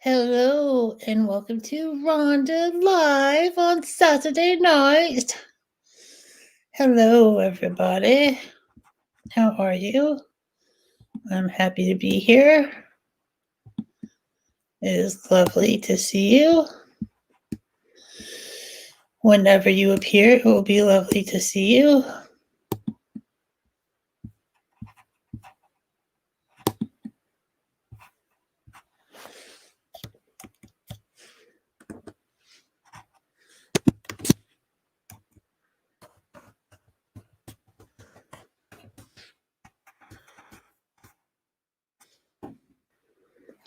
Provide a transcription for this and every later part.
Hello and welcome to Rhonda Live on Saturday night. Hello, everybody. How are you? I'm happy to be here. It is lovely to see you. Whenever you appear, it will be lovely to see you.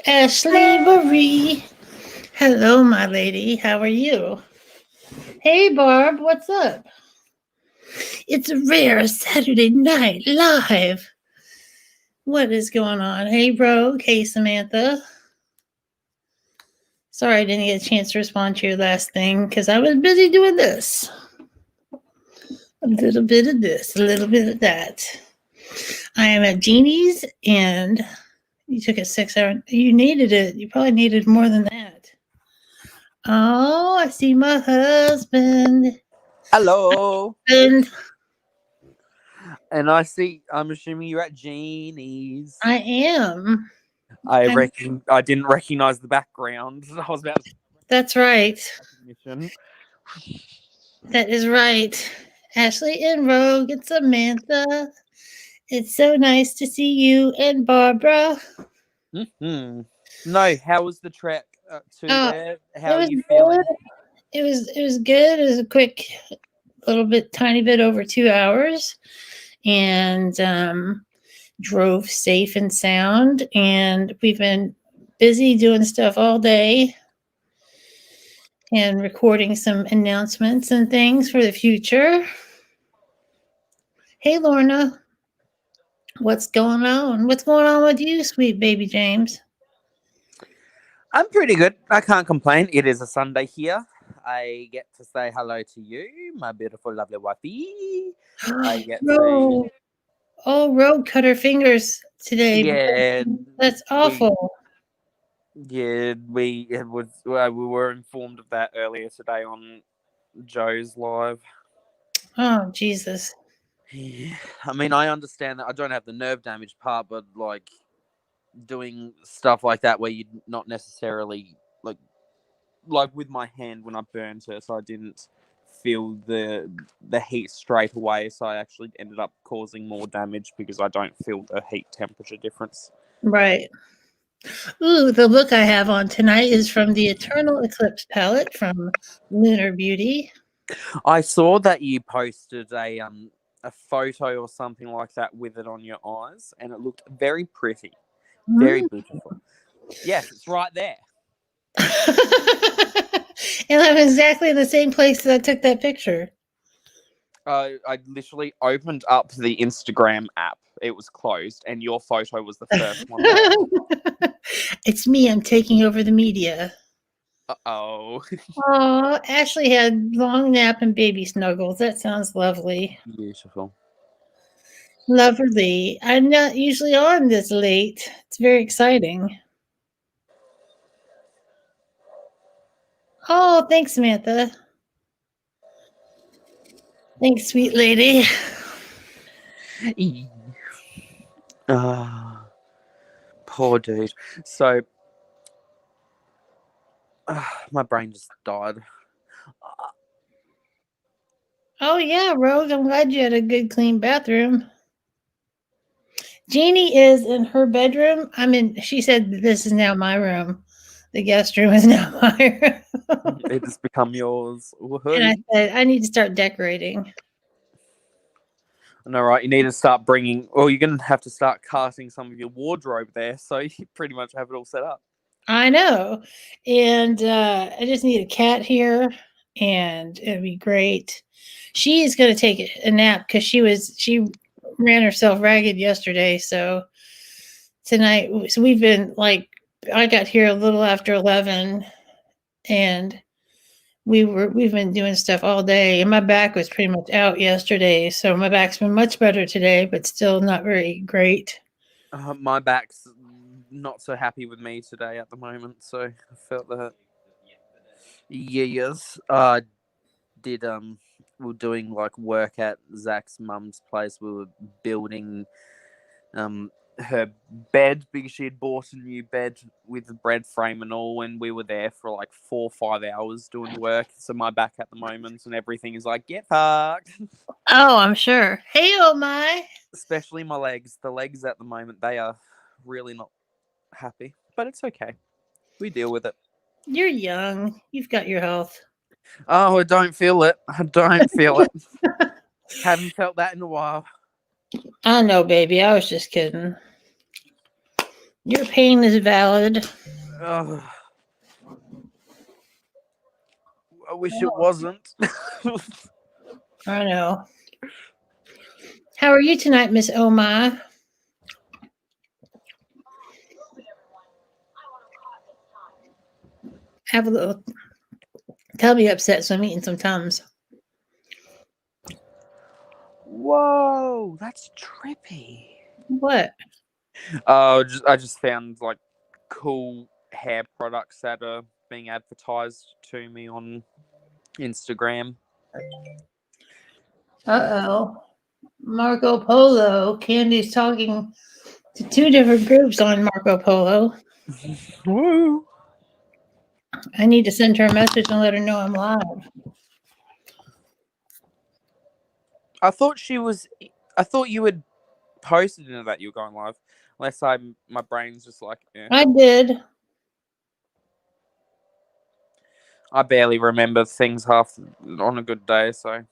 Ashley Marie. Hello, my lady. How are you? Hey, Barb. What's up? It's a rare Saturday night live. What is going on? Hey, Rogue. Hey, Samantha. Sorry I didn't get a chance to respond to your last thing because I was busy doing this. A little bit of this, a little bit of that. I am at Jeannie's and you took a 6 hour. You needed it. You probably needed more than that. Oh, I see my husband. Hello. And I'm assuming you're at Jeannie's. I am. I didn't recognize the background. I was about to That's right. recognition. That is right. Ashley and Rogue and Samantha. It's so nice to see you and Barbara. Mm-hmm. No, how was the trek to there? How are you Good. feeling? It was good. It was a quick tiny bit over 2 hours, and drove safe and sound. And we've been busy doing stuff all day and recording some announcements and things for the future. Hey, Lorna, what's going on? What's going on with you, sweet baby James? I'm pretty good. I can't complain. It is a Sunday here. I get to say hello to you, my beautiful, lovely wifey. I get to. Rogue cut her fingers today. Yeah, That's awful. we were informed of that earlier today on Joe's live. Oh, Jesus. Yeah. I mean, I understand that I don't have the nerve damage part, but like doing stuff like that where you're not necessarily like with my hand when I burned her, so I didn't feel the heat straight away, so I actually ended up causing more damage because I don't feel the heat temperature difference. Right. Ooh, the look I have on tonight is from the Eternal Eclipse palette from Lunar Beauty. I saw that you posted a photo or something like that with it on your eyes, and it looked very pretty, very beautiful. Yes, it's right there. And I'm exactly in the same place that I took that picture. I literally opened up the Instagram app. It was closed, and your photo was the first one there. It's me. I'm taking over the media. Uh-oh. Oh, Ashley had long nap and baby snuggles. That sounds lovely. Beautiful. Lovely. I'm not usually on this late. It's very exciting. Oh, thanks, Samantha. Thanks, sweet lady. Poor dude. So, my brain just died. Oh, yeah, Rose. I'm glad you had a good, clean bathroom. Jeannie is in her bedroom. She said, this is now my room. The guest room is now my room. It has become yours. And I said, I need to start decorating. I know, right? You need to start bringing, or you're going to have to start casting some of your wardrobe there, so you pretty much have it all set up. I know. And I just need a cat here, and it'd be great. She is going to take a nap because she ran herself ragged yesterday. So tonight, so we've been I got here a little after 11, and we've been doing stuff all day, and my back was pretty much out yesterday. So my back's been much better today, but still not very great. My back's not so happy with me today at the moment, so I felt that. Yes, did we were doing like work at Zach's mum's place. We were building her bed because she had bought a new bed with the bread frame and all, and we were there for like 4 or 5 hours doing work. So my back at the moment and everything is like, get fucked. Oh, I'm sure. Hey, oh my. Especially my legs. The legs at the moment, they are really not happy, but it's okay. We deal with it. You're young. You've got your health. Oh, I don't feel it. I don't feel it. Haven't felt that in a while. I know, baby. I was just kidding. Your pain is valid. Ugh. I wish it wasn't. I know. How are you tonight, Miss Oh my? Have a little. Tell me upset, so I'm eating some Tums. Whoa, that's trippy. What? I just found like cool hair products that are being advertised to me on Instagram. Uh-oh. Marco Polo. Candy's talking to two different groups on Marco Polo. Woo! I need to send her a message and let her know I'm live. I thought you had posted in that you were going live. Unless my brain's just like, eh. I did. I barely remember things half on a good day, so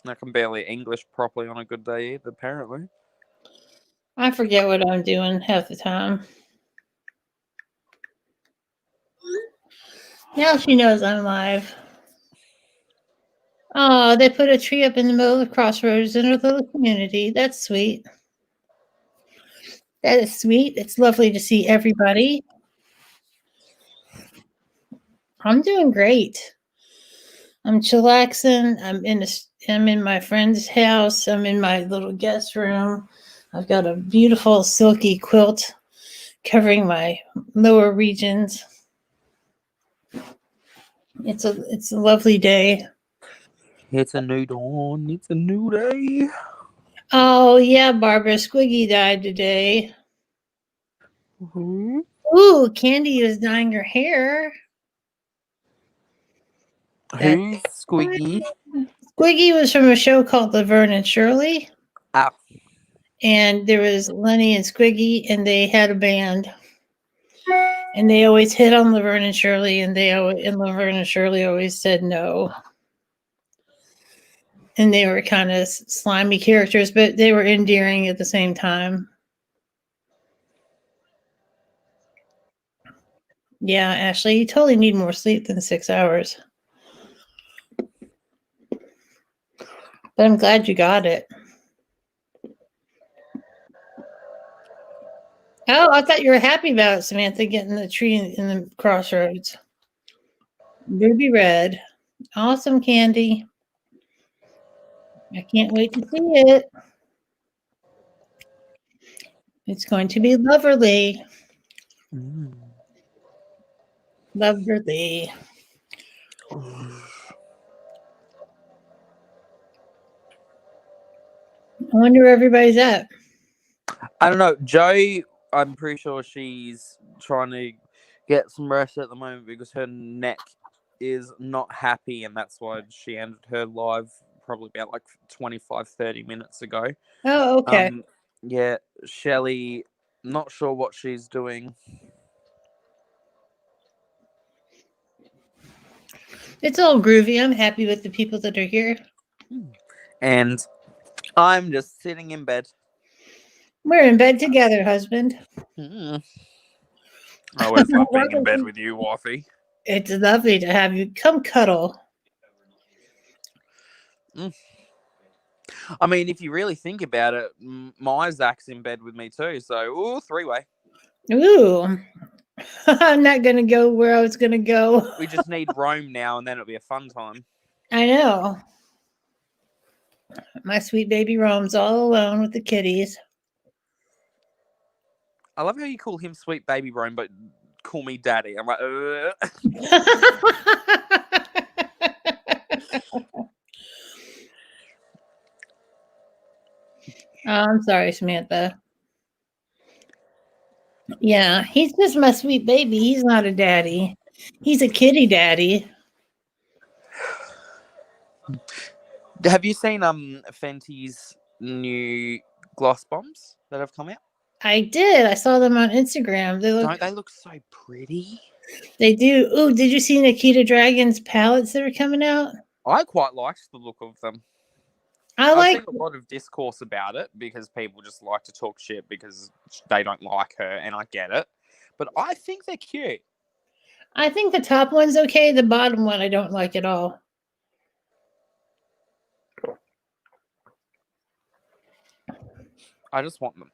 I can barely English properly on a good day either, apparently. I forget what I'm doing half the time. Now she knows I'm live. Oh, they put a tree up in the middle of the crossroads in our little community. That's sweet. That is sweet. It's lovely to see everybody. I'm doing great. I'm chillaxing. I'm in my friend's house. I'm in my little guest room. I've got a beautiful silky quilt covering my lower regions. It's a lovely day. It's a new dawn. It's a new day. Oh yeah, Barbara Squiggy died today. Mm-hmm. Ooh, Candy is dyeing her hair. That Who's Squiggy? Squiggy was from a show called Laverne and Shirley, Ah, and there was Lenny and Squiggy, and they had a band, and they always hit on Laverne and Shirley, and Laverne and Shirley always said no, and they were kind of slimy characters, but they were endearing at the same time. Yeah, Ashley, you totally need more sleep than 6 hours, but I'm glad you got it. Oh, I thought you were happy about it, Samantha, getting the tree in the crossroads. Ruby red. Awesome, Candy. I can't wait to see it. It's going to be lovely. Lovely. I wonder where everybody's at. I don't know. Joe, I'm pretty sure she's trying to get some rest at the moment because her neck is not happy, and that's why she ended her live probably about like 25-30 minutes ago. Oh, okay. Yeah, Shelley, not sure what she's doing. It's all groovy. I'm happy with the people that are here. And I'm just sitting in bed. We're in bed together, husband. I always love being in bed with you, wifey. It's lovely to have you. Come cuddle. I mean, if you really think about it, my Zach's in bed with me too. So, ooh, three-way. Ooh. I'm not going to go where I was going to go. We just need Rome now, and then it'll be a fun time. I know. My sweet baby roams all alone with the kitties. I love how you call him sweet baby Rome, but call me daddy. I'm like, I'm sorry, Samantha. Yeah, he's just my sweet baby. He's not a daddy. He's a kitty daddy. Have you seen Fenty's new gloss bombs that have come out? I did. I saw them on Instagram. Don't they look so pretty? They do. Ooh, did you see Nikita Dragon's palettes that are coming out? I quite liked the look of them. I I've like. seen a lot of discourse about it because people just like to talk shit because they don't like her, and I get it. But I think they're cute. I think the top one's okay. The bottom one I don't like at all. I just want them.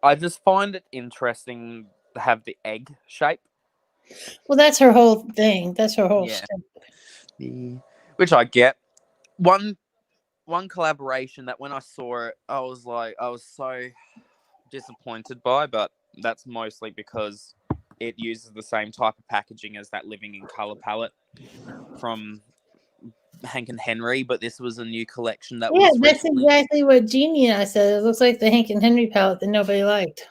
I just find it interesting to have the egg shape. Well, that's her whole thing. That's her whole Yeah. shtick. Which I get. One collaboration that when I saw it, I was so disappointed by, but that's mostly because it uses the same type of packaging as that Living in Color palette from Hank and Henry, but this was a new collection that was That's recently. exactly what Jeannie and I said. It looks like the Hank and Henry palette that nobody liked.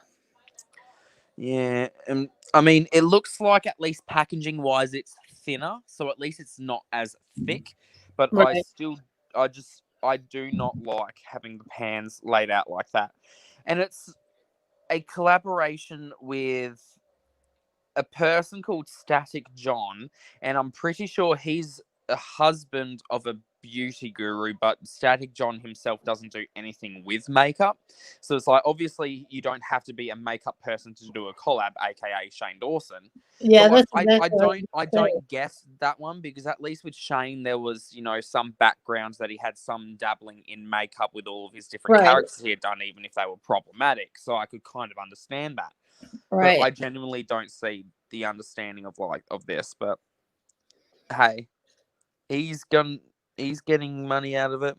Yeah, and I mean, it looks like at least packaging wise, it's thinner, so at least it's not as thick. But Right. I do not like having the pans laid out like that, and it's a collaboration with a person called Static John, and I'm pretty sure he's a husband of a beauty guru, but Static John himself doesn't do anything with makeup. So it's like, obviously, you don't have to be a makeup person to do a collab, aka Shane Dawson. Yeah, But like, that's exactly what I I was saying. don't guess that one because at least with Shane, there was some backgrounds that he had some dabbling in makeup with all of his different Right. characters he had done, even if they were problematic. So I could kind of understand that. But Right. I genuinely don't see the understanding of this. But hey, he's getting money out of it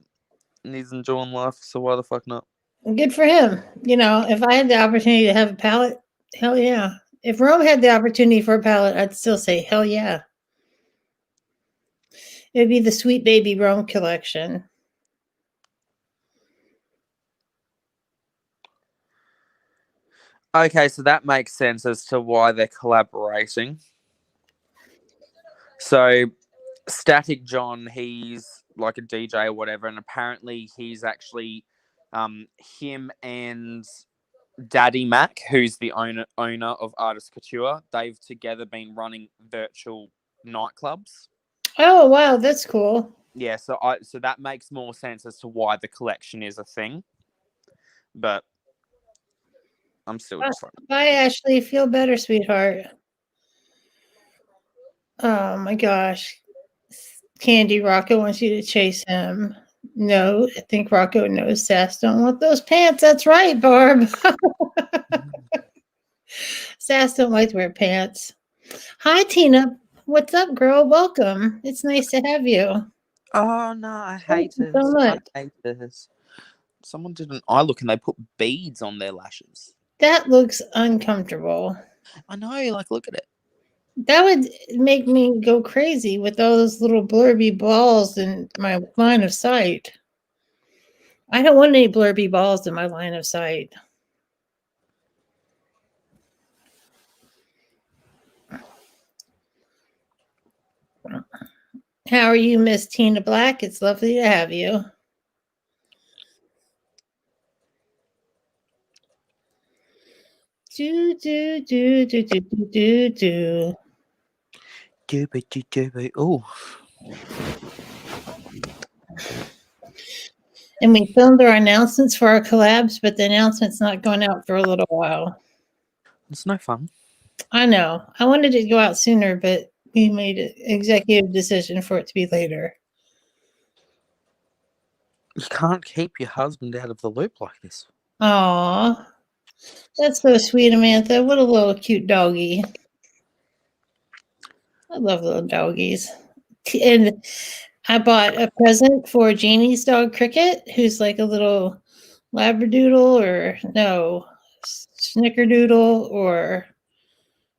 and he's enjoying life, so why the fuck not? Good for him. If I had the opportunity to have a palette, hell yeah. If Rome had the opportunity for a palette, I'd still say hell yeah. It would be the Sweet Baby Rome collection. Okay, so that makes sense as to why they're collaborating. So Static John, he's like a DJ or whatever, and apparently he's actually him and Daddy Mac, who's the owner of Artist Couture, they've together been running virtual nightclubs. Oh wow, that's cool. Yeah, so that makes more sense as to why the collection is a thing. But I'm still just like, Bye, Ashley. Feel better, sweetheart. Oh my gosh. Candy, Rocco wants you to chase him. No, I think Rocco knows Sass don't want those pants. That's right, Barb. Sass don't like to wear pants. Hi, Tina. What's up, girl? Welcome. It's nice to have you. oh no, I Thank hate you so this. I much. hate this. Someone did an eye look and they put beads on their lashes. That looks uncomfortable. I know, like look at it. That would make me go crazy with those little blurby balls in my line of sight. I don't want any blurby balls in my line of sight. How are you, Miss Tina Black? It's lovely to have you. Do do do do do do do Do. Oh. And we filmed our announcements for our collabs, but the announcement's not going out for a little while. It's no fun. I know. I wanted it to go out sooner, but we made an executive decision for it to be later. You can't keep your husband out of the loop like this. Aw. That's so sweet, Amantha. What a little cute doggy. I love little doggies. And I bought a present for Janie's dog Cricket, who's like a little Labradoodle, or no, snickerdoodle or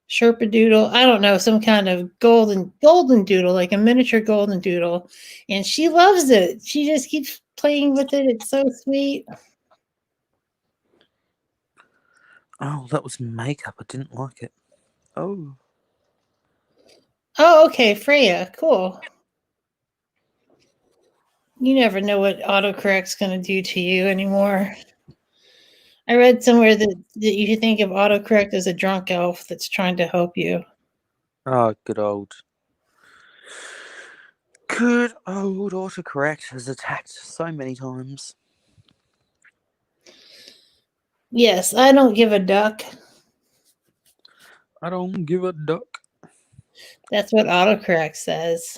Sherpadoodle. I don't know, some kind of golden doodle, like a miniature golden doodle. And she loves it. She just keeps playing with it. It's so sweet. Oh, that was makeup. I didn't like it. Oh. Oh, okay, Freya. Cool. You never know what autocorrect's going to do to you anymore. I read somewhere that you should think of autocorrect as a drunk elf that's trying to help you. Oh, good old. Good old autocorrect has attacked so many times. Yes, I don't give a duck. I don't give a duck. That's what autocorrect says.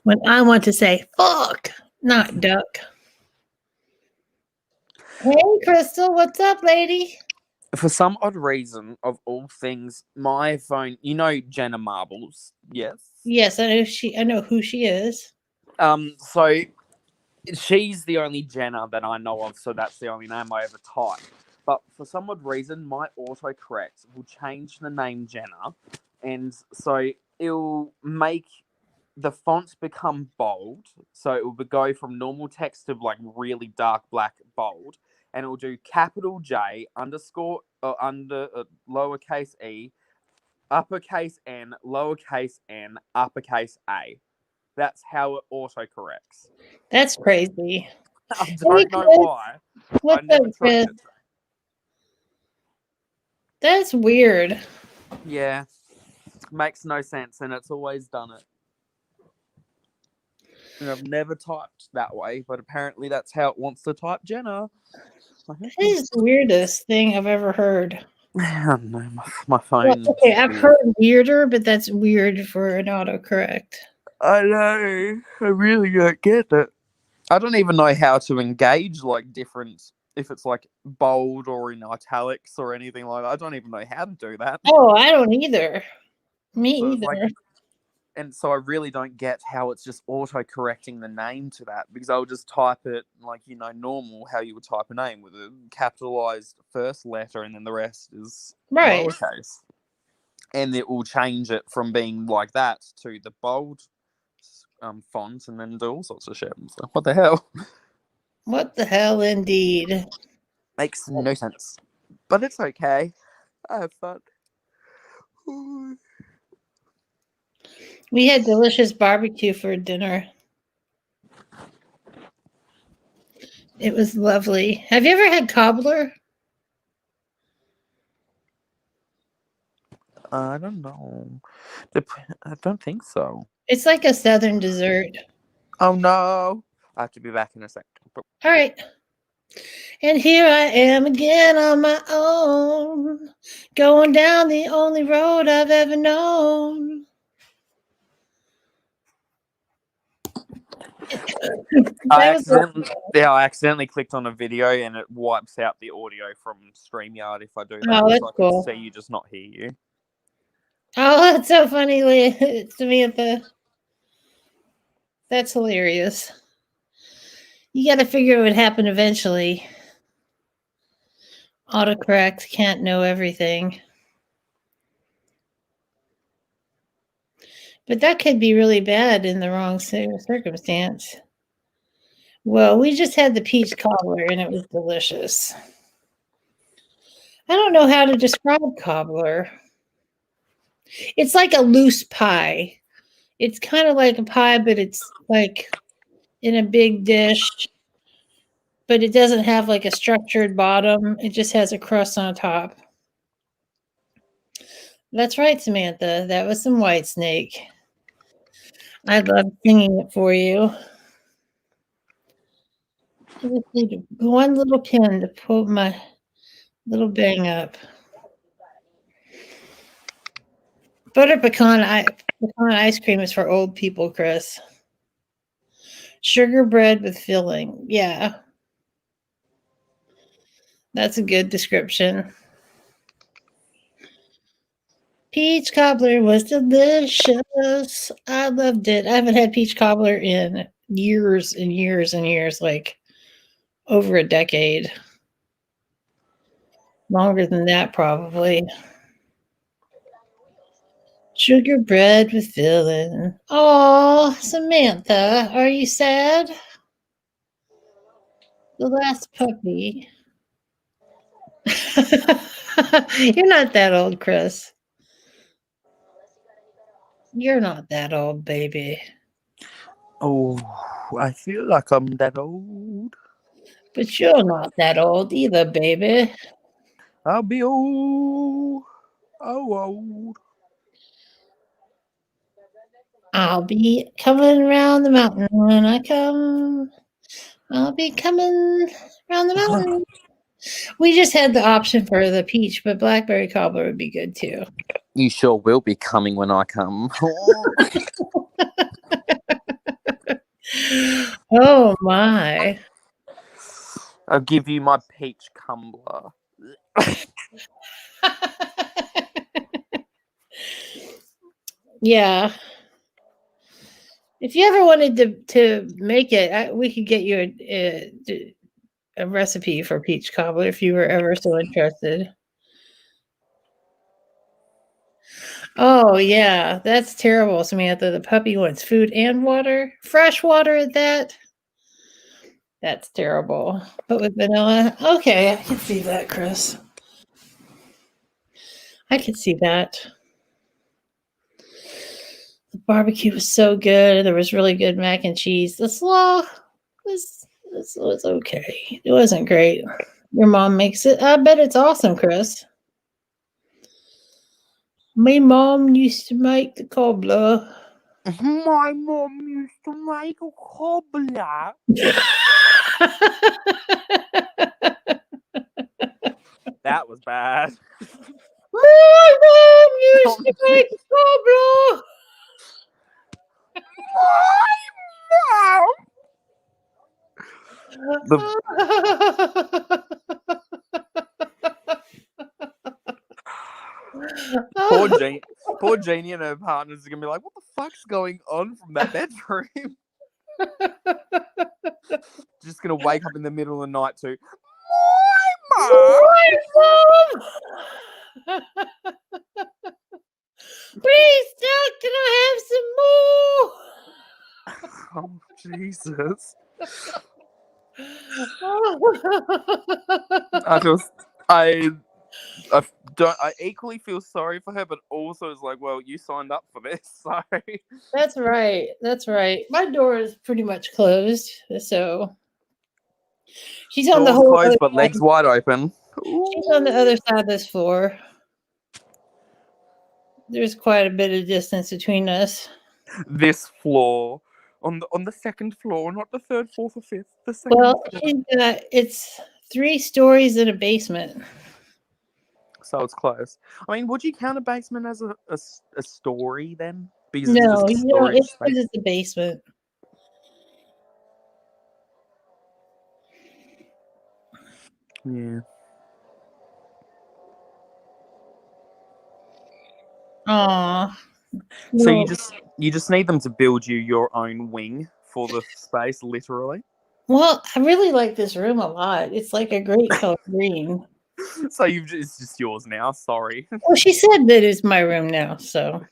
When I want to say fuck, not duck. Hey, Crystal, what's up, lady? For some odd reason, of all things, my phone. You know Jenna Marbles, yes. Yes, I know who she is. So she's the only Jenna that I know of, so that's the only name I ever type. But for some odd reason, my autocorrect will change the name Jenna, and so it'll make the fonts become bold. So it will go from normal text to like really dark black bold, and it will do capital J underscore under lowercase e, uppercase N, lowercase n, uppercase A. That's how it autocorrects. That's crazy. I Hey, don't know Chris. why. I What's up, never Chris? trained it. That's weird. Yeah, makes no sense, and it's always done it. And I've never typed that way, but apparently that's how it wants to type Jenna. That is the weirdest thing I've ever heard. I don't know, my Well, phone. okay, I've heard weirder, but that's weird for an autocorrect. I know. I really don't get it. I don't even know how to engage like different, if it's like bold or in italics or anything like that. I don't even know how to do that. Oh, I don't either. Me So it's either. like, and so I really don't get how it's just auto correcting the name to that, because I'll just type it like, you know, normal how you would type a name with a capitalized first letter and then the rest is Right. lowercase. And it will change it from being like that to the bold font and then do all sorts of shit. So what the hell? What the hell, indeed. Makes no sense. But it's okay. I have fun. We had delicious barbecue for dinner. It was lovely. Have you ever had cobbler? I don't know. I don't think so. It's like a southern dessert. Oh no. I have to be back in a second. All right. And here I am again on my own, going down the only road I've ever known. I accidentally clicked on a video and it wipes out the audio from StreamYard if I do that. Oh, that's so I cool. can see you, just not hear you. Oh, that's so funny, Samantha. That's hilarious. You got to figure it would happen eventually. Autocorrect can't know everything. But that could be really bad in the wrong circumstance. Well, we just had the peach cobbler and it was delicious. I don't know how to describe cobbler. It's like a loose pie. It's kind of like a pie, but it's like in a big dish, but it doesn't have like a structured bottom. It just has a crust on top. That's right, Samantha. That was some white snake. I love singing it for you. I just need one little pin to pull my little bang up. Butter pecan ice cream is for old people, Chris. Sugar bread with filling. Yeah. That's a good description. Peach cobbler was delicious. I loved it. I haven't had peach cobbler in years and years and years, like over a decade. Longer than that, probably. Sugar bread with filling. Oh, Samantha, are you sad? The last puppy. You're not that old, Chris. You're not that old, baby. Oh, I feel like I'm that old. But you're not that old either, baby. I'll be old. Oh, old. I'll be coming around the mountain when I come. I'll be coming around the mountain. We just had the option for the peach, but blackberry cobbler would be good too. You sure will be coming when I come. Oh my. I'll give you my peach cumbler. Yeah. If you ever wanted to make it, we could get you a recipe for peach cobbler if you were ever so interested. Oh yeah, that's terrible, Samantha. The puppy wants food and water, fresh water at that. That's terrible. But with vanilla, okay, I can see that, Chris. I can see that. The barbecue was so good. There was really good mac and cheese. The slaw was okay. It wasn't great. Your mom makes it. I bet it's awesome, Chris. My mom used to make the cobbler. My mom used to make a cobbler. That was bad. My mom used to make a cobbler. Poor Jeannie and her partners are gonna be like, "What the fuck's going on from that bedroom?" Just gonna wake up in the middle of the night to My mom. Please, Doc, can I have some more? Oh Jesus! I equally feel sorry for her, but also it's like, well, you signed up for this, so. That's right. That's right. My door is pretty much closed, so she's on the Doors whole other closed, but side. legs wide open. She's on the other side of this floor. There's quite a bit of distance between us. This floor, on the second floor, not the third, fourth, or fifth. The second Well, floor. it's 3 stories in a basement. So it's close. I mean, would you count a basement as a story then? Because it's No, just a you know, storage it's space. because it's a basement. Yeah. Aw. So No. you just need them to build you your own wing for the space, literally. Well, I really like this room a lot. It's like a great color green. So it's just yours now. Sorry. Well, she said that it's my room now, so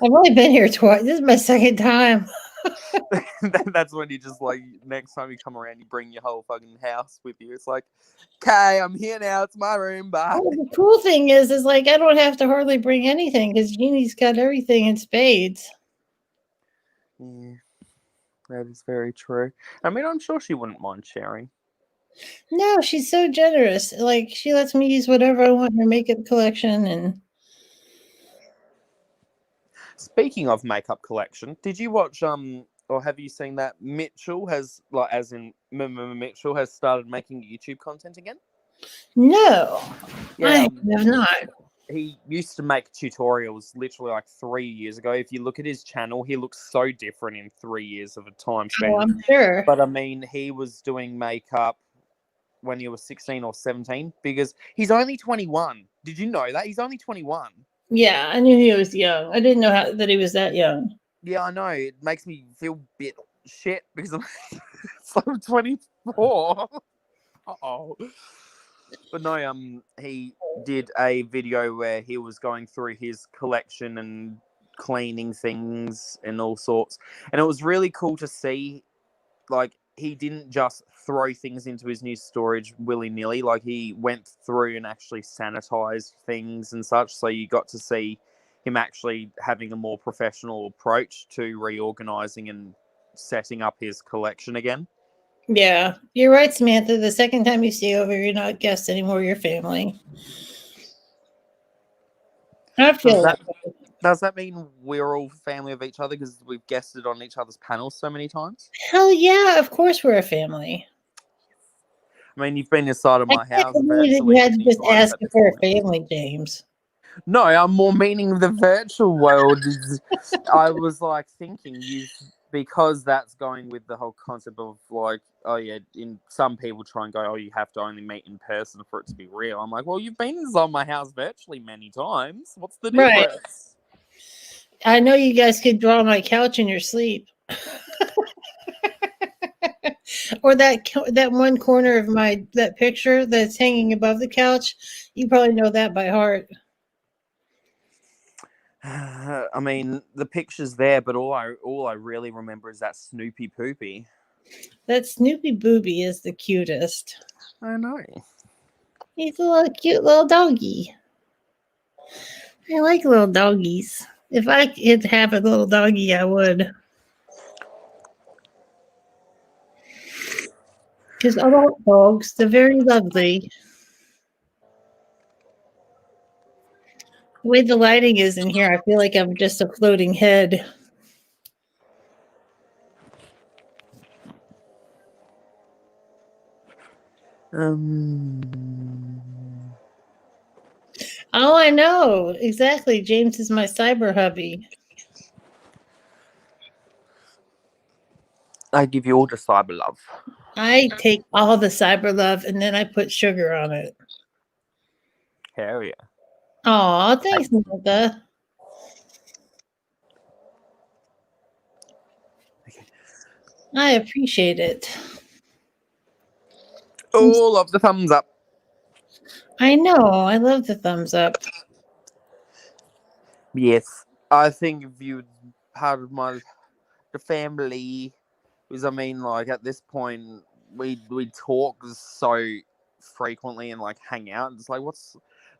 I've only been here twice. This is my second time. That's when you just like next time you come around, you bring your whole fucking house with you. It's like, okay, I'm here now. It's my room. Bye. Well, the cool thing is like I don't have to hardly bring anything because Jeannie's got everything in spades. Yeah, that is very true. I mean, I'm sure she wouldn't mind sharing. No, she's so generous. Like she lets me use whatever I want in her makeup collection, and Speaking of makeup collection, did you watch or have you seen that Mitchell has like as in Mitchell has started making YouTube content again? no, I Yeah, have not. he used to make tutorials literally like 3 years ago. If you look at his channel, he looks so different in 3 years of a time span. Oh, I'm sure. But I mean, he was doing makeup when he was 16 or 17 because he's only 21. Did you know that? He's only 21. Yeah, I knew he was young. I didn't know that he was that young. Yeah, I know. It makes me feel a bit shit because I'm, so I'm 24. Uh-oh. But no, he did a video where he was going through his collection and cleaning things and all sorts, and it was really cool to see. Like, he didn't just throw things into his new storage willy-nilly. Like, he went through and actually sanitized things and such, so you got to see him actually having a more professional approach to reorganizing and setting up his collection again. Yeah, you're right, Samantha. The second time you stay over, you're not guests anymore. You're family. I feel that. Does that mean we're all family of each other because we've guested on each other's panels so many times? Hell yeah, of course we're a family. I mean, you've been inside of I my can't house believe that virtually you had to many just times ask at if this we're a point. family, James. No, I'm more meaning the virtual world. I was like thinking because that's going with the whole concept of like, oh yeah, in some people try and go, oh, you have to only meet in person for it to be real. I'm like, well, you've been inside my house virtually many times. What's the Right. difference? I know you guys could draw my couch in your sleep. Or that one corner of that picture that's hanging above the couch. You probably know that by heart. I mean, the picture's there, but all I really remember is that Snoopy Poopy. That Snoopy Booby is the cutest. I know. He's a little cute little doggy. I like little doggies. If I could have a little doggy, I would. Because adult dogs, they're very lovely. The way the lighting is in here, I feel like I'm just a floating head. Oh, I know. Exactly. James is my cyber hubby. I give you all the cyber love. I take all the cyber love and then I put sugar on it. Hell yeah. Aw, thanks, Martha. Okay. I appreciate it. All of the thumbs up. I know. I love the thumbs up. Yes. I think if you part of the family, because I mean, like at this point, we talk so frequently and like hang out. It's like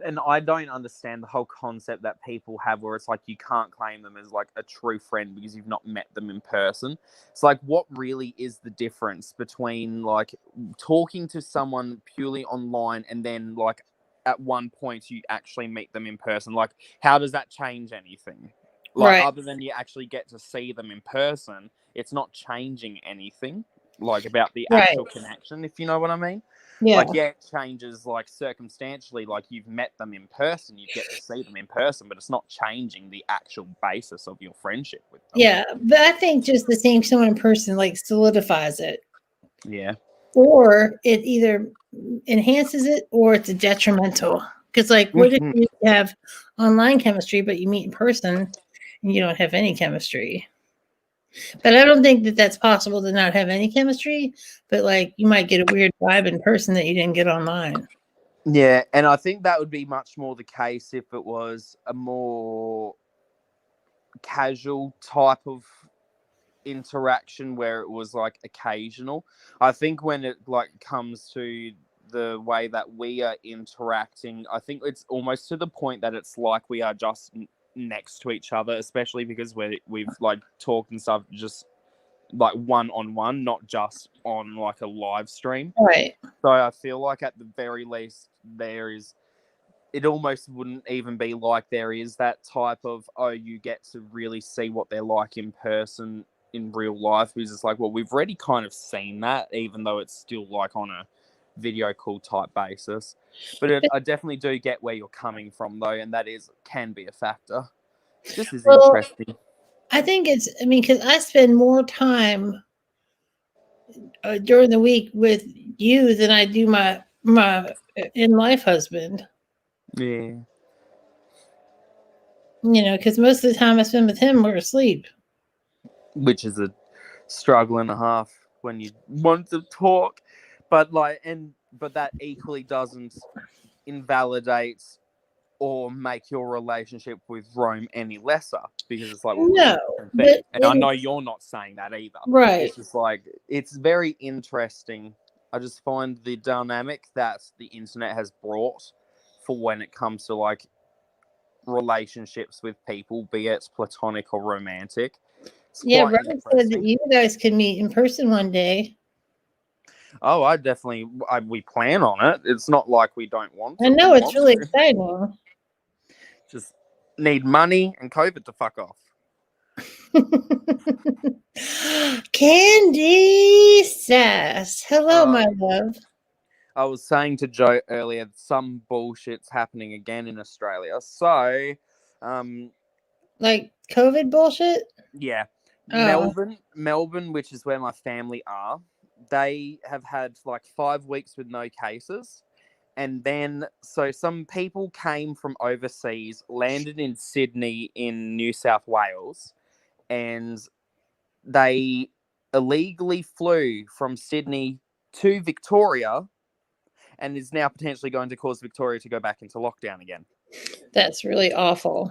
and I don't understand the whole concept that people have where it's like you can't claim them as like a true friend because you've not met them in person. It's like, what really is the difference between like talking to someone purely online and then like at one point you actually meet them in person? Like, how does that change anything? Like, Right. other than you actually get to see them in person, it's not changing anything like about the Right. actual connection, if you know what I mean. Yeah. Like, yeah, it changes like circumstantially, like you've met them in person, you get to see them in person, but it's not changing the actual basis of your friendship with them. Yeah. But I think just the seeing someone in person like solidifies it. Yeah. Or it either enhances it or it's detrimental. Because, like, what if you have online chemistry, but you meet in person and you don't have any chemistry? But I don't think that that's possible to not have any chemistry. But, like, you might get a weird vibe in person that you didn't get online. Yeah, and I think that would be much more the case if it was a more casual type of interaction where it was like occasional. I think when it like comes to the way that we are interacting, I think it's almost to the point that it's like we are just next to each other, especially because we've like talked and stuff just like one-on-one, not just on like a live stream. Right. So I feel like at the very least it almost wouldn't even be like there is that type of, oh, you get to really see what they're like in person in real life. Who's just like, well, we've already kind of seen that, even though it's still like on a video call type basis. But I definitely do get where you're coming from, though, and that can be a factor. This is interesting. I think because I spend more time during the week with you than I do my in life husband. Yeah. Because most of the time I spend with him, we're asleep. Which is a struggle and a half when you want to talk. But like, and but that equally doesn't invalidate or make your relationship with Rome any lesser, because it's like, well, it's No, a different thing. but And I know you're not saying that either. right. It's just like, it's very interesting. I just find the dynamic that the internet has brought for when it comes to like relationships with people, be it platonic or romantic. It's Yeah, quite Robert said that interesting. you guys could meet in person one day. Oh, we plan on it. It's not like we don't want I to. We know it's want really to. exciting. Just need money and COVID to fuck off. Candy Sass. Hello, my love. I was saying to Joe earlier, some bullshit's happening again in Australia. So, Like COVID bullshit? yeah, Oh, Melbourne, which is where my family are, they have had like 5 weeks with no cases. And then, so some people came from overseas, landed in Sydney in New South Wales, and they illegally flew from Sydney to Victoria, and is now potentially going to cause Victoria to go back into lockdown again. that's really awful.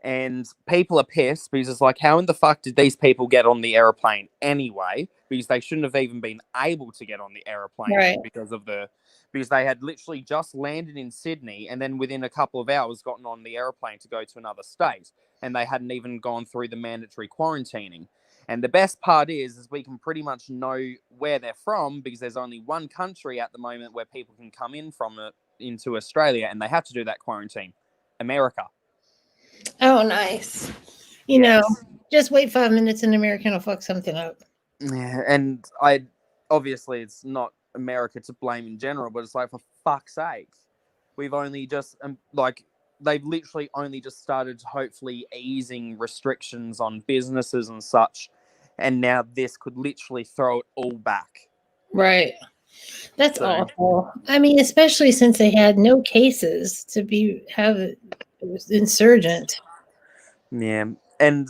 And people are pissed because it's like, how in the fuck did these people get on the aeroplane anyway? Because they shouldn't have even been able to get on the aeroplane Right. because they had literally just landed in Sydney and then within a couple of hours gotten on the aeroplane to go to another state, and they hadn't even gone through the mandatory quarantining. And the best part is we can pretty much know where they're from because there's only one country at the moment where people can come in from it into Australia, and they have to do that quarantine: America. Oh, nice. You know, Yes. just wait 5 minutes and American will fuck something up. Yeah, and I obviously it's not America to blame in general, but it's like, for fuck's sake, we've only just like they've literally only just started hopefully easing restrictions on businesses and such, and now this could literally throw it all back. Right. That's So awful. I mean, especially since they had no cases to have it was insurgent. yeah, and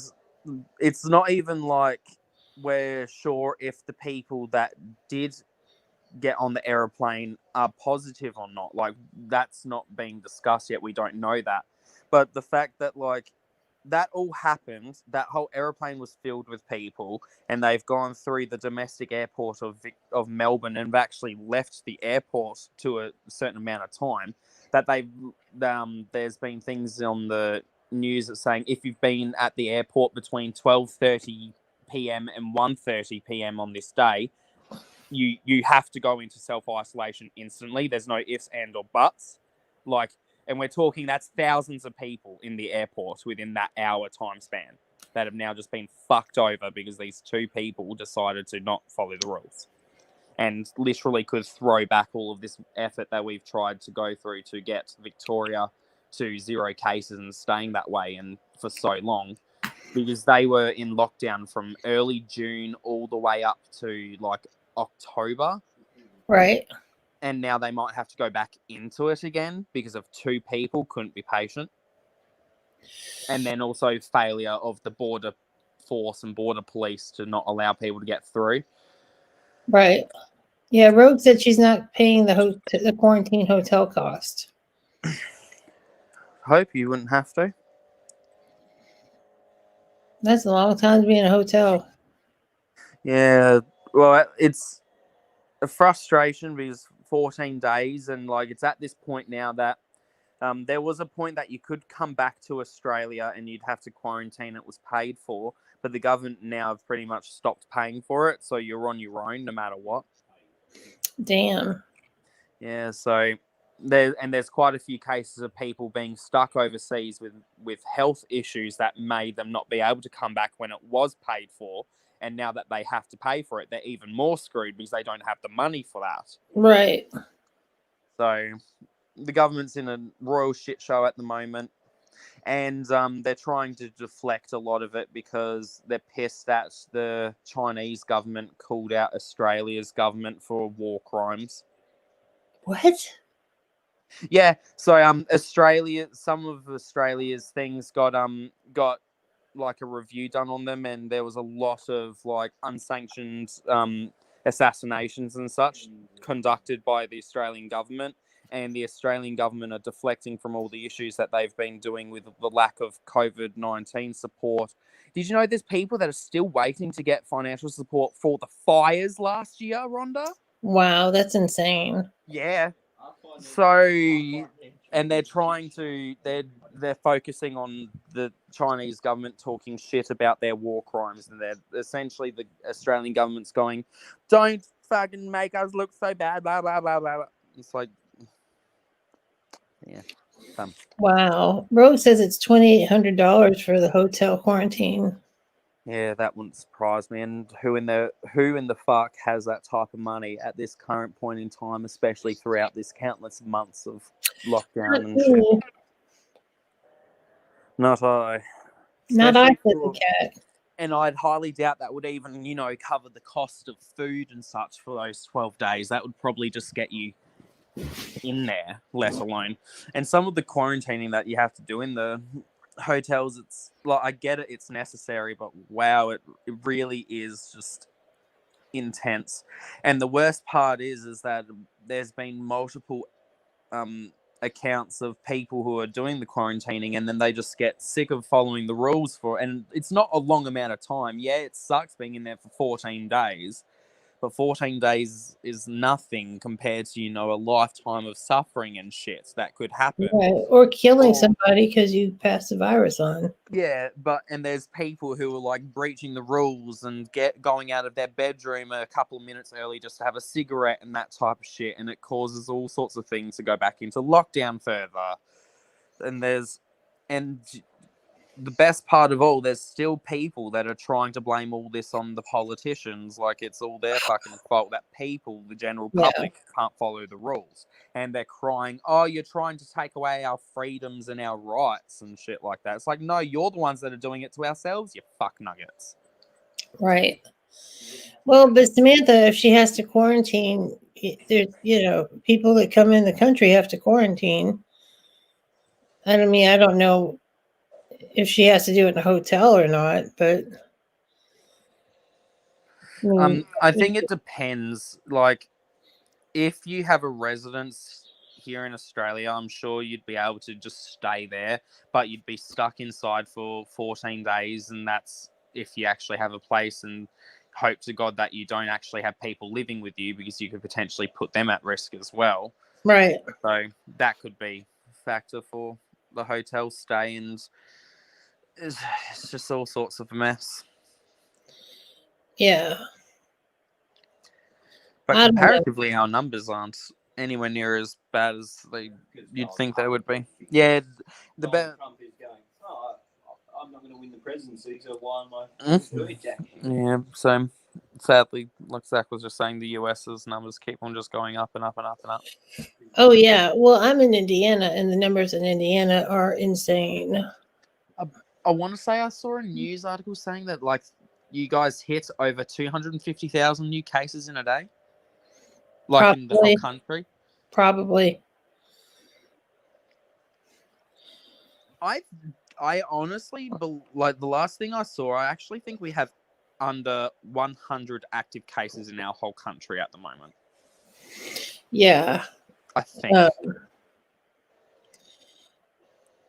it's not even like we're sure if the people that did get on the aeroplane are positive or not. Like, that's not being discussed yet. We don't know that. But the fact that like that all happened, that whole aeroplane was filled with people, and they've gone through the domestic airport of Melbourne and have actually left the airport to a certain amount of time. That there's been things on the news that saying if you've been at the airport between 12:30 p.m. and 1:30 p.m. on this day, you have to go into self-isolation instantly. There's no ifs and or buts. Like, and we're talking that's thousands of people in the airport within that hour time span that have now just been fucked over because these two people decided to not follow the rules, and literally could throw back all of this effort that we've tried to go through to get Victoria to 0 cases and staying that way and for so long, because they were in lockdown from early June all the way up to like October, Right. and now they might have to go back into it again because of two people couldn't be patient, and then also failure of the border force and border police to not allow people to get through. Right. Yeah, Rogue said she's not paying the quarantine hotel cost. Hope you wouldn't have to. That's a long time to be in a hotel. Yeah, well, it's a frustration because 14 days, and like it's at this point now that there was a point that you could come back to Australia and you'd have to quarantine. It was paid for, but the government now have pretty much stopped paying for it, so you're on your own no matter what. Damn. Yeah, so there's quite a few cases of people being stuck overseas with health issues that made them not be able to come back when it was paid for, and now that they have to pay for it, they're even more screwed because they don't have the money for that. Right. So the government's in a royal shit show at the moment, and they're trying to deflect a lot of it because they're pissed that the Chinese government called out Australia's government for war crimes. What? Yeah, so Australia, some of Australia's things got like a review done on them, and there was a lot of like unsanctioned assassinations and such conducted by the Australian government, and the Australian government are deflecting from all the issues that they've been doing with the lack of COVID-19 support. Did you know there's people that are still waiting to get financial support for the fires last year, Rhonda? Wow, that's insane. Yeah. So, and they're trying to, they're focusing on the Chinese government talking shit about their war crimes, and they're essentially, the Australian government's going, don't fucking make us look so bad, blah blah blah blah. It's like, yeah. Wow. Rogue says it's $2,800 for the hotel quarantine. Yeah, that wouldn't surprise me. And who in the fuck has that type of money at this current point in time, especially throughout this countless months of lockdown and shit? Not I. Not I, Especially said the cat. and I'd highly doubt that would even, cover the cost of food and such for those 12 days. That would probably just get you in there, let alone. And some of the quarantining that you have to do in the hotels, it's like, I get it, it's necessary, but wow, it really is just intense. And the worst part is that there's been multiple accounts of people who are doing the quarantining, and then they just get sick of following the rules and it's not a long amount of time. Yeah, it sucks being in there for 14 days, but 14 days is nothing compared to, a lifetime of suffering and shit that could happen. Right. Or killing somebody because you passed the virus on. Yeah, and there's people who are like breaching the rules and going out of their bedroom a couple of minutes early just to have a cigarette and that type of shit, and it causes all sorts of things to go back into lockdown further. And the best part of all, there's still people that are trying to blame all this on the politicians, like it's all their fucking fault that people, the general public, can't follow the rules. And they're crying, oh, you're trying to take away our freedoms and our rights and shit like that. It's like, no, you're the ones that are doing it to ourselves, you fuck nuggets. Right. Well, but Samantha, if she has to quarantine, there's, people that come in the country have to quarantine. I mean, I don't know if she has to do it in a hotel or not, but I think it depends. Like, if you have a residence here in Australia, I'm sure you'd be able to just stay there, but you'd be stuck inside for 14 days, and that's if you actually have a place, and hope to God that you don't actually have people living with you, because you could potentially put them at risk as well. Right. So that could be a factor for the hotel stay, and it's just all sorts of a mess. Yeah. But comparatively, our numbers aren't anywhere near as bad as you'd think they would be. Yeah, the better. Trump is going, I'm not going to win the presidency, so why am I doing it? Yeah, so sadly, like Zach was just saying, the US's numbers keep on just going up and up and up and up. Oh, yeah. Well, I'm in Indiana, and the numbers in Indiana are insane. I want to say I saw a news article saying that, like, you guys hit over 250,000 new cases in a day. Like, probably, in the whole country? Probably. I honestly, like, the last thing I saw, I actually think we have under 100 active cases in our whole country at the moment. Yeah. I think.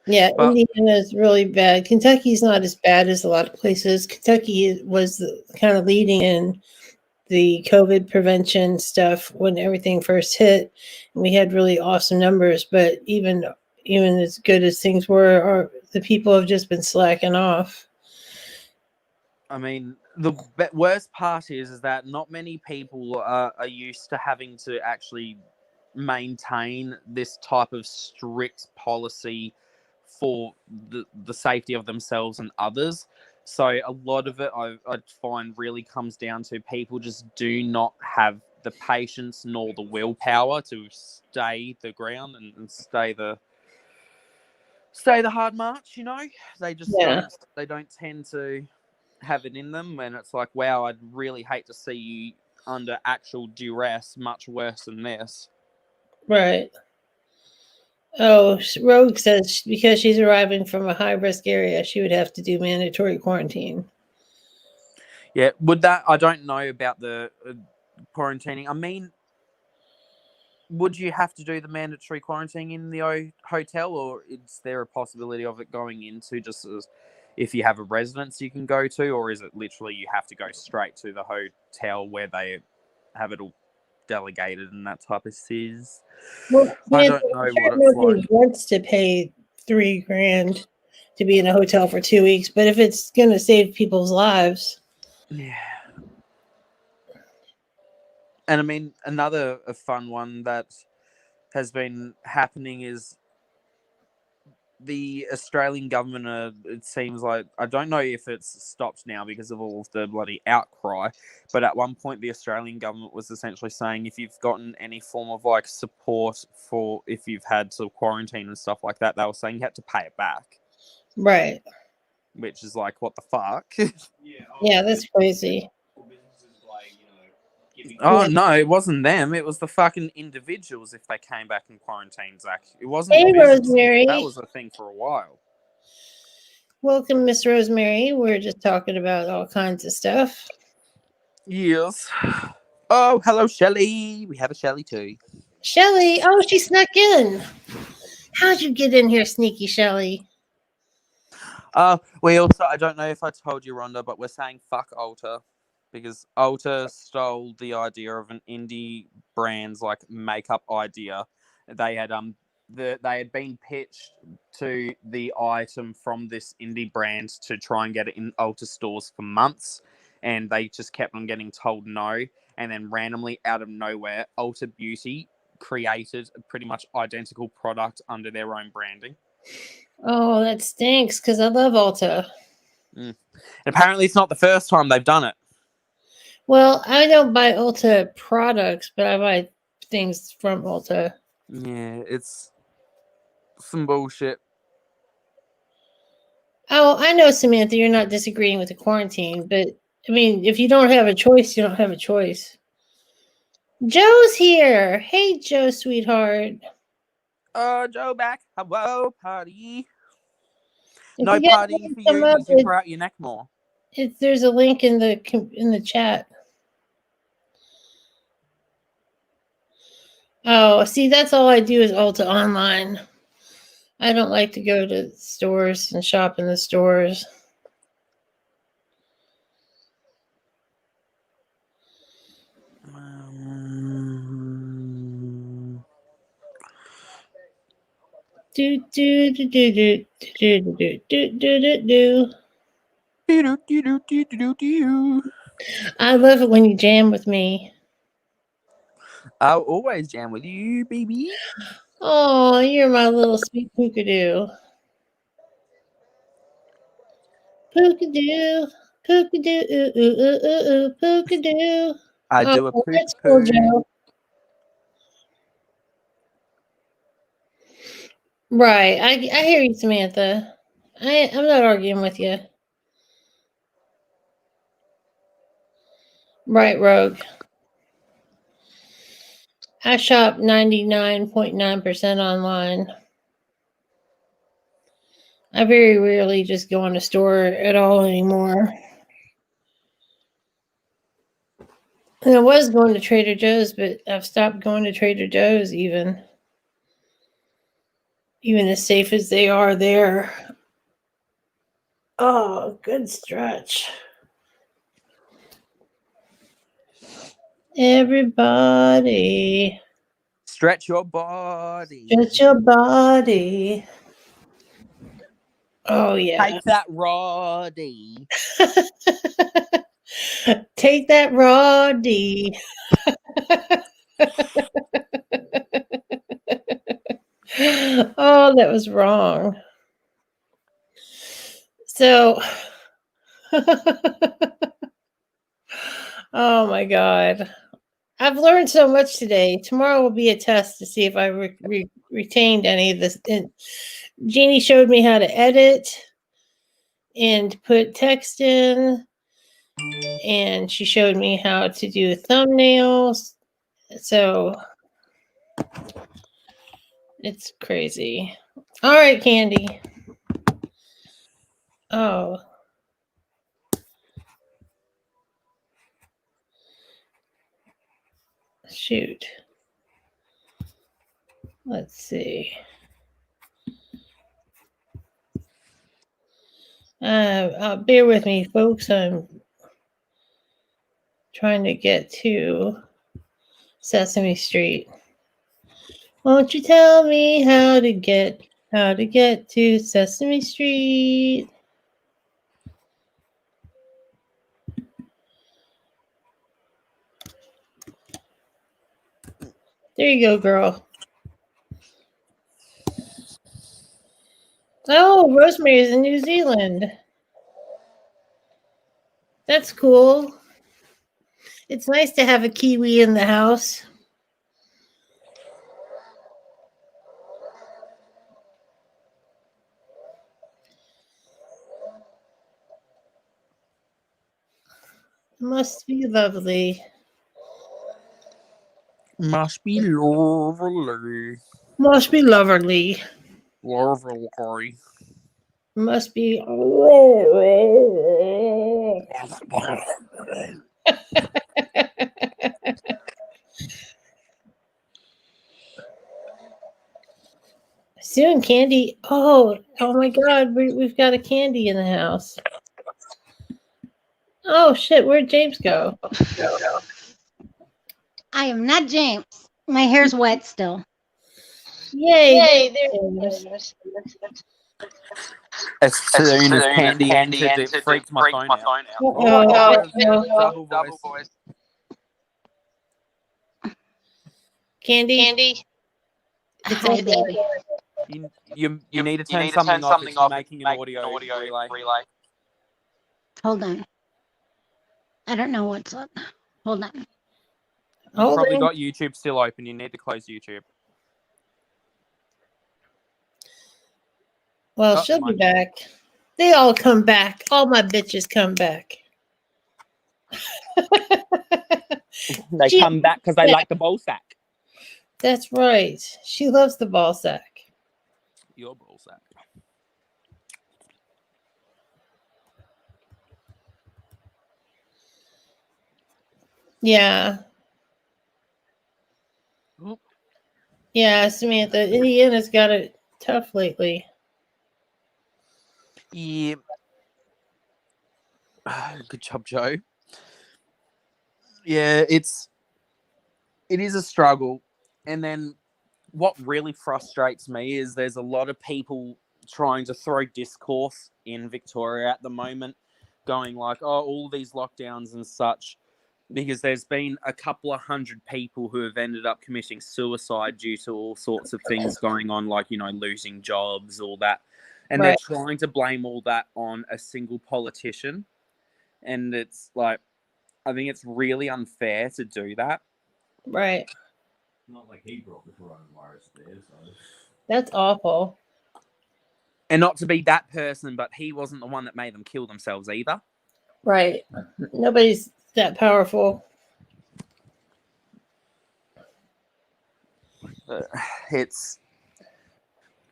Yeah, but Indiana is really bad. Kentucky's not as bad as a lot of places. Kentucky was kind of leading in the COVID prevention stuff when everything first hit. We had really awesome numbers, but even as good as things were, the people have just been slacking off. I mean, the worst part is that not many people are used to having to actually maintain this type of strict policy for the safety of themselves and others. So a lot of it I find really comes down to people just do not have the patience nor the willpower to stay the ground and stay the hard march, They just don't tend to have it in them, and it's like, wow, I'd really hate to see you under actual duress much worse than this. Right. Oh, Rogue says because she's arriving from a high-risk area, she would have to do mandatory quarantine. Yeah, would that? I don't know about the quarantining. I mean, would you have to do the mandatory quarantine in the hotel, or is there a possibility of it going into just as if you have a residence you can go to, or is it literally you have to go straight to the hotel where they have it all delegated and that type of sizz? Well, I man, don't know I'm sure what it's nobody like. wants to pay $3,000 to be in a hotel for 2 weeks, but if it's going to save people's lives, Yeah. And I mean, another fun one that has been happening is the Australian government, it seems like, I don't know if it's stopped now because of all of the bloody outcry, but at one point the Australian government was essentially saying if you've gotten any form of like support for if you've had to quarantine and stuff like that, they were saying you had to pay it back, right? which is like, what the fuck? Yeah, that's crazy. Businesses like, you know, giving Oh Yeah. no, it wasn't them. It was the fucking individuals if they came back in quarantine, Zach. It wasn't Hey, the businesses. Rosemary. That was a thing for a while. Welcome, Miss Rosemary. We're just talking about all kinds of stuff. Yes. Oh, hello, Shelley. We have a Shelley too. Shelly, oh, she snuck in. How'd you get in here, sneaky Shelly? We also, I don't know if I told you, Rhonda, but we're saying fuck Ulta because Ulta stole the idea of an indie brand's like makeup idea. They had they had been pitched to the item from this indie brand to try and get it in Ulta stores for months, and they just kept on getting told no. And then randomly, out of nowhere, Ulta Beauty created a pretty much identical product under their own branding. Oh, that stinks because I love Ulta. And apparently, it's not the first time they've done it. Well, I don't buy Ulta products, but I buy things from Ulta. Yeah, it's some bullshit. Oh, I know, Samantha, you're not disagreeing with the quarantine, but I mean, if you don't have a choice, you don't have a choice. Joe's here. Hey, Joe, sweetheart. Joe back. Hello, party. If No you guys party want for to you. come up, You should grow out your neck more. there's a link in the chat. Oh, see, that's all I do is Ulta online. I don't like to go to stores and shop in the stores. Do do do do do do do do do do do. I love it when you jam with me. I'll always jam with you, baby. Oh, you're my little sweet pookadoo. Pookadoo, pookadoo, ooh, ooh, ooh, ooh, ooh, pookadoo. I Oh, do a poop that's cool, poo. Joe. Right. I hear you, Samantha. I'm not arguing with you. Right, Rogue. I shop 99.9% online. I very rarely just go in a store at all anymore. And I was going to Trader Joe's, but I've stopped going to Trader Joe's even as safe as they are there. Oh, good stretch. Everybody, Stretch your body. stretch your body. Oh, yeah. Take that, Roddy. Take that, Roddy. Oh, that was wrong. So, oh my God. I've learned so much today. Tomorrow will be a test to see if I retained any of this. And Jeannie showed me how to edit and put text in, and she showed me how to do thumbnails. So it's crazy. All right, Candy. Oh. Shoot. Let's see. Bear with me, folks. I'm trying to get to Sesame Street. Won't you tell me how to get to Sesame Street? There you go, girl. Oh, Rosemary's in New Zealand. That's cool. It's nice to have a Kiwi in the house. Must be lovely. Must be lovely. Must be lovely. Lovely. Must be. Soon, Candy. Oh my God! We've got a Candy in the house. Oh shit! Where'd James go? I am not James. My hair's wet still. Yay! There it is. As soon as Candy entered, it freaked my phone out. Oh, Double voice. Candy. Hi, baby. You need to turn something off. It's making an audio relay. Hold on. I don't know what's on. Hold on. You've probably got YouTube still open. You need to close YouTube. Well, she'll be back. They all come back. All my bitches come back. They come back because they like the ball sack. That's right. She loves the ball sack. Your ball sack. Yeah. Oh. Yeah, Samantha. Indiana's got it tough lately. Yeah. Good job, Joe. Yeah, it is a struggle. And then what really frustrates me is there's a lot of people trying to throw discourse in Victoria at the moment, going like, oh, all these lockdowns and such, because there's been a couple of hundred people who have ended up committing suicide due to all sorts of things going on, like, losing jobs, all that. And They're trying to blame all that on a single politician. And it's like, I think it's really unfair to do that. Right. Not like he brought the coronavirus there, so. That's awful. And not to be that person, but he wasn't the one that made them kill themselves either. Right. Nobody's that powerful.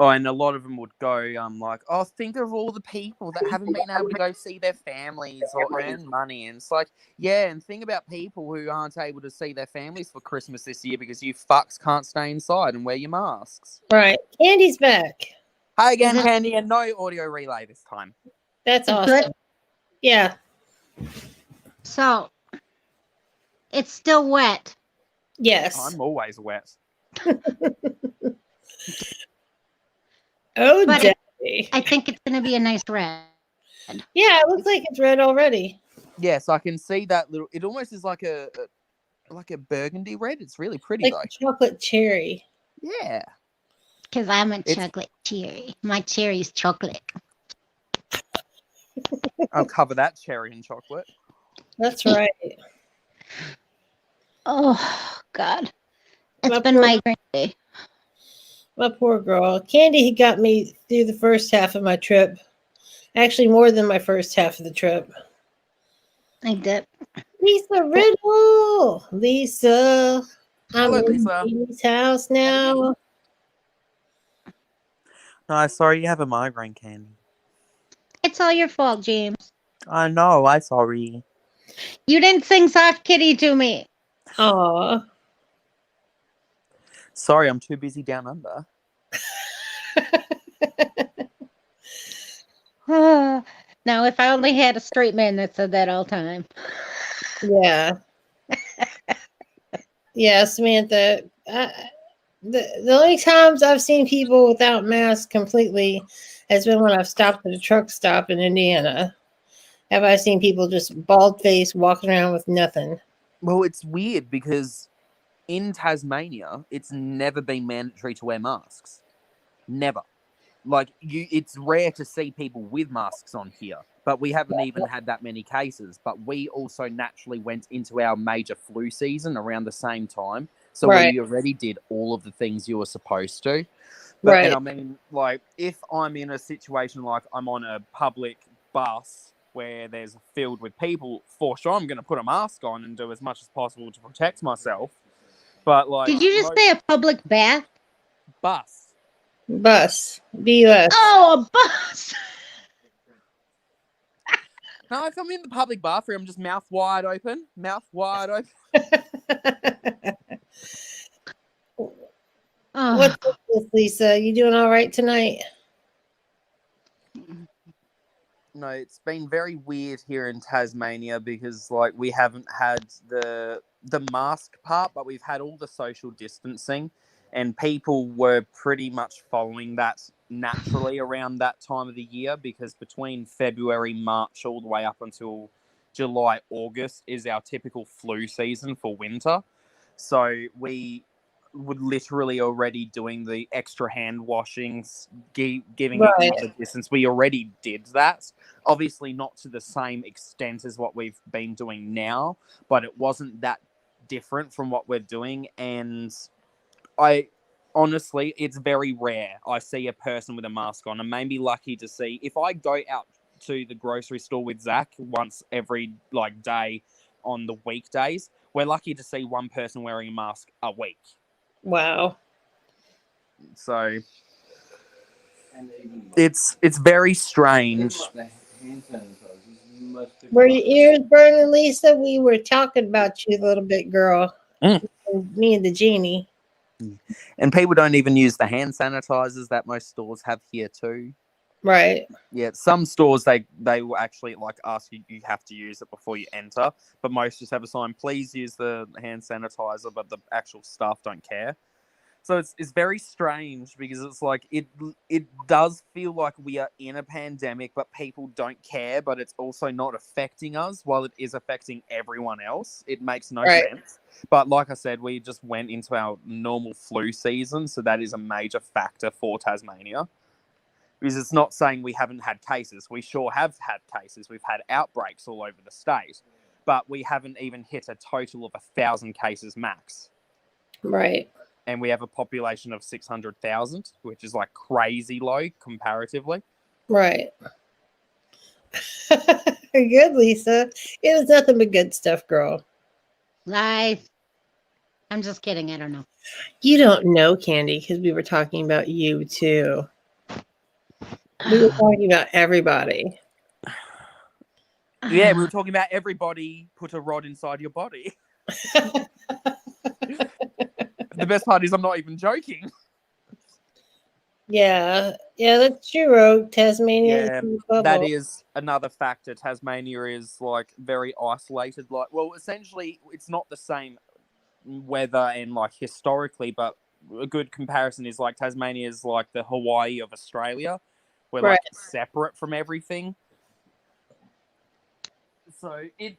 And a lot of them would go, like, oh, think of all the people that haven't been able to go see their families or earn money. And it's like, yeah, and think about people who aren't able to see their families for Christmas this year because you fucks can't stay inside and wear your masks. Right. Candy's back. Hi again, Candy, and no audio relay this time. That's awesome. Good. Yeah. So, it's still wet. Yes. I'm always wet. Oh, But daddy. I think it's going to be a nice red. Yeah, it looks like it's red already. Yes, I can see that little. It almost is like a burgundy red. It's really pretty, Like though. chocolate cherry. Yeah. Because I'm a chocolate cherry. My cherry's chocolate. I'll cover that cherry in chocolate. That's right. Oh, God. It's My been poor- migraine day. My poor girl. Candy got me through the first half of my trip. Actually, more than my first half of the trip. I did. Lisa Riddle. Lisa. I'm Hello, in Lisa. Katie's house now. No, sorry, you have a migraine, Candy. It's all your fault, James. I know, I'm sorry. You didn't sing Soft Kitty to me. Aw. Sorry, I'm too busy down under. Now, if I only had a straight man that said that all the time. Yeah. Yeah, Samantha. The only times I've seen people without masks completely has been when I've stopped at a truck stop in Indiana. Have I seen people just bald face walking around with nothing? Well, it's weird because in Tasmania, it's never been mandatory to wear masks. Never. Like it's rare to see people with masks on here, but we haven't even had that many cases. But we also naturally went into our major flu season around the same time, so Right. we already did all of the things you were supposed to. But Right. and I mean, like if I'm in a situation like I'm on a public bus where there's filled with people, for sure I'm going to put a mask on and do as much as possible to protect myself. But like, Did you just say a public bath? bus? Bus. BUS. Oh, a bus. No, if I'm in the public bathroom, I'm just mouth wide open. Mouth wide open. What's Oh, this, Lisa? You doing all right tonight? No, it's been very weird here in Tasmania because like we haven't had the mask part, but we've had all the social distancing, and people were pretty much following that naturally around that time of the year because between February, March, all the way up until July, August is our typical flu season for winter. So we would literally already doing the extra hand washings, giving each Right. other distance. We already did that. Obviously, not to the same extent as what we've been doing now, but it wasn't that different from what we're doing. And I honestly, it's very rare I see a person with a mask on. I'm maybe lucky to see if I go out to the grocery store with Zach once every like day on the weekdays. We're lucky to see one person wearing a mask a week. Wow. So it's very strange. Were your ears burning, Lisa? We were talking about you a little bit, girl. Me and the genie. And people don't even use the hand sanitizers that most stores have here too. Right. Yeah, some stores they will actually like ask you have to use it before you enter, but most just have a sign, please use the hand sanitizer, but the actual staff don't care. So it's very strange because it's like it does feel like we are in a pandemic, but people don't care, but it's also not affecting us while it is affecting everyone else. It makes no sense. But like I said, we just went into our normal flu season, so that is a major factor for Tasmania. Because it's not saying we haven't had cases. We sure have had cases. We've had outbreaks all over the state, but we haven't even hit a total of 1,000 cases max. Right. And we have a population of 600,000, which is like crazy low comparatively. Right. Good, Lisa. It was nothing but good stuff, girl. lies. I'm just kidding. I don't know. You don't know, Candy, because we were talking about you too. We were talking about everybody. Yeah, we were talking about everybody put a rod inside your body. The best part is I'm not even joking. Yeah, that's true, Rogue. Tasmania Yeah, is in the bubble. that is another factor. Tasmania is like very isolated. Like, well, essentially, it's not the same weather and like historically, but a good comparison is like Tasmania is like the Hawaii of Australia. We're like separate from everything. So it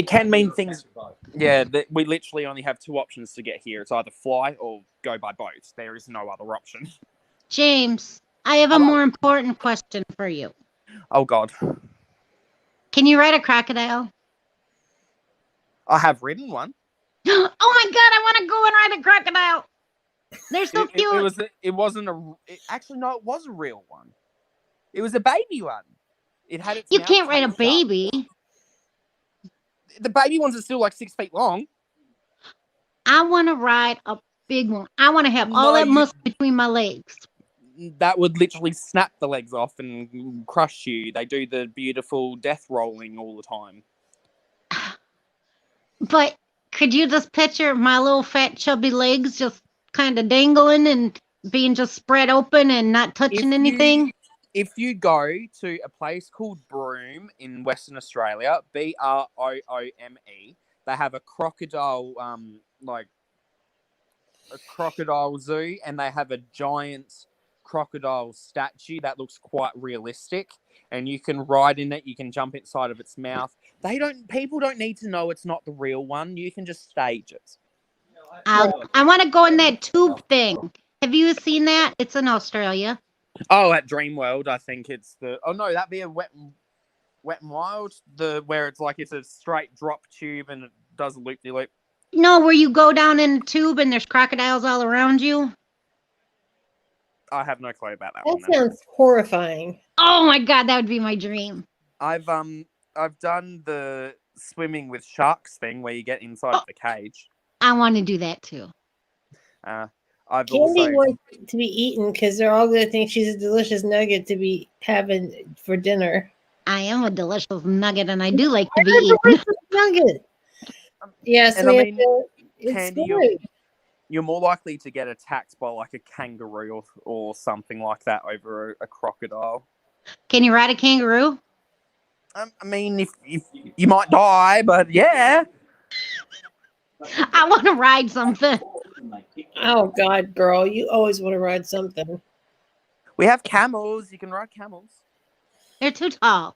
can mean things. Yeah, we literally only have two options to get here. It's either fly or go by boat. There is no other option. James, I have a more important question for you. Oh, God. Can you ride a crocodile? I have ridden one. Oh my God, I want to go and ride a crocodile. They're so cute. It wasn't actually, no, it was a real one. It was a baby one. It had its You mouth can't ride a taped baby. up. The baby ones are still like 6 feet long. I want to ride a big one. I want to have all that muscle between my legs. That would literally snap the legs off and crush you. They do the beautiful death rolling all the time. But Could you just picture my little fat chubby legs just kind of dangling and being just spread open and not touching anything? If you go to a place called Broome in Western Australia, Broome, they have a crocodile, like a crocodile zoo, and they have a giant crocodile statue that looks quite realistic. And you can ride in it. You can jump inside of its mouth. People don't need to know it's not the real one. You can just stage it. I want to go in that tube thing. Have you seen that? It's in Australia. Oh, at Dreamworld, I think it's the. Oh no, that'd be a Wet and Wild. Where it's a straight drop tube and it does a loop de loop. No, where you go down in a tube and there's crocodiles all around you. I have no clue about that That one. Then. sounds horrifying. Oh my god, that would be my dream. I've done the swimming with sharks thing where you get inside the cage. I want to do that too. I've Candy also wants to be eaten because they're all going to think she's a delicious nugget to be having for dinner. I am a delicious nugget, and I do like to be I'm a eaten. delicious nugget. Yes, and we I have mean, to, it's Candy, scary. you're more likely to get attacked by like a kangaroo or something like that over a crocodile. Can you ride a kangaroo? I mean, if you might die, but yeah. I want to ride something. Oh God, girl, you always want to ride something. We have camels. You can ride camels. They're too tall.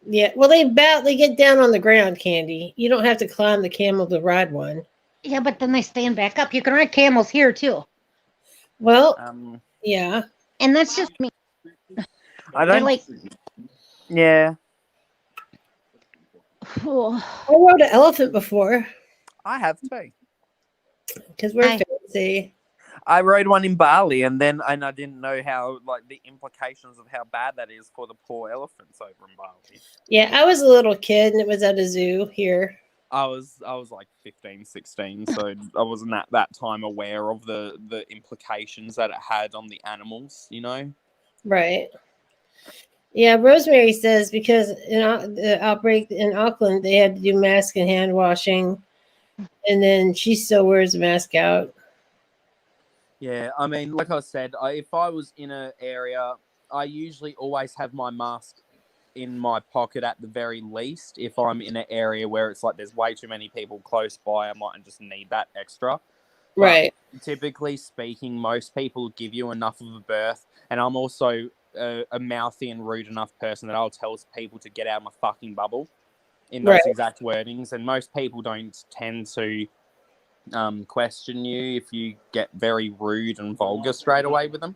Yeah, well, they get down on the ground, Candy. You don't have to climb the camel to ride one. Yeah, but then they stand back up. You can ride camels here too. Well, yeah. And that's just me. I They're don't. like, Yeah, oh, I rode an elephant before I have too. because we're Hi. fancy. I rode one in Bali, and I didn't know how the implications of how bad that is for the poor elephants over in Bali. Yeah, I was a little kid and it was at a zoo here. I was like 15, 16, so I wasn't at that time aware of the implications that it had on the animals, you know? Right. Yeah, Rosemary says because in the outbreak in Auckland, they had to do mask and hand washing, and then she still wears a mask out. Yeah, I mean, like I said, if I was in an area, I usually always have my mask in my pocket at the very least. If I'm in an area where it's like there's way too many people close by, I might just need that extra. But Right. typically speaking, most people give you enough of a berth, and I'm also a mouthy and rude enough person that I'll tell people to get out of my fucking bubble in those exact wordings, and most people don't tend to question you if you get very rude and vulgar straight away with them.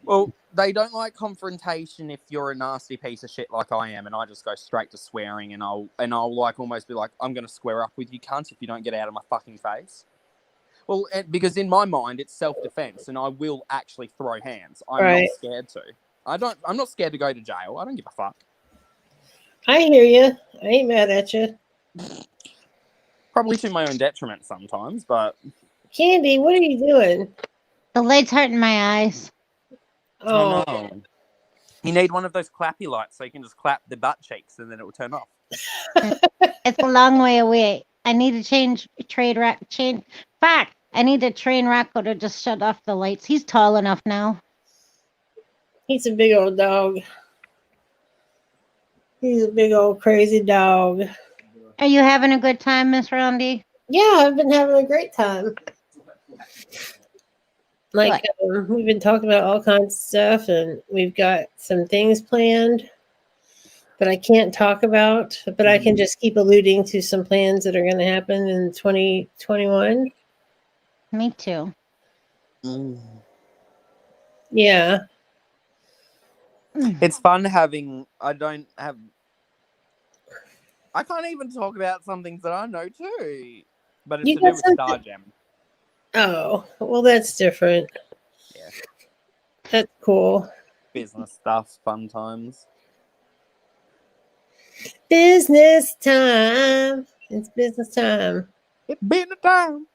Well, they don't like confrontation if you're a nasty piece of shit like I am, and I just go straight to swearing, and I'll like almost be like, I'm going to square up with you cunts if you don't get out of my fucking face. Well, because in my mind it's self-defense, and I will actually throw hands. I'm not scared to. I'm not scared to go to jail. I don't give a fuck. I hear you. I ain't mad at you. Probably to my own detriment sometimes, but Candy, what are you doing? the light's hurting my eyes. Oh, no. You need one of those clappy lights so you can just clap the butt cheeks and then it will turn off. It's a long way away. I need to change Fuck! I need to train Rocco to just shut off the lights. He's tall enough now. he's a big old dog. He's a big old crazy dog. Are you having a good time, Miss Rhondy? Yeah, I've been having a great time. Like, we've been talking about all kinds of stuff, and we've got some things planned that I can't talk about, but I can just keep alluding to some plans that are going to happen in 2021. Me too. Yeah. It's fun having. I can't even talk about some things that I know too, but it's You to do got with something? Star Gem. Oh, well, that's different. Yeah. That's cool. Business stuff, fun times. Business time. It's business time. It's been a time.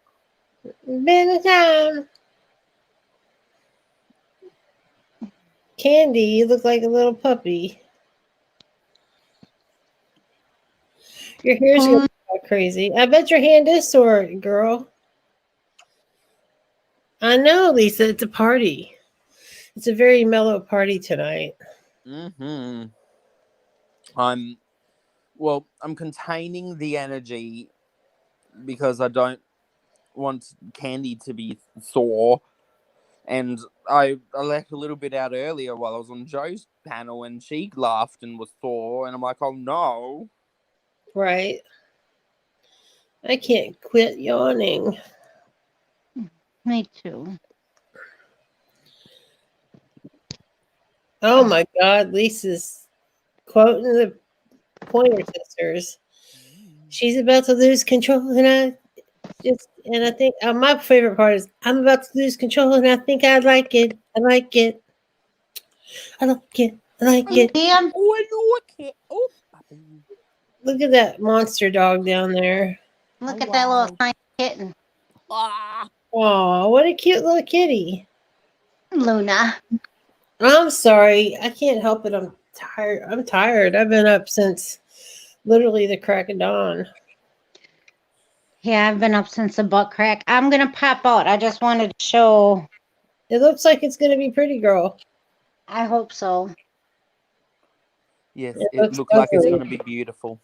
Business time. Candy, you look like a little puppy. Your hair's going to be all crazy. I bet your hand is sore, girl. I know, Lisa. It's a party. It's a very mellow party tonight. I'm containing the energy because I don't want Candy to be sore. And I let a little bit out earlier while I was on Joe's panel, and she laughed and was sore, and I'm like, oh no. Right. I can't quit yawning. Me too. Oh my God, Lisa's quoting the Pointer Sisters. She's about to lose control, and I think my favorite part is I'm about to lose control, and I think I like it. I like it. I like it. I like it. Damn. Oh, I like it. Oh, puppy. Look at that monster dog down there. Look Oh, at that little wow. tiny kitten. Ah. Oh, what a cute little kitty. Luna. I'm sorry. I can't help it. I'm tired. I'm tired. I've been up since literally the crack of dawn. Yeah, I've been up since the butt crack. I'm gonna pop out. I just wanted to show. It looks like it's going to be pretty, girl. I hope so. Yes, It it looks looks like it's lovely. going to be beautiful.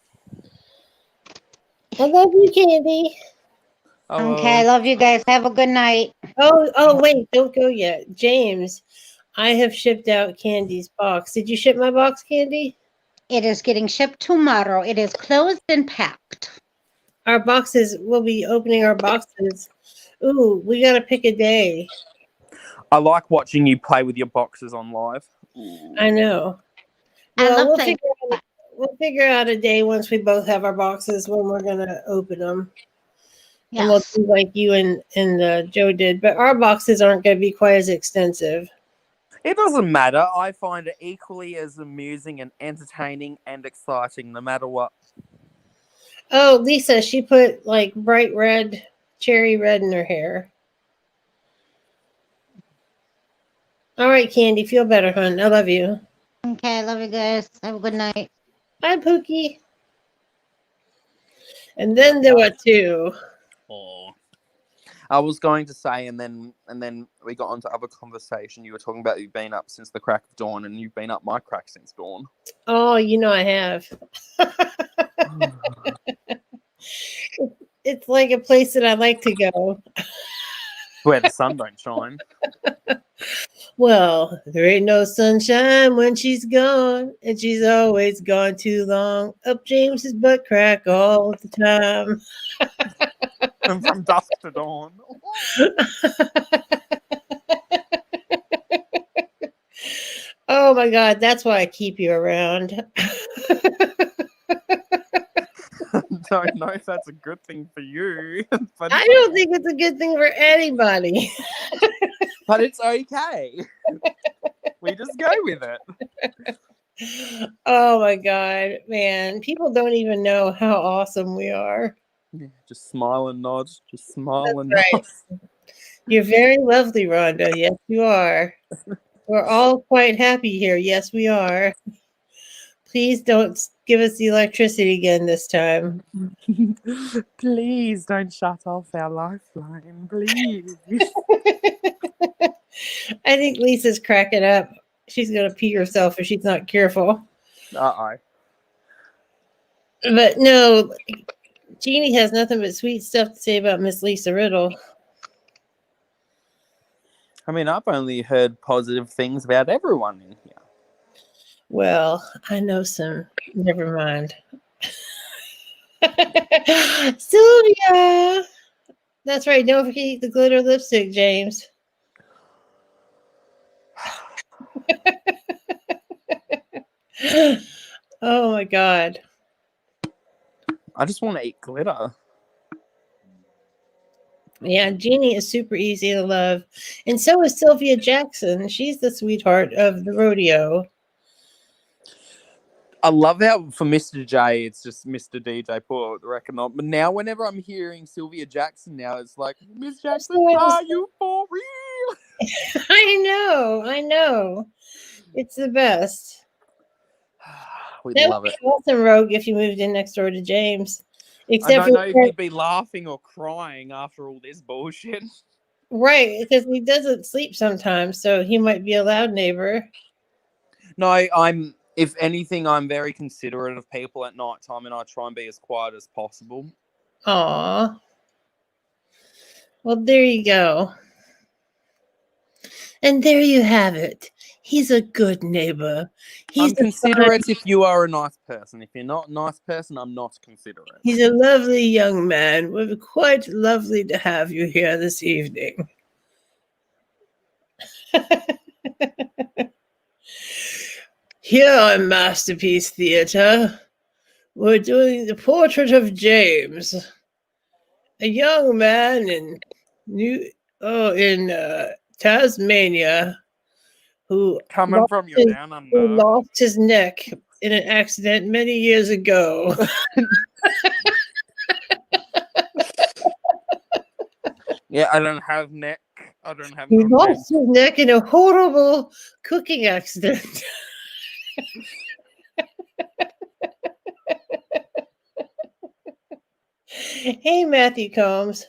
I love you, Candy. Oh, Okay, I love you guys. Have a good night. Oh, wait. Don't go yet. James, I have shipped out Candy's box. Did you ship my box, Candy? It is getting shipped tomorrow. It is closed and packed. Our boxes, we'll be opening our boxes. Ooh, we got to pick a day. I like watching you play with your boxes on live. I know. I Well, love we'll playing. figure out a day once we both have our boxes when we're gonna open them, and we'll Yes. do like you and Joe did. But our boxes aren't going to be quite as extensive. It doesn't matter. I find it equally as amusing and entertaining and exciting, no matter what. Oh, Lisa, she put like bright red, cherry red in her hair. All right, Candy, feel better, hon. I love you. Okay, I love you guys. Have a good night. Bye, Pookie. And then there were two. Oh. I was going to say, and then we got onto other conversation. You were talking about you've been up since the crack of dawn, and you've been up my crack since dawn. Oh, you know I have. It's like a place that I like to go. Where the sun don't shine. Well, there ain't no sunshine when she's gone, and she's always gone too long. Up James's butt crack all the time. And from dusk to dawn. Oh my God, that's why I keep you around. Don't know if that's a good thing for you, but I don't think it's a good thing for anybody. it's okay. We just go with it. Oh my God, man. People don't even know how awesome we are. Yeah, just smile and nod. Just smile and That's nod. right. You're very lovely, Rhonda. Yes, you are. We're all quite happy here. Yes, we are. Please don't give us the electricity again this time. Please don't shut off our lifeline, please. I think Lisa's cracking up. She's going to pee herself if she's not careful. Uh-oh. But no, Jeannie has nothing but sweet stuff to say about Miss Lisa Riddle. I mean, I've only heard positive things about everyone in here. Well, I know some. Never mind. Sylvia! That's right. Don't forget the glitter lipstick, James. Oh my God. I just want to eat glitter. Yeah, Jeannie is super easy to love. And so is Sylvia Jackson. She's the sweetheart of the rodeo. I love how for Mr. J, it's just Mr. DJ Paul, the record on. But now, whenever I'm hearing Sylvia Jackson now, it's like, Miss Jackson, are you for real? I know. It's the best. We That love would it. be awesome, Rogue, if you moved in next door to James. I Except don't for know if you'd be laughing or crying after all this bullshit. right, because he doesn't sleep sometimes, so he might be a loud neighbor. No, if anything, I'm very considerate of people at night time, and I try and be as quiet as possible. Aw. Well, there you go. And there you have it. He's a good neighbor. I'm He's considerate if you are a nice person. If you're not a nice person, I'm not considerate. He's a lovely young man. We're quite lovely to have you here this evening. Here on Masterpiece Theatre, we're doing the portrait of James, a young man in Tasmania who Coming from you down who under. lost his neck in an accident many years ago. Yeah, I don't have neck. I don't have He no neck. lost his neck in a horrible cooking accident. Hey, Matthew Combs.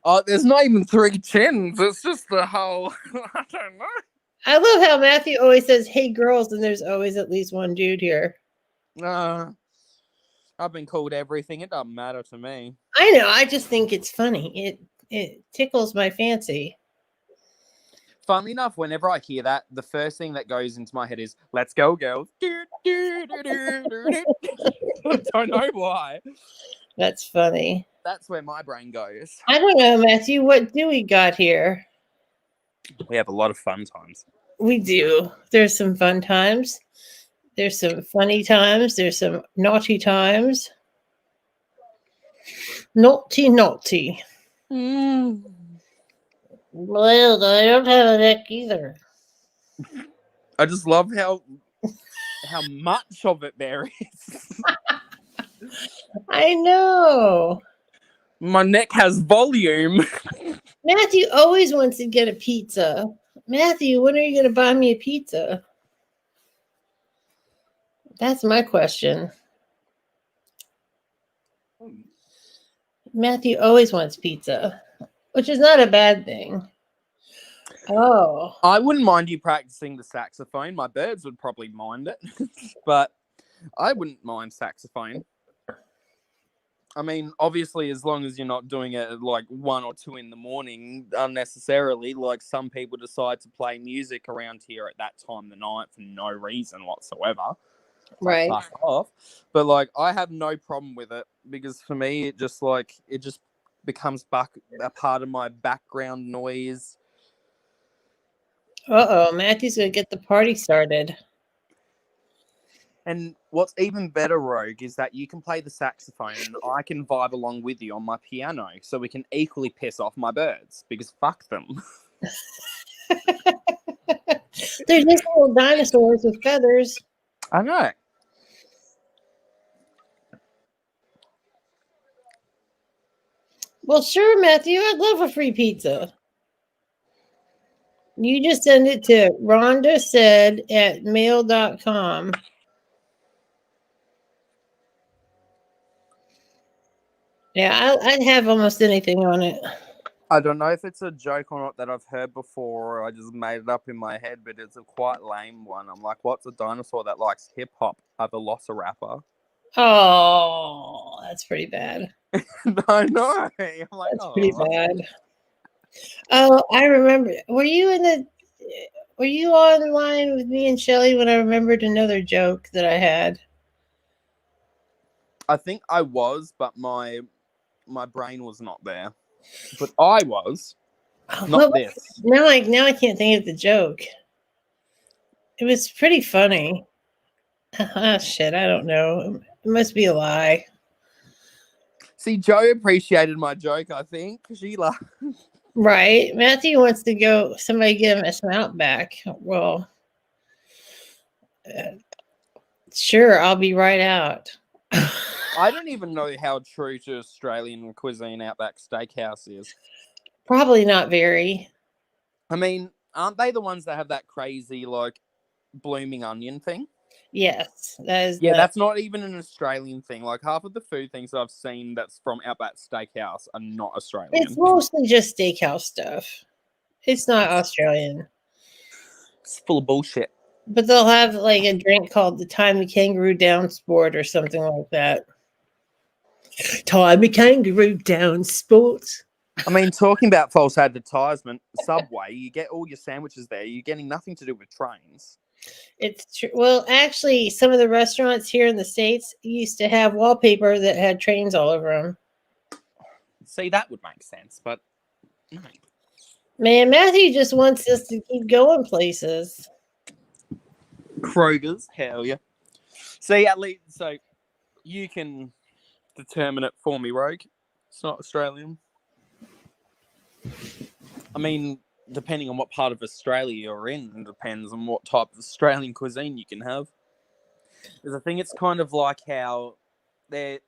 Oh, there's not even 3 chins. It's just the whole. I don't know. I love how Matthew always says, "Hey, girls," and there's always at least one dude here. I've been called everything. It doesn't matter to me. I know. I just think it's funny. It tickles my fancy. Funnily enough, whenever I hear that, the first thing that goes into my head is "Let's go, girls." I don't know why. That's funny. That's where my brain goes. I don't know, Matthew. What do we got here? We have a lot of fun times. We do. There's some fun times. There's some funny times. There's some naughty times. Naughty, naughty. Well, I don't have a neck either. I just love how much of it there is. I know. My neck has volume. Matthew always wants to get a pizza. Matthew, when are you going to buy me a pizza? That's my question. Matthew always wants pizza, which is not a bad thing. Oh. I wouldn't mind you practicing the saxophone. My birds would probably mind it, but I wouldn't mind saxophone. I mean, obviously, as long as you're not doing it at like 1 or 2 in the morning unnecessarily, like some people decide to play music around here at that time of the night for no reason whatsoever. Right. Fuck off. But like, I have no problem with it because for me, it just becomes a part of my background noise. Uh-oh, Matthew's going to get the party started. And what's even better, Rogue, is that you can play the saxophone and I can vibe along with you on my piano, so we can equally piss off my birds, because fuck them. They're just little dinosaurs with feathers. I know. Well, sure, Matthew. I'd love a free pizza. You just send it to rhondasaid@mail.com. Yeah, I'd have almost anything on it. I don't know if it's a joke or not that I've heard before, or I just made it up in my head, but it's a quite lame one. I'm like, what's a dinosaur that likes hip-hop? A velociraptor. Oh, that's pretty bad. I know. I'm like, That's pretty bad. Oh, I remember. Were you online with me and Shelly when I remembered another joke that I had? I think I was, but my brain was not there. But I was. Not this. Now I can't think of the joke. It was pretty funny. Ah, shit, I don't know. It must be a lie. See, Joe appreciated my joke, I think. She laughed. Right. Matthew wants to go, somebody give him a snout back. Well, sure, I'll be right out. I don't even know how true to Australian cuisine Outback Steakhouse is. Probably not very. I mean, aren't they the ones that have that crazy, like, blooming onion thing? Yes, that is. Yeah, that's not even an Australian thing. Like half of the food things I've seen that's from Outback Steakhouse are not Australian. It's mostly just steakhouse stuff. It's not Australian. It's full of bullshit. But they'll have like a drink called the Time the Kangaroo Down Sport or something like that. Time the Kangaroo Down Sport. I mean, talking about false advertisement, Subway, you get all your sandwiches there. You're getting nothing to do with trains. It's true. Well, actually, some of the restaurants here in the States used to have wallpaper that had trains all over them. See, that would make sense, but no. Man, Matthew just wants us to keep going places. Kroger's, hell yeah. See, at least, so you can determine it for me, Rogue. It's not Australian. I mean, depending on what part of Australia you're in, it depends on what type of Australian cuisine you can have. Because I think it's kind of like how there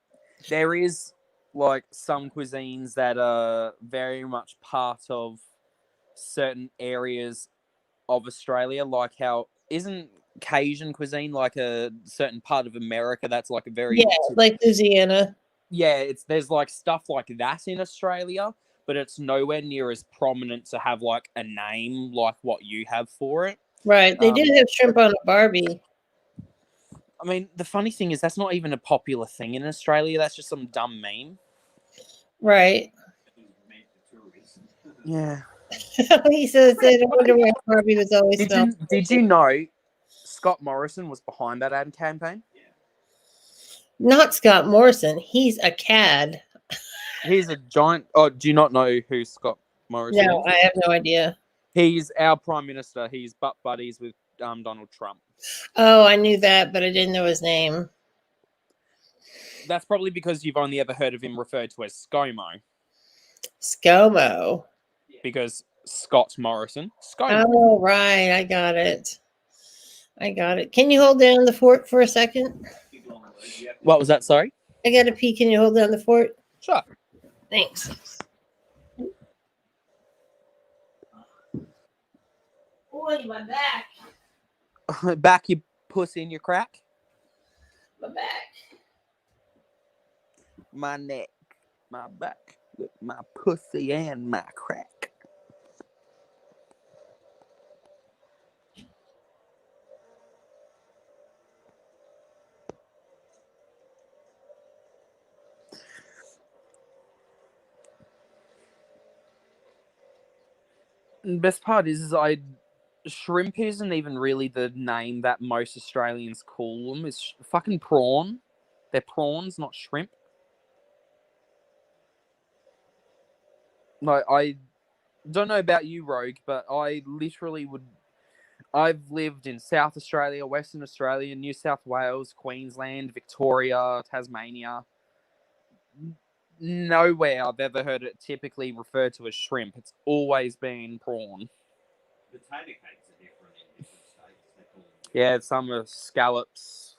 is like some cuisines that are very much part of certain areas of Australia, like how isn't Cajun cuisine like a certain part of America that's like a very like Louisiana. Yeah, there's like stuff like that in Australia, but it's nowhere near as prominent to have like a name like what you have for it. Right. They did have shrimp on a Barbie. I mean, the funny thing is that's not even a popular thing in Australia. That's just some dumb meme. Right. Yeah. He says that I wonder why Barbie was always Did you know Scott Morrison was behind that ad campaign? Not Scott Morrison. He's a cad. He's a giant. Oh, do you not know who Scott Morrison is? No, I have no idea. He's our prime minister. He's butt buddies with Donald Trump. Oh, I knew that, but I didn't know his name. That's probably because you've only ever heard of him referred to as ScoMo. ScoMo. Because Scott Morrison. ScoMo. Oh, right. I got it. Can you hold down the fort for a second? What was that? Sorry? I got to pee. Can you hold down the fort? Sure. Thanks. Boy, my back. Back your pussy in your crack? My back. My neck. My back. My pussy and my crack. The best part is shrimp isn't even really the name that most Australians call them. It's fucking prawn. They're prawns, not shrimp. No, I don't know about you, Rogue, but I literally would. I've lived in South Australia, Western Australia, New South Wales, Queensland, Victoria, Tasmania. Nowhere I've ever heard it typically referred to as shrimp. It's always been prawn. Potato cakes are different in different states. Yeah, some are scallops,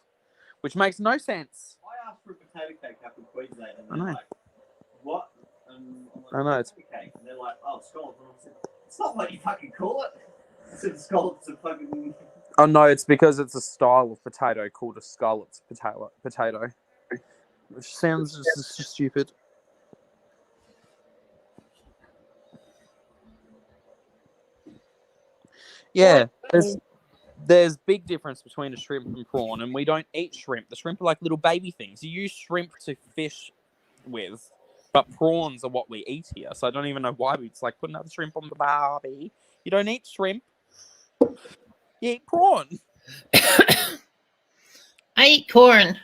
which makes no sense. I asked for a potato cake up in Queensland, and I they're know. like, "What?" And I'm like, I know, it's- potato cake. And they're like, "Oh, scallops." And I said, "It's not what you fucking call it." I said, "Scallops are fucking." Oh no, it's because it's a style of potato called a scallops potato, which sounds just stupid. Yeah, there's big difference between a shrimp and prawn, and we don't eat shrimp. The shrimp are like little baby things. You use shrimp to fish with, but prawns are what we eat here. So I don't even know why it's like put another shrimp on the barbie. You don't eat shrimp. You eat prawn. I eat corn.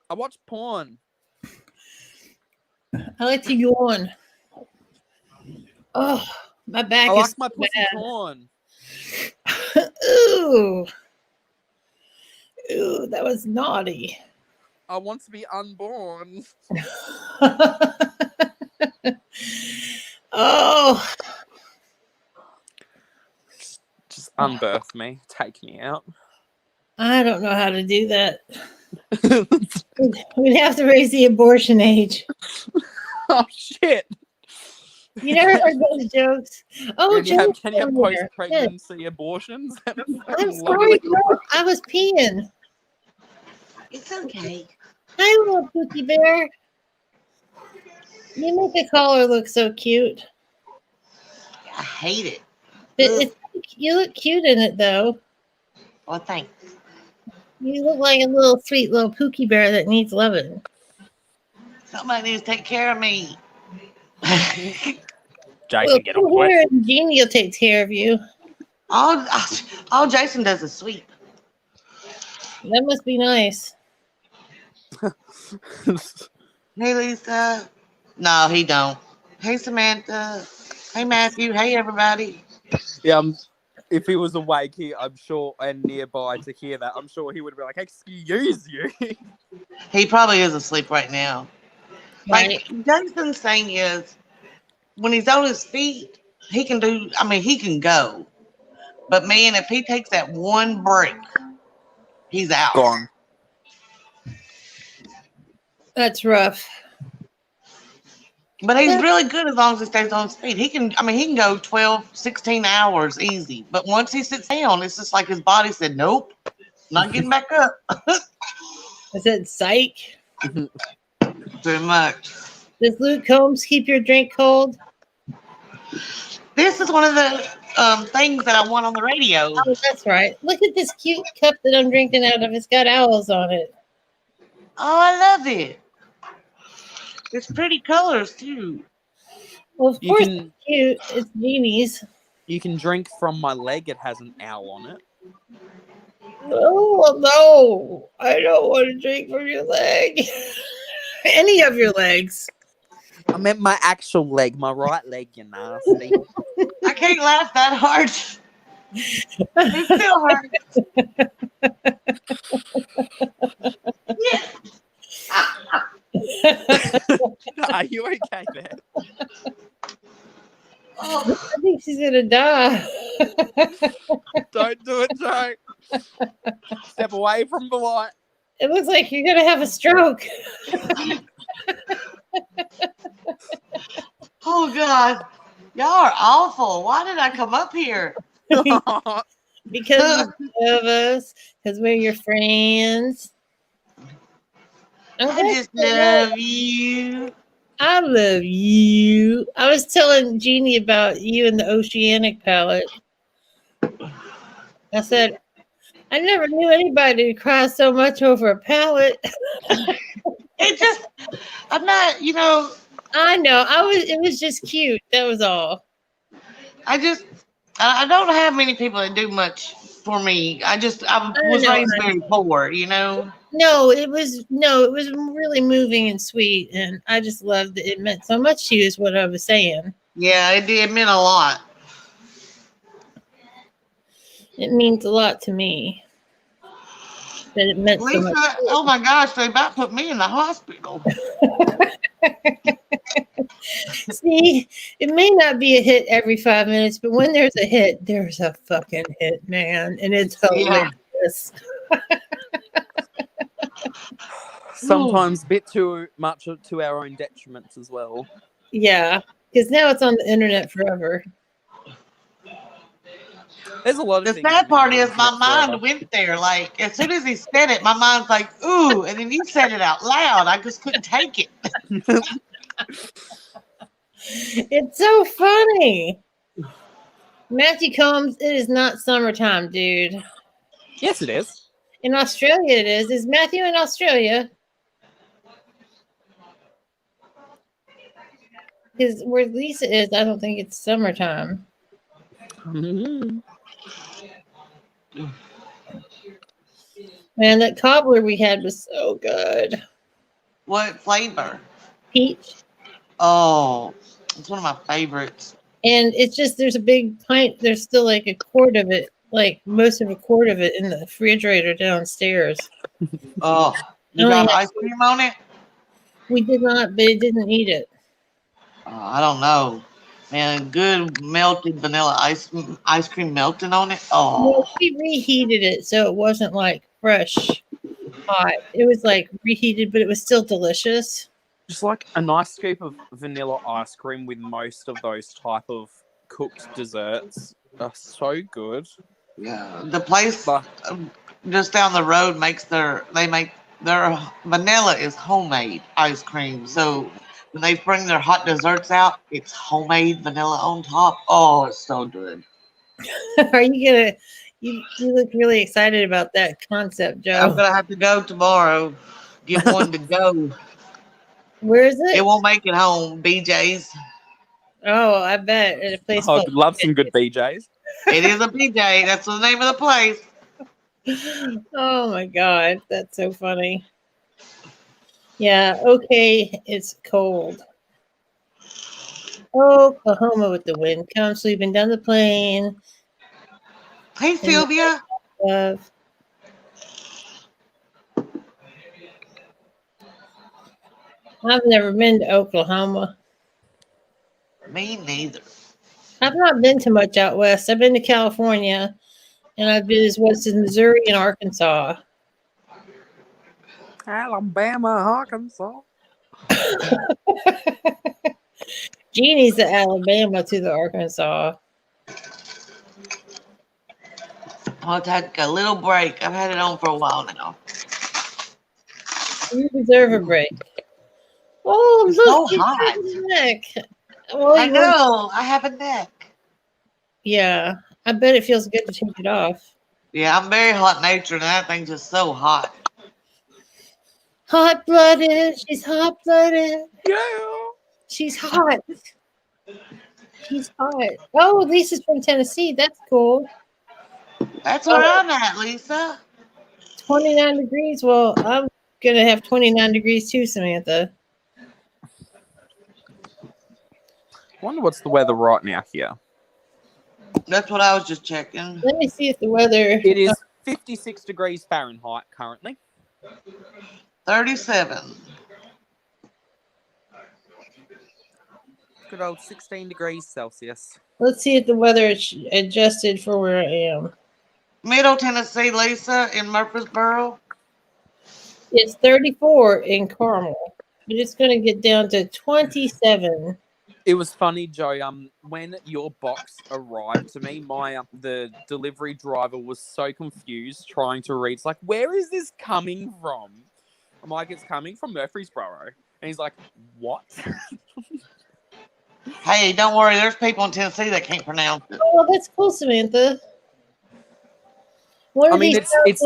I watch porn. I like to yawn. Oh, my back I is like my pussy bad. torn. Ooh. Ooh, that was naughty. I want to be unborn. Oh. Just unbirth me. Take me out. I don't know how to do that. We'd have to raise the abortion age. Oh, shit. You never heard those jokes? Oh, Can you have Jenny's down there. Yes. post-pregnancy abortions? I'm Fucking sorry, lovely. girl. I was peeing. It's okay. Hi, little Pookie Bear. You make the collar look so cute. I hate it. You look cute in it, though. Well, thanks. You look like a little sweet little Pookie Bear that needs loving. Somebody needs to take care of me. Jason, Well, get come on here it. and Jeannie will take care of you. all Jason does is sweep. That must be nice. Hey, Lisa. No, he don't. Hey, Samantha. Hey, Matthew. Hey, everybody. Yeah, if he was awake, I'm sure, and nearby to hear that, I'm sure he would be like, "Excuse you." He probably is asleep right now. Right. Like, Jason's thing is, when he's on his feet, he can go. But man, if he takes that one break, he's out. Gone. That's rough. But he's really good as long as he stays on his feet. He can go 12, 16 hours easy. But once he sits down, it's just like his body said, nope, not getting back up. I said psych. Pretty much. Does Luke Combs keep your drink cold? This is one of the things that I want on the radio. Oh, that's right. Look at this cute cup that I'm drinking out of. It's got owls on it. Oh, I love it. It's pretty colors, too. Well, of course it's cute. It's Jeannie's. You can drink from my leg. It has an owl on it. Oh, no. I don't want to drink from your leg. Any of your legs. I meant my actual leg, my right leg, you nasty. I can't laugh that hard. It still hurts. Are you okay there? Oh, I think she's going to die. Don't do it, Joe. Step away from the light. It looks like you're going to have a stroke. oh, God. Y'all are awful. Why did I come up here? Because you love us. Because we're your friends. I just love you. I love you. I was telling Jeannie about you and the Oceanic palette. I said, I never knew anybody to cry so much over a palette. I'm not, I know. It was just cute. That was all. I don't have many people that do much for me. I was raised very poor, No, it was really moving and sweet, and I just loved it. It meant so much to you, is what I was saying. Yeah, it did. It meant a lot. It means a lot to me. That it meant Lisa, so much. oh my gosh, they about put me in the hospital. See, it may not be a hit every 5 minutes, but when there's a hit, there's a fucking hit, man, and it's hilarious. Sometimes a bit too much to our own detriment as well. Yeah, because now it's on the internet forever. There's a lot of The things sad part is forever. my mind went there. Like, as soon as he said it, my mind's like, ooh, and then you said it out loud. I just couldn't take it. It's so funny. Matthew Combs, it is not summertime, dude. Yes, it is. In Australia, it is. Is Matthew in Australia? Because where Lisa is, I don't think it's summertime. Mm-hmm. Man, that cobbler we had was so good. What flavor? Peach. Oh, it's one of my favorites. And it's just, there's a big pint. There's still like a quart of it, like most of a quart of it in the refrigerator downstairs. Oh, you got ice cream on it? We did not, but it didn't eat it. I don't know. Man, good melted vanilla ice cream melting on it. Oh. Well, we reheated it so it wasn't like fresh hot. It was like reheated, but it was still delicious. Just like a nice scoop of vanilla ice cream with most of those type of cooked desserts are so good. Yeah, the place But just down the road they make their vanilla is homemade ice cream. So when they bring their hot desserts out, it's homemade vanilla on top. Oh, it's so good. Are you gonna? You look really excited about that concept, I'm Joe. gonna have to go tomorrow. Get one to go. Where is It it? won't make it home. BJ's. Oh, I bet at a place I called. love some good BJs. It is a BJ. That's the name of the place. Oh my god, that's so funny. Yeah, okay, it's cold. Oklahoma with the wind comes sweeping down the plain Hey, and Sylvia. love. I've never been to Oklahoma. Me neither. I've not been to much out west. I've been to California, and I've been as west as Missouri and Arkansas. Alabama, Arkansas. Jeannie's the Alabama to the Arkansas. I'll take a little break. I've had it on for a while now. You deserve a break. Oh, It's look, so it's hot. his neck. Well, I you- know. I have a neck. Yeah, I bet it feels good to take it off. Yeah, I'm very hot natured, and that thing's just so hot. Hot blooded. She's hot blooded. Yeah. She's hot. She's hot. Oh, Lisa's from Tennessee. That's cool. That's where I'm at, Lisa. 29 degrees. Well, I'm going to have 29 degrees too, Samantha. Wonder what's the weather right now here. That's what I was just checking. Let me see if the weather. It is 56 degrees Fahrenheit currently. 37. Good old 16 degrees Celsius. Let's see if the weather is adjusted for where I am. Middle Tennessee, Lisa, in Murfreesboro. It's 34 in Carmel, but it's going to get down to 27. It was funny, Joe. When your box arrived to me, the delivery driver was so confused, trying to read. It's like, where is this coming from? I'm like, it's coming from Murfreesboro, and he's like, what? Hey, don't worry. There's people in Tennessee that can't pronounce it. Oh, that's cool, Samantha. What I are mean, these it's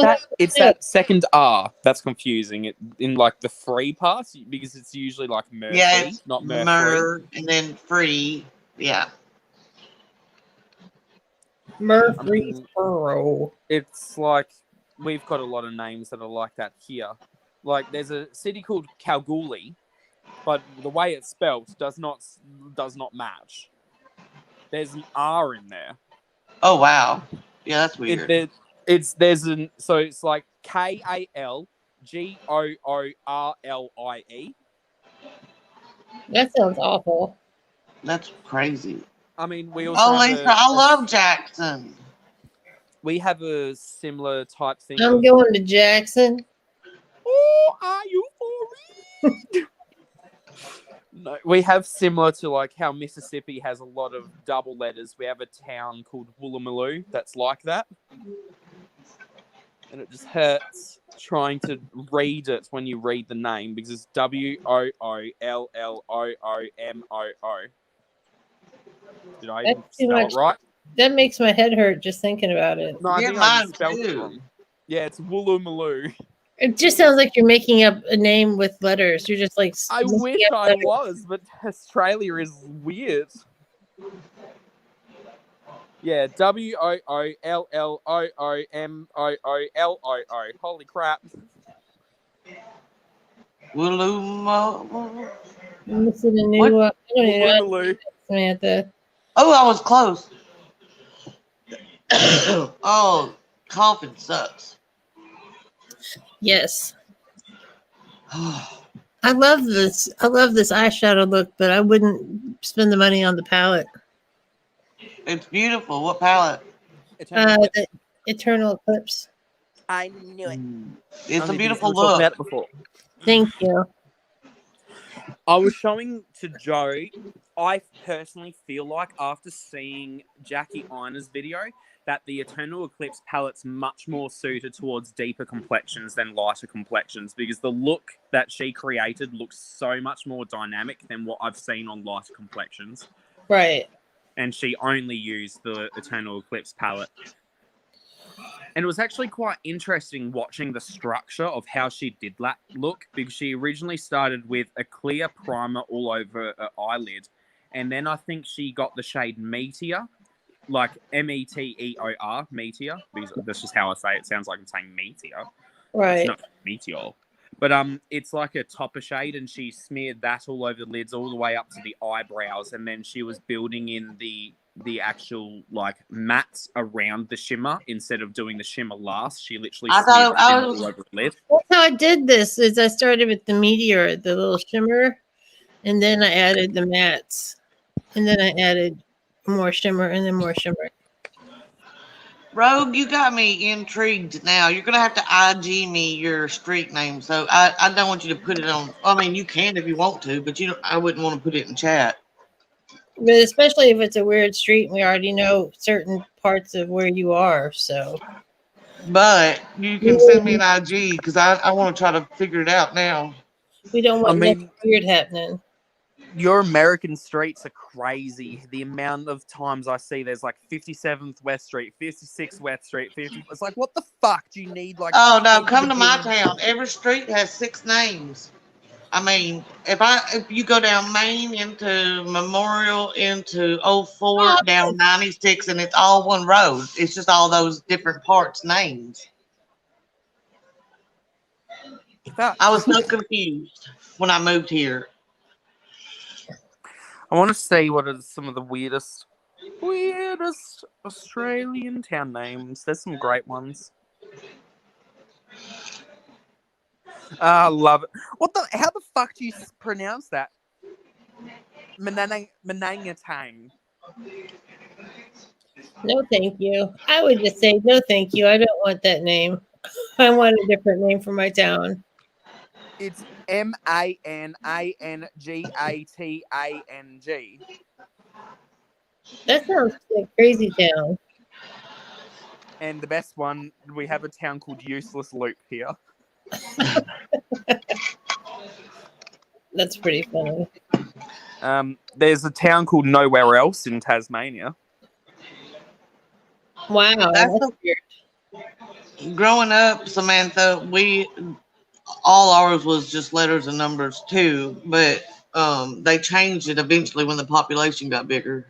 that second R that's confusing. It in like the free parts because it's usually like Murphy, Yeah, it's not Murphy. Mur and then free. Yeah. Murfreesboro. It's like we've got a lot of names that are like that here. Like there's a city called Kalgoorlie, but the way it's spelled does not match. There's an R in there. Oh, wow. Yeah, that's weird. It's like KALGOORLIE. That sounds awful. That's crazy. I mean, we also Oh, have Lisa, I love Jackson. we have a similar type thing. I'm going to Jackson. Oh, are you for real? No, we have similar to like how Mississippi has a lot of double letters. We have a town called Woolloomooloo that's like that. And it just hurts trying to read it when you read the name because it's WOOLLOOMOO. Did I even That's too spell much. it right? That makes my head hurt just thinking about it. No, I Yeah, think I mine just spelled it too. wrong. Yeah, it's Woolloomooloo. It just sounds like you're making up a name with letters. You're just like. I making wish up I letters. was, but Australia is weird. Yeah, WOOLLOOMOOLOO. Holy crap. Woolloomo. I'm missing a new. I don't even know, Woolloomooloo. Samantha. Oh, I was close. Oh, coughing sucks. Yes, I love this. I love this eyeshadow look, but I wouldn't spend the money on the palette. It's beautiful. What palette? The Eternal Eclipse. I knew it. It's a Only because beautiful we were talking look. about it before. Thank you. I was showing to Joe. I personally feel like after seeing Jackie Iner's video that the Eternal Eclipse palette's much more suited towards deeper complexions than lighter complexions because the look that she created looks so much more dynamic than what I've seen on lighter complexions. Right. And she only used the Eternal Eclipse palette. And it was actually quite interesting watching the structure of how she did that look because she originally started with a clear primer all over her eyelid. And then I think she got the shade Meteor, like Meteor, Meteor, because that's just how I say it. It sounds like I'm saying Meteor. Right. It's not Meteor. But it's like a topper shade, and she smeared that all over the lids, all the way up to the eyebrows, and then she was building in the actual like mattes around the shimmer instead of doing the shimmer last. She literally I smeared thought the I shimmer was- all over the lid. That's how I did this. Is I started with the meteor, the little shimmer, and then I added the mattes, and then I added more shimmer, and then more shimmer. Rogue, you got me intrigued now. You're gonna have to IG me your street name. So I don't want you to put it on. I mean, you can if you want to, but I wouldn't want to put it in chat. But especially if it's a weird street, and we already know certain parts of where you are. So But you can send me an IG because I want to try to figure it out now. we don't I want mean, nothing weird happening. your American streets are crazy. The amount of times I see there's like 57th West Street, 56th West Street, 50. It's like, what the fuck do you need? Like, Oh no, 10 come to my beginning- town. Every street has 6 names. I mean, if you go down Main into Memorial into Old Fort down 96, and it's all one road. It's just all those different parts names. Fuck. I was so confused when I moved here. I want to see what are some of the weirdest Australian town names. There's some great ones. I love it. How the fuck do you pronounce that? Menangatang. No, thank you. I would just say no, thank you. I don't want that name. I want a different name for my town. It's Manangatang. That sounds like crazy town. And the best one, we have a town called Useless Loop here. That's pretty funny. There's a town called Nowhere Else in Tasmania. Wow, That's that's weird. Growing up, Samantha, all ours was just letters and numbers too, but they changed it eventually when the population got bigger.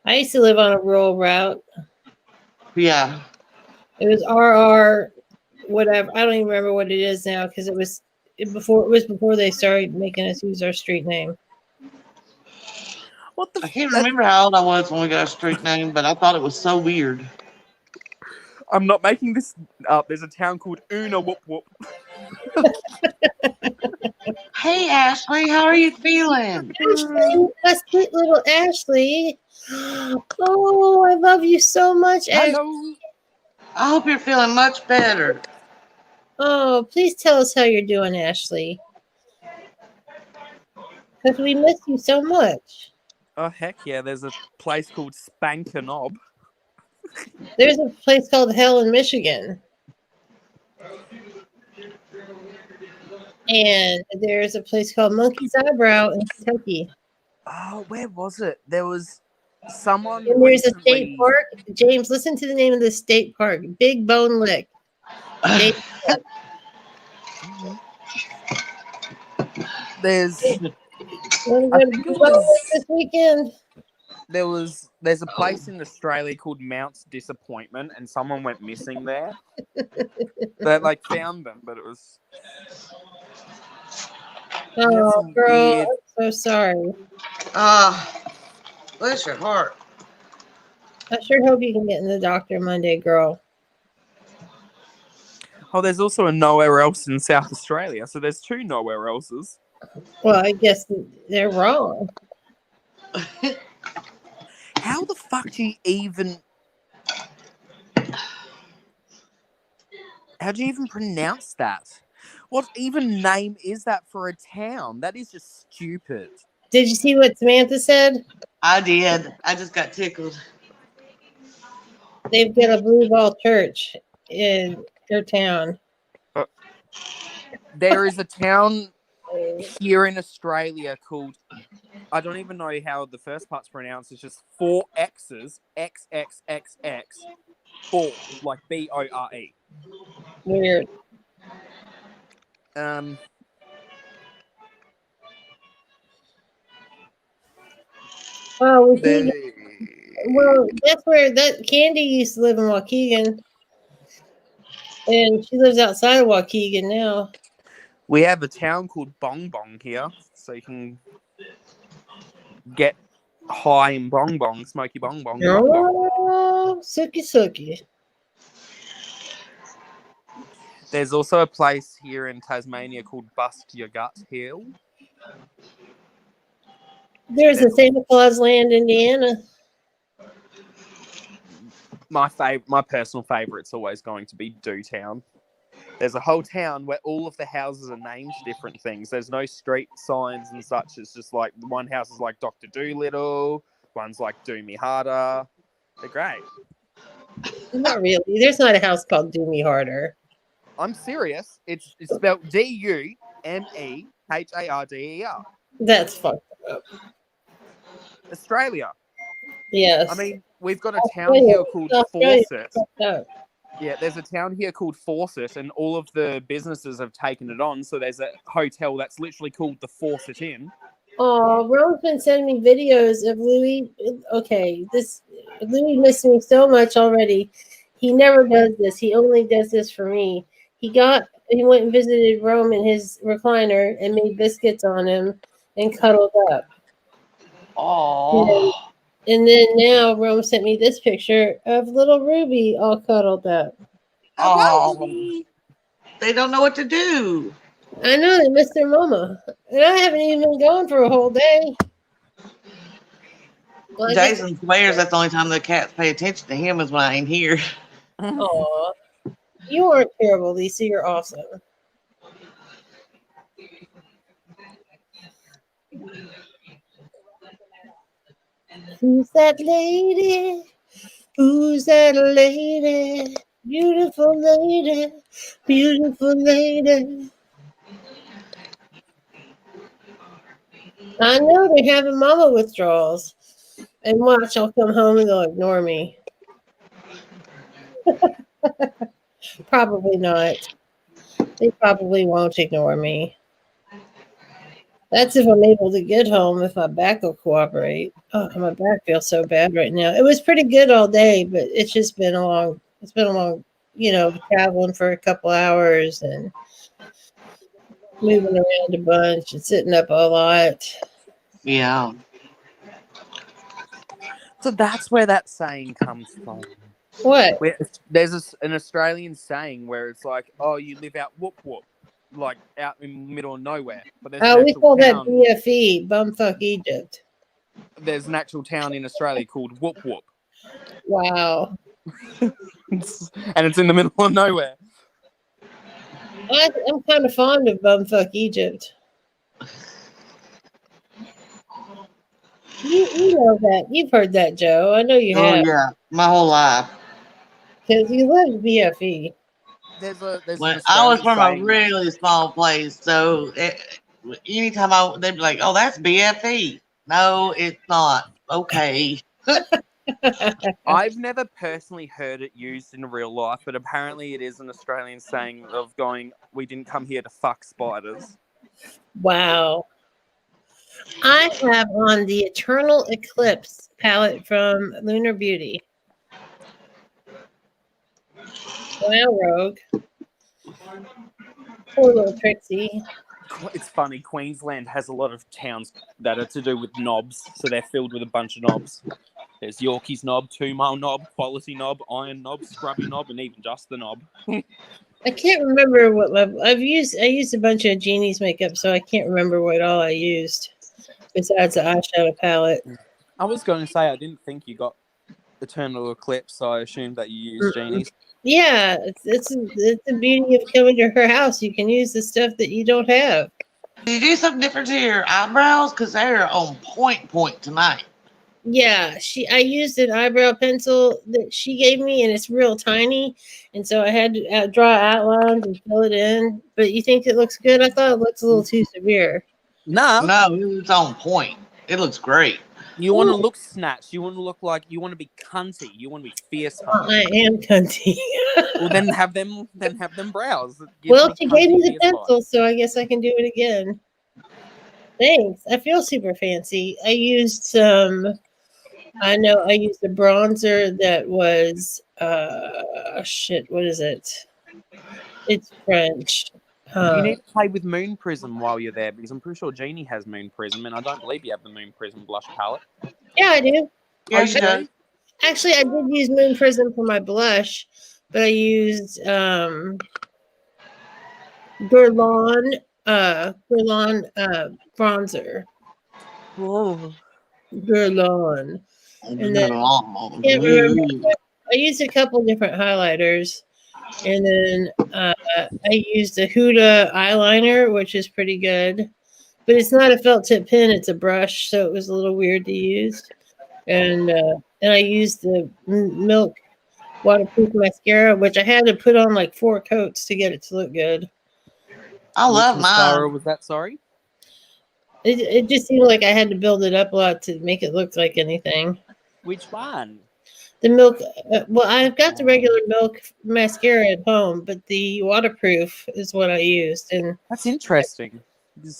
I used to live on a rural route. Yeah. It was RR, whatever. I don't even remember what it is now because it was before they started making us use our street name. What the? I can't remember how old I was when we got a street name, but I thought it was so weird. I'm not making this up. There's a town called Una Whoop Whoop. Hey, Ashley, how are you feeling? Ashley, my sweet little Ashley. Oh, I love you so much, Ashley. Hello. I hope you're feeling much better. Oh, please tell us how you're doing, Ashley. Because we miss you so much. Oh heck yeah! There's a place called Spanker Knob. There's a place called Hell in Michigan. And there's a place called Monkey's Eyebrow in Kentucky. Oh, where was it? There was someone. And there's a recently... state park. James, listen to the name of the state park. Big Bone Lick. There's. Wanna I go to think Big it Bone was- Lick this weekend? There's a place in Australia called Mount's Disappointment, and someone went missing there. They like found them, but it was. Oh, some girl, weird- I'm so sorry. Bless your heart. I sure hope you can get in the doctor Monday, girl. Oh, there's also a Nowhere Else in South Australia, so there's 2 Nowhere Elses. Well, I guess they're wrong. How the fuck do you even? How do you even pronounce that? What even name is that for a town? That is just stupid. Did you see what Samantha said? I did. I just got tickled. They've got a blue ball church in their town. There is a town here in Australia called, I don't even know how the first part's pronounced. It's just 4 X's, XXXX, 4, like BORE. Weird. Oh, well, that's where that Candy used to live in Waukegan, and she lives outside of Waukegan now. We have a town called Bong Bong here, so you can get high in Bong Bong, smoky Bong Bong. Bong Bong. Oh, sookie. There's also a place here in Tasmania called Bust Your Gut Hill. There's a Santa Claus Land, Indiana. My personal favourite's always going to be Dewtown. There's a whole town where all of the houses are named different things. There's no street signs and such. It's just like one house is like Dr. Doolittle, one's like Do Me Harder. They're great. Not really. There's not a house called Do Me Harder. I'm serious. It's spelled DUMEHARDER. That's fucked up. Australia. Yes. I mean, we've got a town here called Fawcett. Yeah, there's a town here called Fawcett, and all of the businesses have taken it on. So there's a hotel that's literally called the Fawcett Inn. Oh, Rome's been sending me videos of Louis. Okay, Louis missed me so much already. He never does this. He only does this for me. He went and visited Rome in his recliner and made biscuits on him and cuddled up. Oh. And then now Rome sent me this picture of little Ruby all cuddled up. Oh. They don't know what to do. I know they miss their mama. And I haven't even been gone for a whole day. Well, Jason swears that's the only time the cats pay attention to him is when I ain't here. Aw. You aren't terrible, Lisa. You're awesome. Who's that lady? Who's that lady? Beautiful lady. Beautiful lady. I know they're having mama withdrawals. And watch, I'll come home and they'll ignore me. Probably not. They probably won't ignore me. That's if I'm able to get home, if my back will cooperate. Oh, my back feels so bad right now. It was pretty good all day, but it's just been a long, traveling for a couple hours and moving around a bunch and sitting up a lot. Yeah. So that's where that saying comes from. What? There's an Australian saying where it's like, oh, you live out whoop whoop, like out in the middle of nowhere. But there's We call that BFE, bumfuck Egypt. There's an actual town in Australia called Whoop Whoop. Wow. And it's in the middle of nowhere. I'm kind of fond of bumfuck Egypt. You know that. You've heard that, Joe. I know you have. Oh, yeah. My whole life. Because you loved BFE. I was from a really small place, so anytime they'd be like, "Oh, that's BFE." No, it's not. Okay. I've never personally heard it used in real life, but apparently it is an Australian saying of going, "We didn't come here to fuck spiders." Wow. I have on the Eternal Eclipse palette from Lunar Beauty. Wow, Rogue. Poor little Trixie. It's funny, Queensland has a lot of towns that are to do with knobs, so they're filled with a bunch of knobs. There's Yorkie's knob, 2 Mile knob, Quality knob, Iron knob, Scrubby knob, and even just the knob. I can't remember what level I used a bunch of Genie's makeup, so I can't remember what all I used besides the eyeshadow palette. I was going to say, I didn't think you got Eternal Eclipse. I assume that you use Genie's. Yeah, it's the beauty of coming to her house. You can use the stuff that you don't have. Did you do something different to your eyebrows? Because they're on point tonight. Yeah, I used an eyebrow pencil that she gave me, and it's real tiny, and so I had to draw outlines and fill it in. But you think it looks good? I thought it looks a little too severe. Nah, No, it's on point. It looks great. you want to Ooh. look snatched. You want to look like you want to be cunty. You want to be fierce, Well, honey. I am cunty. Well, then have them brows. Give Well, me she gave me cunty the fierce pencil, so I guess I can do it again. Thanks. I feel super fancy. I used some. I know I used a bronzer that was shit. What is it? It's French. You need to play with Moon Prism while you're there, because I'm pretty sure Genie has Moon Prism, and I don't believe you have the Moon Prism blush palette. Yeah, I do. Yeah, Oh, she you does. do? Actually, I did use Moon Prism for my blush, but I used Guerlain bronzer. Oh. Guerlain. And then I can't remember. I used a couple different highlighters, and then I used a Huda eyeliner, which is pretty good, but it's not a felt tip pen; it's a brush, so it was a little weird to use. And I used the Milk waterproof mascara, which I had to put on like 4 coats to get it to look good. I Which love mascara mine. was that? Sorry. It just seemed like I had to build it up a lot to make it look like anything. Which one? The Milk, well, I've got the regular Milk mascara at home, but the waterproof is what I used. And That's interesting.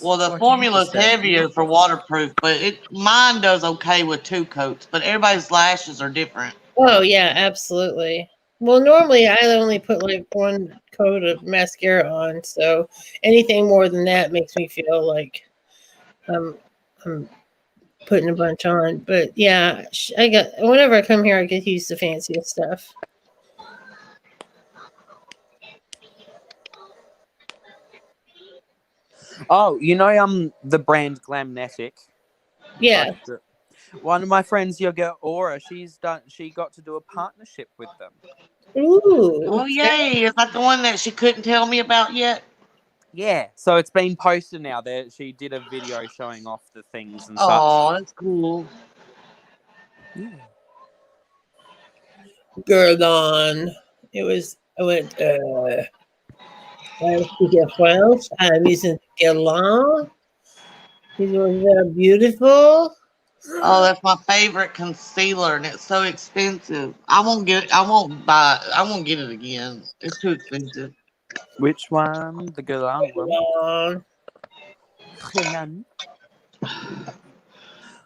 Well, the Like, formula's interesting. heavier for waterproof, but mine does okay with 2 coats. But everybody's lashes are different. oh yeah, absolutely. Well, normally I only put like 1 coat of mascara on, so anything more than that makes me feel like I'm putting a bunch on. But yeah, I got whenever I come here, I get to use the fanciest stuff. Oh, you know, the brand Glamnetic. Yeah. One of my friends, your girl Aura, she got to do a partnership with them. Ooh. Oh, yay. Is that the one that she couldn't tell me about yet? Yeah, so it's been posted now. There, she did a video showing off the things and Oh, that's cool. such. Yeah. Guerlain. I went, I speak French. I'm using Guerlain. It was beautiful. Oh, that's my favorite concealer, and it's so expensive. I won't get it. I won't get it again. It's too expensive. Which one? The Guerlain one. Guerlain.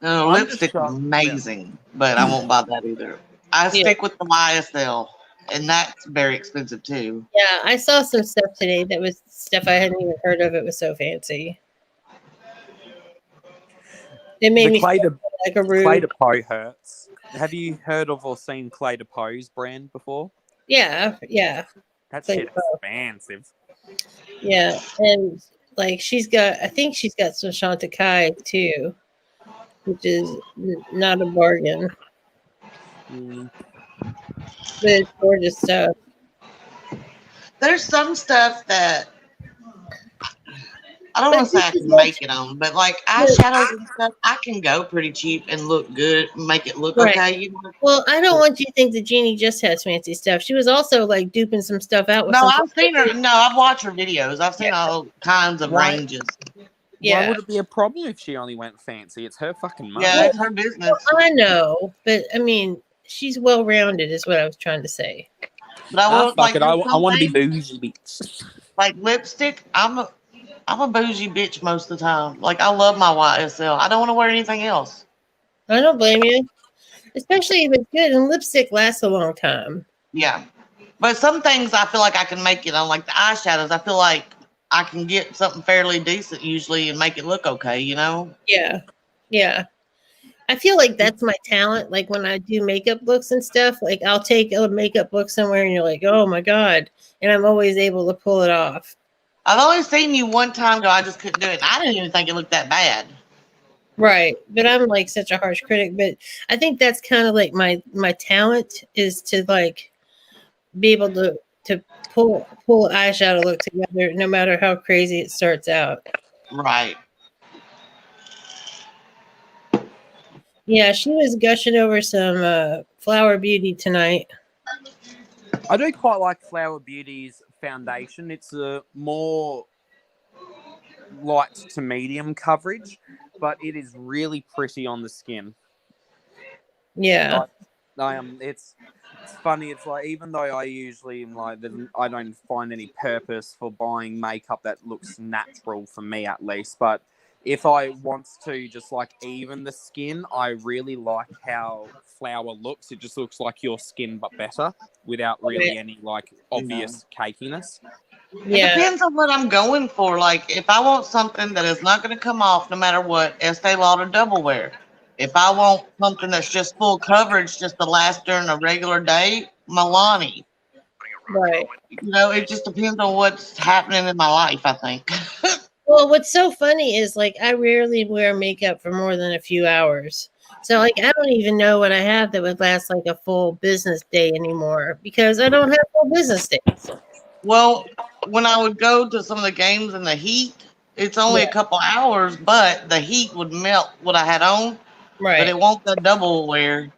No, I'm lipstick just is amazing, but I won't buy that either. I stick with the YSL, and that's very expensive too. Yeah, I saw some stuff today that was stuff I hadn't even heard of. It was so fancy. It made The me Clay feel to like a Clay rude. to Poe hurts. Have you heard of or seen Clay to Poe's brand before? Yeah, yeah, That Clay shit to Poe. expensive. Yeah, and like I think she's got some Chantecaille too, which is not a bargain, Mm. but it's gorgeous stuff. There's some stuff that I don't But want to say this I is can what make it on, but like eyeshadows and stuff, I can go pretty cheap and look good, make it look Right. okay. You know? Well, I don't want you to think that Jeannie just has fancy stuff. She was also like duping some stuff out with No, some. I've seen her. No, I've watched her videos. I've seen all kinds of Why- ranges. Why Yeah, would it be a problem if she only went fancy? It's her fucking money. Yeah, it's her business. I know, but I mean, she's well rounded, is what I was trying to say. But I will Fuck like. it. I there's want to be something- bougie, bitch. Like lipstick. I'm a bougie bitch most of the time. Like I love my YSL. I don't want to wear anything else. I don't blame you, especially if it's good and lipstick lasts a long time. Yeah. But some things I feel like I can make it on, like the eyeshadows. I feel like I can get something fairly decent usually and make it look okay, you know? Yeah, yeah. I feel like that's my talent. Like when I do makeup looks and stuff, like I'll take a makeup look somewhere and you're like, oh my God. And I'm always able to pull it off. I've only seen you one time go, I just couldn't do it. I didn't even think it looked that bad. Right. But I'm like such a harsh critic. But I think that's kind of like my talent is to like be able to pull eyeshadow look together no matter how crazy it starts out. Right. Yeah, she was gushing over some Flower Beauty tonight. I do quite like Flower Beauty's foundation. It's a more light to medium coverage, but it is really pretty on the skin. Yeah. It's funny. It's like, even though I usually am like, I don't find any purpose for buying makeup that looks natural, for me at least. But if I want to just like even the skin, I really like how Flower looks. It just looks like your skin but better, without really any like obvious cakiness. It Yeah. depends on what I'm going for. Like, if I want something that is not going to come off no matter what, Estee Lauder Double Wear. If I want something that's just full coverage, just to last during a regular day, Milani. Right. You know, it just depends on what's happening in my life, I think. Well, what's so funny is like I rarely wear makeup for more than a few hours. So like I don't even know what I have that would last like a full business day anymore because I don't have full business days. Well, when I would go to some of the games in the heat, it's only a couple hours, but the heat would melt what I had on. Right. But it won't the double wear.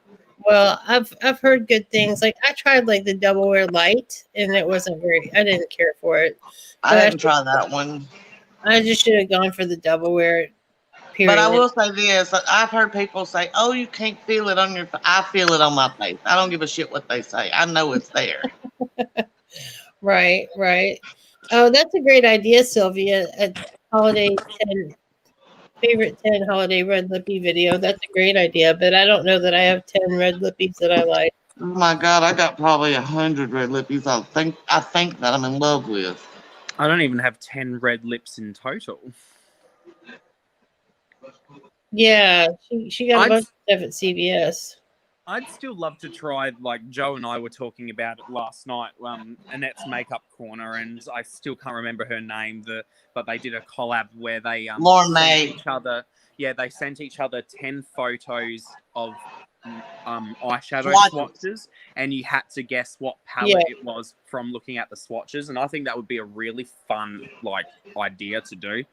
Well, I've heard good things. Like I tried like the Double Wear Light and it wasn't I didn't care for it. I didn't try that one. I just should have gone for the Double Wear. Period. But I will say this: I've heard people say, "Oh, you can't feel it on your." I feel it on my face. I don't give a shit what they say. I know it's there. Right. Oh, that's a great idea, Sylvia. A holiday 10 favorite 10 holiday red lippy video. That's a great idea, but I don't know that I have 10 red lippies that I like. Oh my God, I got probably 100 red lippies. I think that I'm in love with. I don't even have 10 red lips in total. Yeah, she got a bunch of stuff at CVS. I'd still love to try, like Joe and I were talking about it last night, Annette's Makeup Corner, and I still can't remember her name, but they did a collab where they Lauren sent May. each other, they sent each other 10 photos of eyeshadow swatches, and you had to guess what palette it was from looking at the swatches, and I think that would be a really fun like idea to do.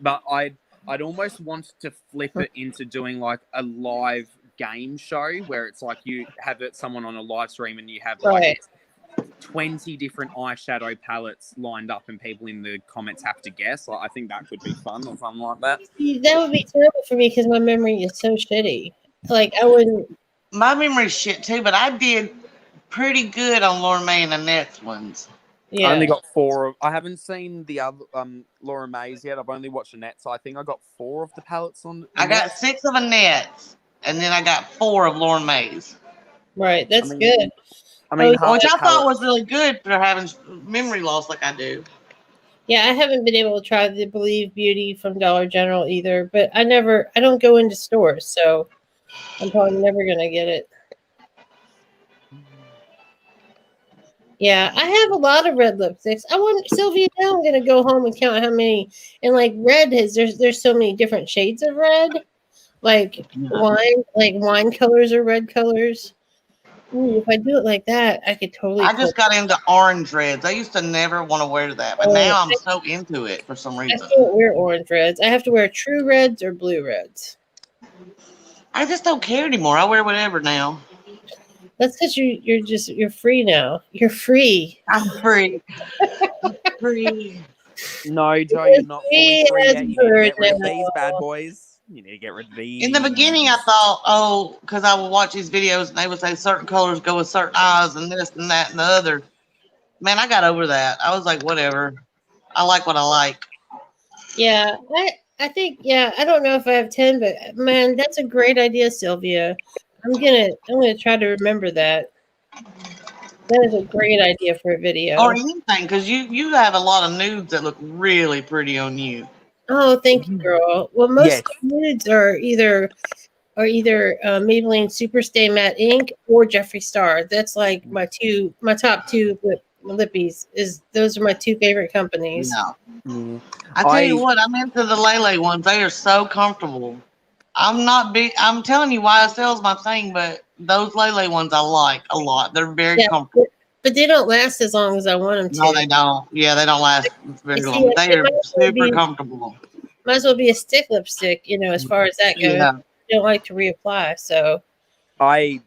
But I'd almost want to flip it into doing like a live game show where it's like you have someone on a live stream and you have like 20 different eyeshadow palettes lined up and people in the comments have to guess. Like, I think that could be fun or something like that. That would be terrible for me because my memory is so shitty. Like I wouldn't. My memory's shit too, but I did pretty good on Lauren May and Annette's ones. Yeah. I only got 4. I haven't seen the other Laura May's yet. I've only watched Annette, so I think I got 4 of the palettes on. I got 6 of Annette's, and then I got 4 of Lauren May's. Right, that's good. I mean, which I thought was really good for having memory loss like I do. Yeah, I haven't been able to try the Believe Beauty from Dollar General either, but I don't go into stores, so I'm probably never gonna get it. Yeah, I have a lot of red lipsticks. I want Sylvia. Now I'm gonna go home and count how many. And like red there's so many different shades of red, like wine colors or red colors. Ooh, if I do it like that, I could totally. I just got into orange reds. I used to never want to wear that, but now I'm so into it for some reason. I can't wear orange reds. I have to wear true reds or blue reds. I just don't care anymore. I wear whatever now. That's because you're free now. You're free. I'm free. I'm free. No, Joe, you're not fully free yet. You need to get rid of these bad boys. You need to get rid of these. In the beginning, I thought, because I would watch these videos and they would say certain colors go with certain eyes and this and that and the other. Man, I got over that. I was like, whatever. I like what I like. Yeah, I think, I don't know if I have 10, but man, that's a great idea, Sylvia. I'm gonna try to remember that. That is a great idea for a video. Or anything, because you have a lot of nudes that look really pretty on you. Oh, thank you, girl. Well, most nudes are either Maybelline Superstay Matte Ink or Jeffree Star. That's like my top 2 lippies. Those are my 2 favorite companies. No. I tell you what, I'm into the Lele ones. They are so comfortable. I'm not big. I'm telling you, YSL's my thing, but those Lele ones I like a lot. They're very Yeah, comfortable. but they don't last as long as I want them to. No, they don't. Yeah, they don't last very You see, long, but they it are super comfortable. might as well be a stick lipstick, as far as that goes. Yeah. I don't like to reapply, so I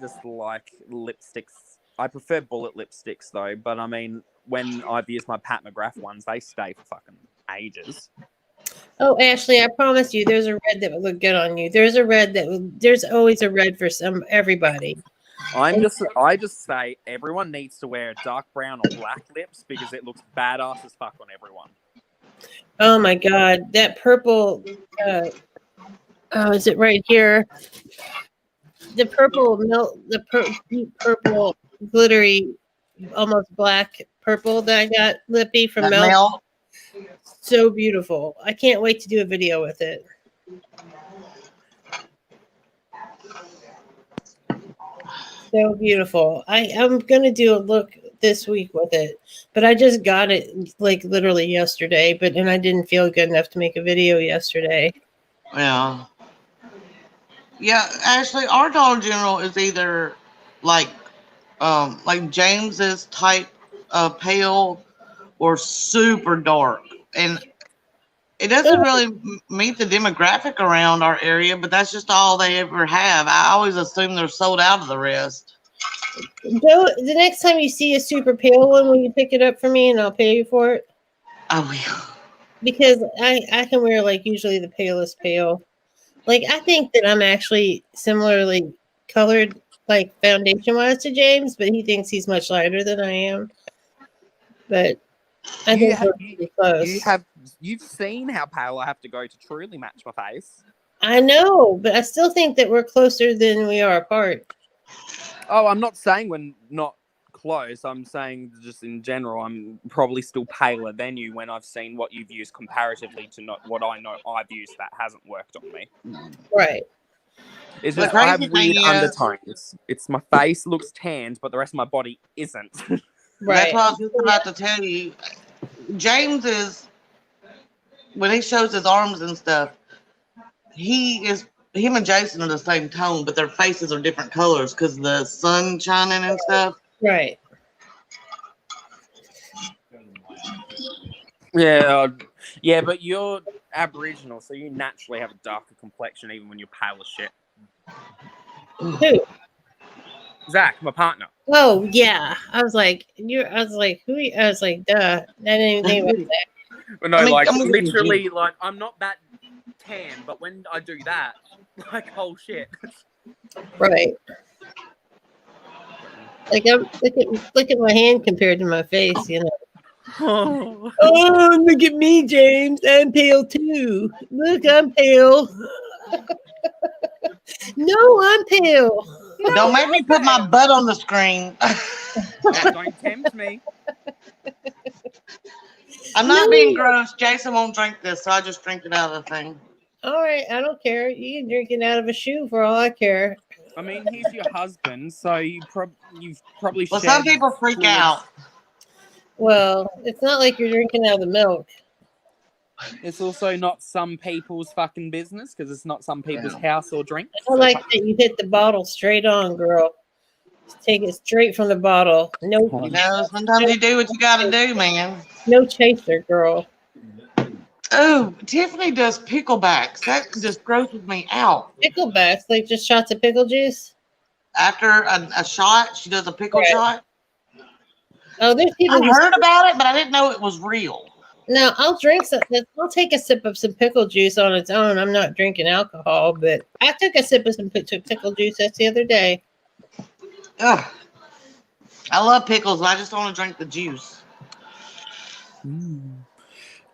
just like lipsticks. I prefer bullet lipsticks though, but I mean, when I've used my Pat McGrath ones, they stay for fucking ages. oh, Ashley, I promise you, there's a red that would look good on you. There's a red there's always a red for everybody. I just say everyone needs to wear dark brown or black lips because it looks badass as fuck on everyone. Oh my God, that purple. Oh, is it right here? The purple milk, deep purple, glittery, almost black purple that I got lippy from That Mel. Mel, So beautiful. I can't wait to do a video with it. So beautiful. I'm gonna do a look this week with it, but I just got it like literally yesterday. And I didn't feel good enough to make a video yesterday. yeah. Yeah, actually, our Dollar General is either like James's type of pale or super dark, and it doesn't really meet the demographic around our area. But that's just all they ever have. I always assume they're sold out of the rest. Joe, the next time you see a super pale one, will you pick it up for me and I'll pay you for it? I will. Because I can wear like usually the palest pale. Like I think that I'm actually similarly colored, like foundation wise, to James, but he thinks he's much lighter than I am. But I You think we're pretty close. You've seen how pale I have to go to truly match my face. I know, but I still think that we're closer than we are apart. Oh, I'm not saying we're not close. I'm saying just in general, I'm probably still paler than you when I've seen what you've used comparatively to not what I know I've used that hasn't worked on me. Right. It's The just I have crazy weird thing is- undertones. It's my face looks tanned, but the rest of my body isn't. That's Right. what I was just about to tell you. James is, when he shows his arms and stuff, him and Jason are the same tone, but their faces are different colors because the sun shining and stuff. Right. Yeah, but you're Aboriginal, so you naturally have a darker complexion even when you're pale as shit. Who? Zach, my partner. Oh yeah. I was like, who are you? I was like, duh. I didn't even think about that. But no, I mean, literally, like, I'm not that tan, but when I do that, like, oh shit. Right. Like look at my hand compared to my face, Oh. Oh, look at me, James. I'm pale too. Look, I'm pale. No, I'm pale. Don't make me put my butt on the screen. Don't tempt me. I'm not No. being gross. Jason won't drink this, so I just drink it out of the thing. All right, I don't care. You can drink it out of a shoe for all I care. I mean, he's your husband, so you've probably Well, shared some people freak fluids. out. Well, it's not like you're drinking out of the milk. It's also not some people's fucking business because it's not some people's house or drink. I like that you hit the bottle straight on, girl. Just take it straight from the bottle. No, You know, sometimes you do what you got to do, man. no chaser, girl. Oh, Tiffany does picklebacks. That just grosses me out. Picklebacks, like just shots of pickle juice. After a shot, she does a pickle Right. shot. Oh, there's people I who heard about it, but I didn't know it was real. No, I'll drink some. I'll take a sip of some pickle juice on its own. I'm not drinking alcohol, but I took a sip of some pickle juice just the other day. Ugh. I love pickles, but I just don't want to drink the juice.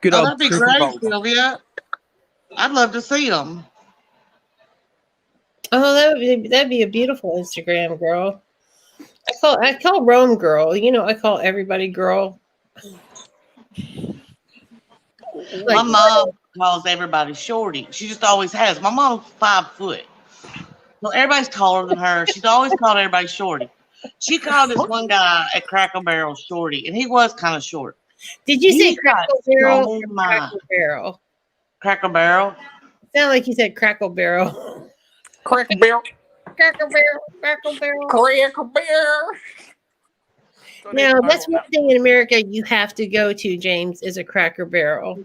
Good Oh, old that'd be Triple great, Bolt. Sylvia. I'd love to see them. Oh, that'd be a beautiful Instagram girl. I call Rome girl. I call everybody girl. My mom calls everybody shorty. She just always has. My mom's 5 foot. So everybody's taller than her. She's always called everybody shorty. She called this one guy at Cracker Barrel shorty, and he was kind of short. Did you say He's got Crackle Barrel so or much. Crackle Barrel? Cracker Barrel. Sound like you said Crackle Barrel. Cracker Barrel. Crackle Barrel. Crackle Barrel. Cracker Barrel. Don't Now, even know that's what one that- thing in America you have to go to, James, is a Cracker Barrel.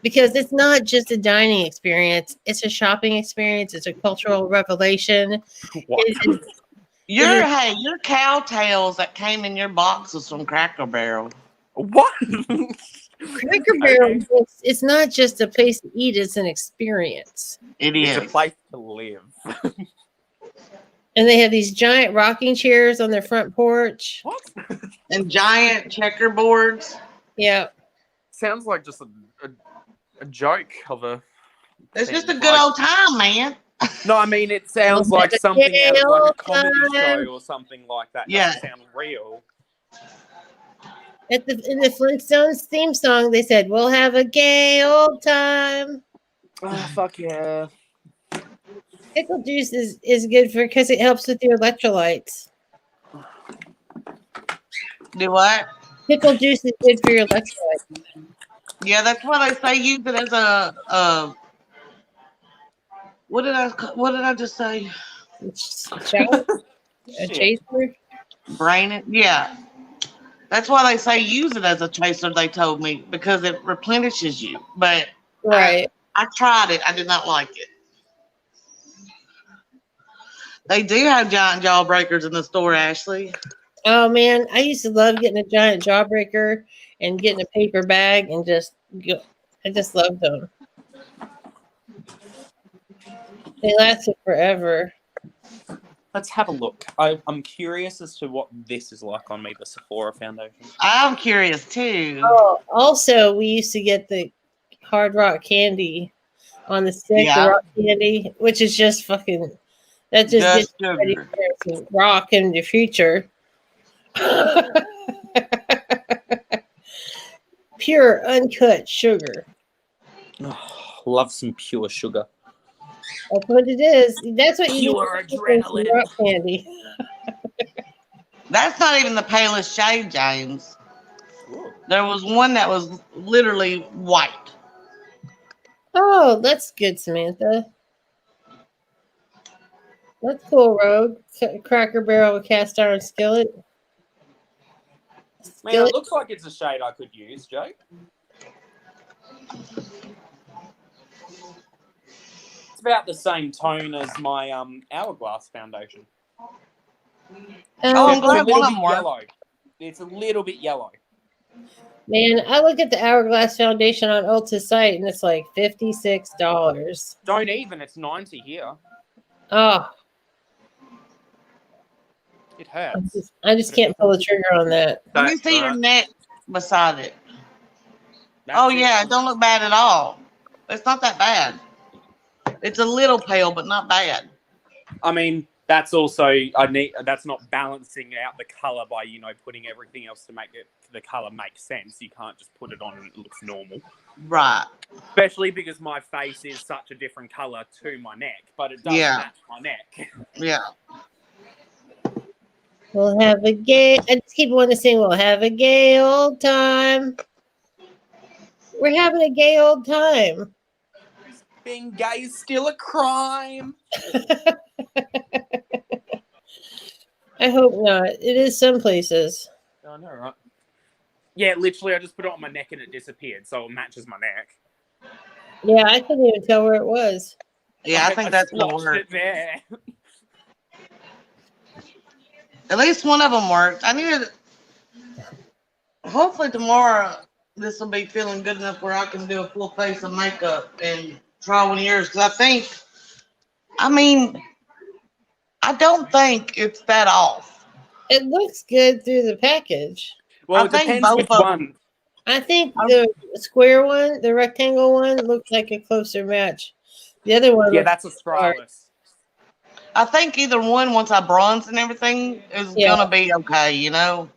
Because it's not just a dining experience, it's a shopping experience, it's a cultural revelation. What? It is, Your cow tails that came in your box was from Cracker Barrel. What? Cracker Barrel, it's not just a place to eat, it's an experience. It It's a is. place to live. And they have these giant rocking chairs on their front porch. What? And giant checkerboards. Yeah. Sounds like just a joke of a. It's just a thing, good like- old time, man. No, I mean it sounds Well, like something out of like a comedy time. show or something like that. Yeah. Doesn't sound real. In the Flintstones theme song, they said, "We'll have a gay old time." Oh fuck yeah! Pickle juice is good for because it helps with your electrolytes. Do what? Pickle juice is good for your electrolytes. Yeah, that's why they say use it as a what did I just say? Shower? A Shit. chaser? Brain it? Yeah. That's why they say use it as a chaser, they told me, because it replenishes you. But Right. I tried it. I did not like it. They do have giant jawbreakers in the store, Ashley. Oh man, I used to love getting a giant jawbreaker and getting a paper bag and just go. I just loved them. They lasted forever. Let's have a look. I'm curious as to what this is like on me, the Sephora foundation. I'm curious too. Oh, also we used to get the Hard Rock candy on the stick, Yeah. the rock candy, which is just fucking. That just Just gets you ready sugar. for some rock in the future. Pure, uncut sugar. Oh, love some pure sugar. That's what it is. That's what you Pure need to get some adrenaline. rock candy. That's not even the palest shade, James. Ooh. There was one that was literally white. Oh, that's good, Samantha. That's cool, Rogue. Cracker Barrel cast iron skillet. Man, Skillet. it looks like it's a shade I could use, Joe. It's about the same tone as my Hourglass foundation. Oh, I'm Oh, It's a glad little one of bit them worked. yellow. It's a little bit yellow. man, I look at the Hourglass Foundation on Ulta's site and it's like $56. Don't even. It's 90 here. Oh, It hurts. I just can't pull the trigger on that. Let me That's see your right. neck beside it. That's Oh it. yeah, it don't look bad at all. It's not that bad. It's a little pale, but not bad. I mean, that's also that's not balancing out the color by putting everything else to make the color make sense. You can't just put it on and it looks normal. Right. Especially because my face is such a different color to my neck, but it does Yeah. match my neck. Yeah. We'll have a gay. I just keep wanting to sing. We'll have a gay old time. We're having a gay old time. Being gay is still a crime. I hope not. It is some places. I know, right? Yeah, literally, I just put it on my neck and it disappeared, so it matches my neck. Yeah, I couldn't even tell where it was. Yeah, I think that's gonna splotched work. it there. At least one of them worked. I need to. Hopefully tomorrow this will be feeling good enough where I can do a full face of makeup and try one of yours. Because I don't think it's that off. It looks good through the package. Well, I it think depends both which of one. I think the square one, the rectangle one, looks like a closer match. The other one, Yeah, looks that's Australis. I think either one, once I bronze and everything, is Yeah. gonna be okay. 'Cause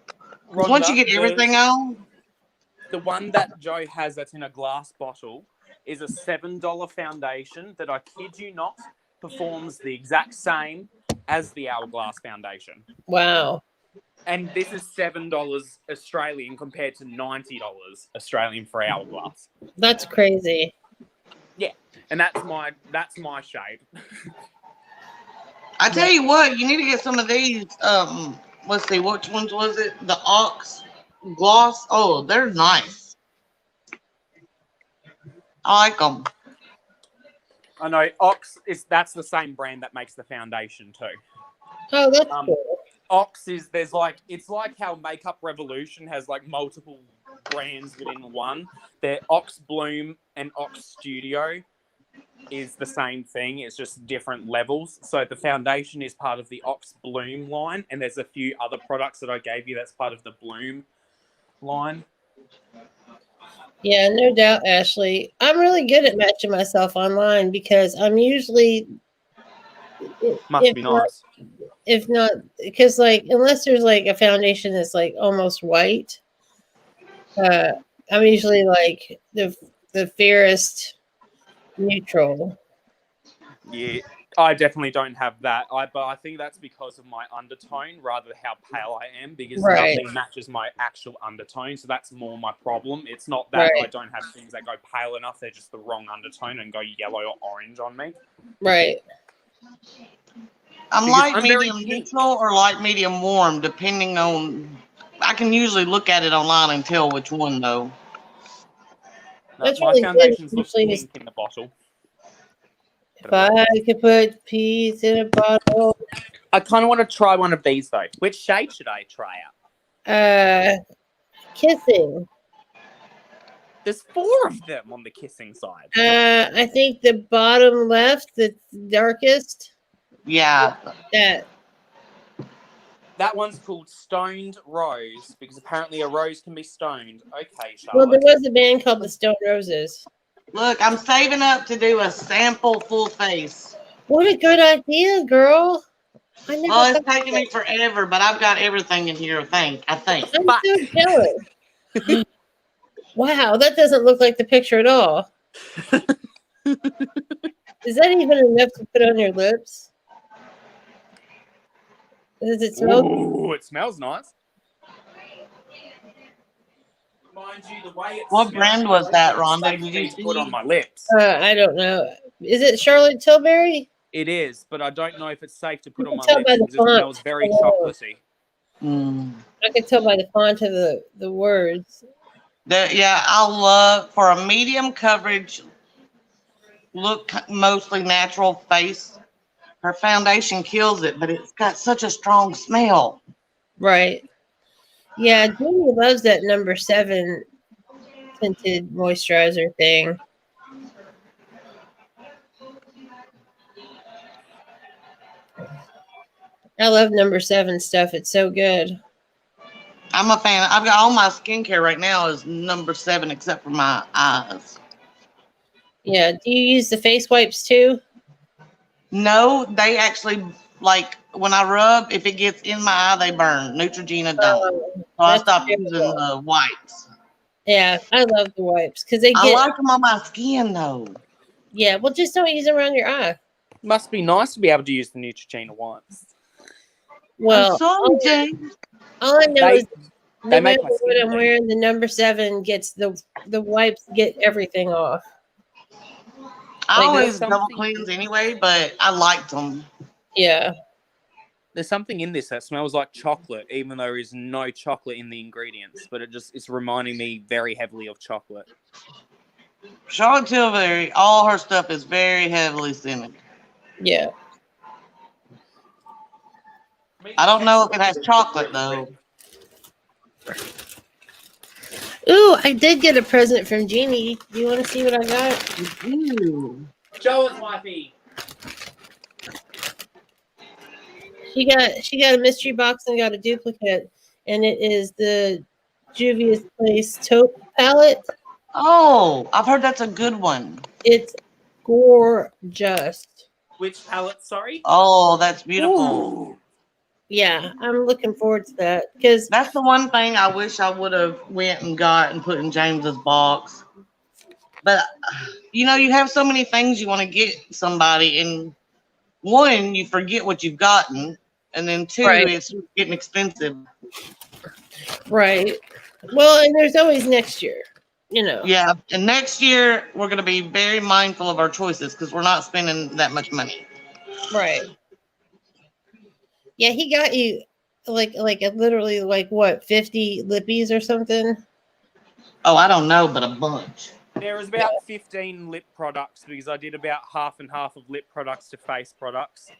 once you get everything on, The one that Joe has that's in a glass bottle is a $7 foundation that, I kid you not, performs the exact same as the Hourglass foundation. wow. And this is $7 Australian compared to $90 Australian for Hourglass. That's crazy. And that's my shade. I tell you what, you need to get some of these. Let's see, which ones was it? The Ox Gloss. Oh, they're nice. I like them. I know that's the same brand that makes the foundation too. Oh, that's cool. Ox it's like how Makeup Revolution has like multiple brands within one. They're Ox Bloom and Ox Studio is the same thing. It's just different levels. So the foundation is part of the Ox Bloom line, and there's a few other products that I gave you that's part of the Bloom line. Yeah, no doubt, Ashley. I'm really good at matching myself online because I'm usually Must be nice. if not, because like unless there's like a foundation that's like almost white, I'm usually like the fairest neutral. Yeah, I definitely don't have that. But I think that's because of my undertone rather than how pale I am, because Right. nothing matches my actual undertone. So that's more my problem. It's not that Right. I don't have things that go pale enough. They're just the wrong undertone and go yellow or orange on me. Right. I'm Because light I'm very medium pink. neutral or light medium warm, depending on. I can usually look at it online and tell which one though. That's My really foundations good. look pink in the bottle. If I could put peas in a bottle, I kind of want to try one of these though. Which shade should I try out? kissing. There's 4 of them on the kissing side. I think the bottom left, the darkest. Yeah. That one's called Stoned Rose because apparently a rose can be stoned. Okay, Well, Charlotte. there was a band called the Stone Roses. Look, I'm saving up to do a sample full face. What a good idea, girl! I never. Well, it's thought taking of me that. forever, but I've got everything in here. I think. I'm so jealous. Wow, that doesn't look like the picture at all. Is that even enough to put on your lips? Does it smell? Ooh, it smells nice. Mind you, the way it What smells brand was that, it's Rhonda? safe Did for me you to put see? on my lips? I don't know. Is it Charlotte Tilbury? It is, but I don't know if it's safe to put You on can my tell lips by the because it font. smells very chocolatey. I can tell by the font of the words. Yeah, I love for a medium coverage look, mostly natural face. Her foundation kills it, but it's got such a strong smell. Right. Yeah, Jamie loves that number 7 tinted moisturizer thing. I love number 7 stuff. It's so good. I'm a fan. I've got all my skincare right now is number 7, except for my eyes. Yeah. Do you use the face wipes too? No, they actually like when I rub. If it gets in my eye, they burn. Neutrogena don't. So I That's stopped using terrible. the wipes. Yeah, I love the wipes because they I get. like them on my skin though. Yeah, well, just don't use them around your eye. Must be nice to be able to use the Neutrogena wipes. Well, I'm sorry, James. all I know is They no make matter my what skin I'm clean. wearing, the number 7 gets the wipes get everything off. I Like, always there's double something- cleanse anyway, but I liked them. Yeah. There's something in this that smells like chocolate, even though there is no chocolate in the ingredients. But it's reminding me very heavily of chocolate. Charlotte Tilbury, all her stuff is very heavily scented. Yeah. I don't know if it has chocolate though. Ooh, I did get a present from Jeannie. Do you want to see what I got? Ooh. Show us, wifey. She got a mystery box and got a duplicate, and it is the Juvia's Place taupe palette. Oh, I've heard that's a good one. It's gorgeous. Which palette? Sorry. Oh, that's beautiful. Ooh. Yeah, I'm looking forward to that because That's the one thing I wish I would have went and got and put in James's box. But you know, you have so many things you want to get somebody, and one, you forget what you've gotten, and then 2, Right. it's getting expensive. right. Well, and there's always next year. you know. Yeah, and next year we're going to be very mindful of our choices because we're not spending that much money. Right. Yeah, he got you like literally like what 50 lippies or something. Oh, I don't know, but a bunch. There was about 15 lip products because I did about half and half of lip products to face products.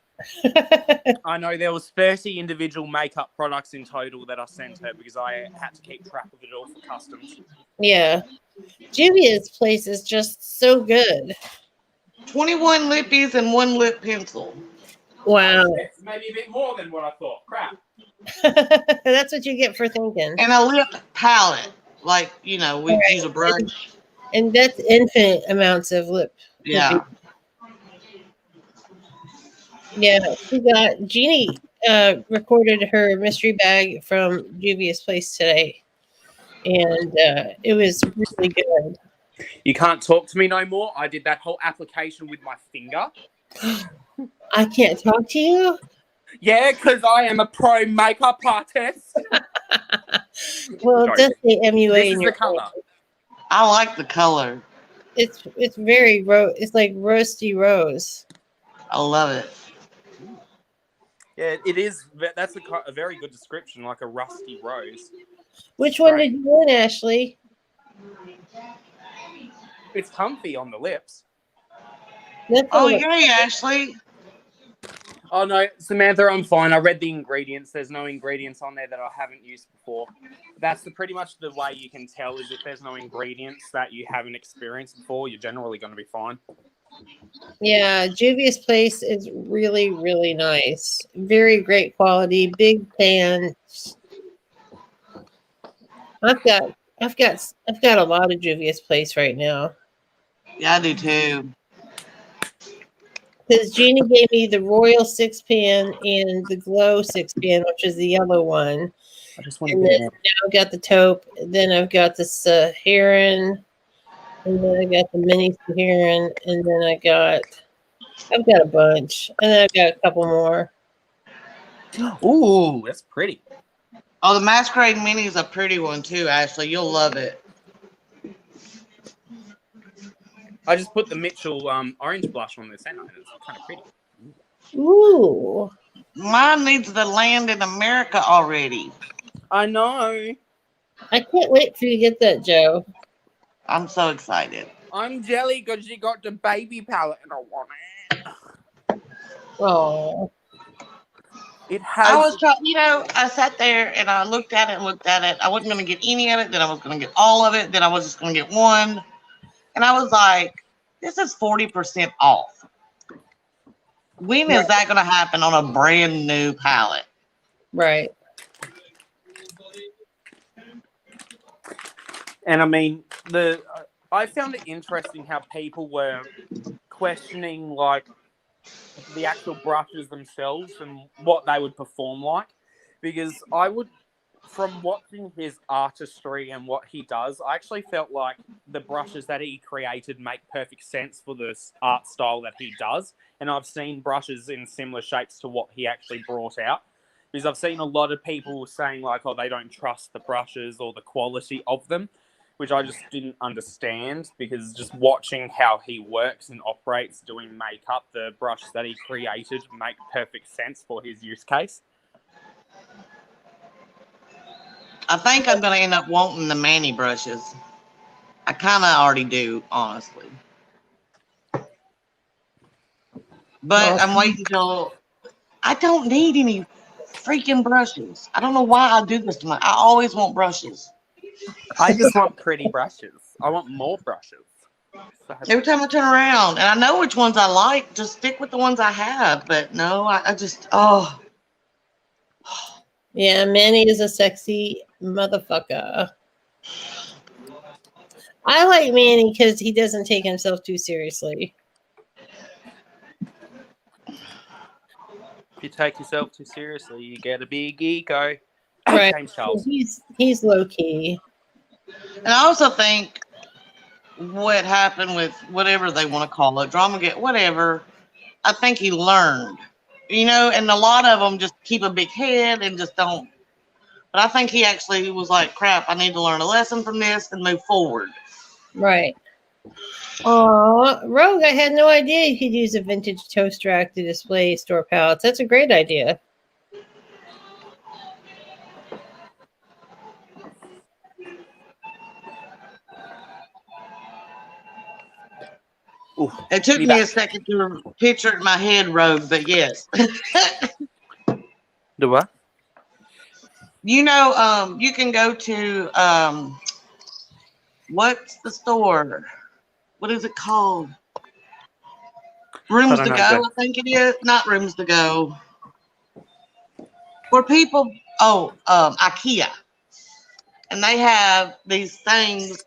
I know there was 30 individual makeup products in total that I sent her because I had to keep track of it all for customs. Yeah. Juvia's place is just so good. 21 lippies and 1 lip pencil. Wow. It's maybe a bit more than what I thought. Crap. That's what you get for thinking. And a lip palette. Like, we Right. use a brush. And that's infinite amounts of lip. Yeah. Yeah, she got Jeannie recorded her mystery bag from Juvia's place today, and it was really good. You can't talk to me no more. I did that whole application with my finger. I can't talk to you. Yeah, because I am a pro makeup artist. Well, it does say MUA This in is your the color. face. I like the color. It's very It's like roasty rose. I love it. Yeah, it is. That's a very good description, like a rusty rose. Which one Great. did you want, Ashley? It's comfy on the lips. That's Oh, all it- yay, Ashley. Oh no, Samantha, I'm fine. I read the ingredients. There's no ingredients on there that I haven't used before. That's pretty much the way you can tell is if there's no ingredients that you haven't experienced before, you're generally going to be fine. Yeah, Juvia's place is really, really nice. Very great quality. Big pan. I've got a lot of Juvia's place right now. Yeah, I do too. Because Jeannie gave me the Royal 6-pan and the Glow 6-pan, which is the yellow one. I just want And then now I've got the taupe. Then I've got the Saharan. And then I got the mini Saharan. And then I've got a bunch. And then I've got a couple more. Ooh, that's pretty. Oh, the Masquerade Mini is a pretty one too, Ashley. You'll love it. I just put the Mitchell orange blush on the center, and it's kind of pretty. Ooh. Mine needs to land in America already. I know. I can't wait for you to get that, Joe. I'm so excited. I'm jelly because you got the baby palette, and I want it. Oh. It has. I was trying, I sat there and I looked at it and looked at it. I wasn't going to get any of it. Then I was going to get all of it. Then I was just going to get one. And I was like, this is 40% off. When is that going to happen on a brand new palette? Right. And I mean, I found it interesting how people were questioning like the actual brushes themselves and what they would perform like, because I would, from watching his artistry and what he does, I actually felt like the brushes that he created make perfect sense for this art style that he does. And I've seen brushes in similar shapes to what he actually brought out. Because I've seen a lot of people saying like, oh, they don't trust the brushes or the quality of them, which I just didn't understand, because just watching how he works and operates doing makeup, the brushes that he created make perfect sense for his use case. I think I'm going to end up wanting the Manny brushes. I kind of already do, honestly. But I'm waiting till I don't need any freaking brushes. I don't know why I do this to I always want brushes. I just want pretty brushes. I want more brushes. Every time I turn around, and I know which ones I like, just stick with the ones I have. But no, I just, oh. Yeah, Manny is a sexy motherfucker. I like Manny because he doesn't take himself too seriously. If you take yourself too seriously, you get a big ego. Right. James Charles. He's low key. And I also think what happened with whatever they want to call it, drama, whatever, I think he learned, and a lot of them just keep a big head and just don't. But I think he actually was like, crap, I need to learn a lesson from this and move forward. Right. Aw, Rogue, I had no idea you could use a vintage toast rack to display store pallets. That's a great idea. Ooh, It took be me a back. second to picture it in my head, Rogue, but yes. Do what? You can go to what's the store? What is it called? Rooms I to don't Go, know. I think it is. Not Rooms to Go. Where people IKEA. And they have these things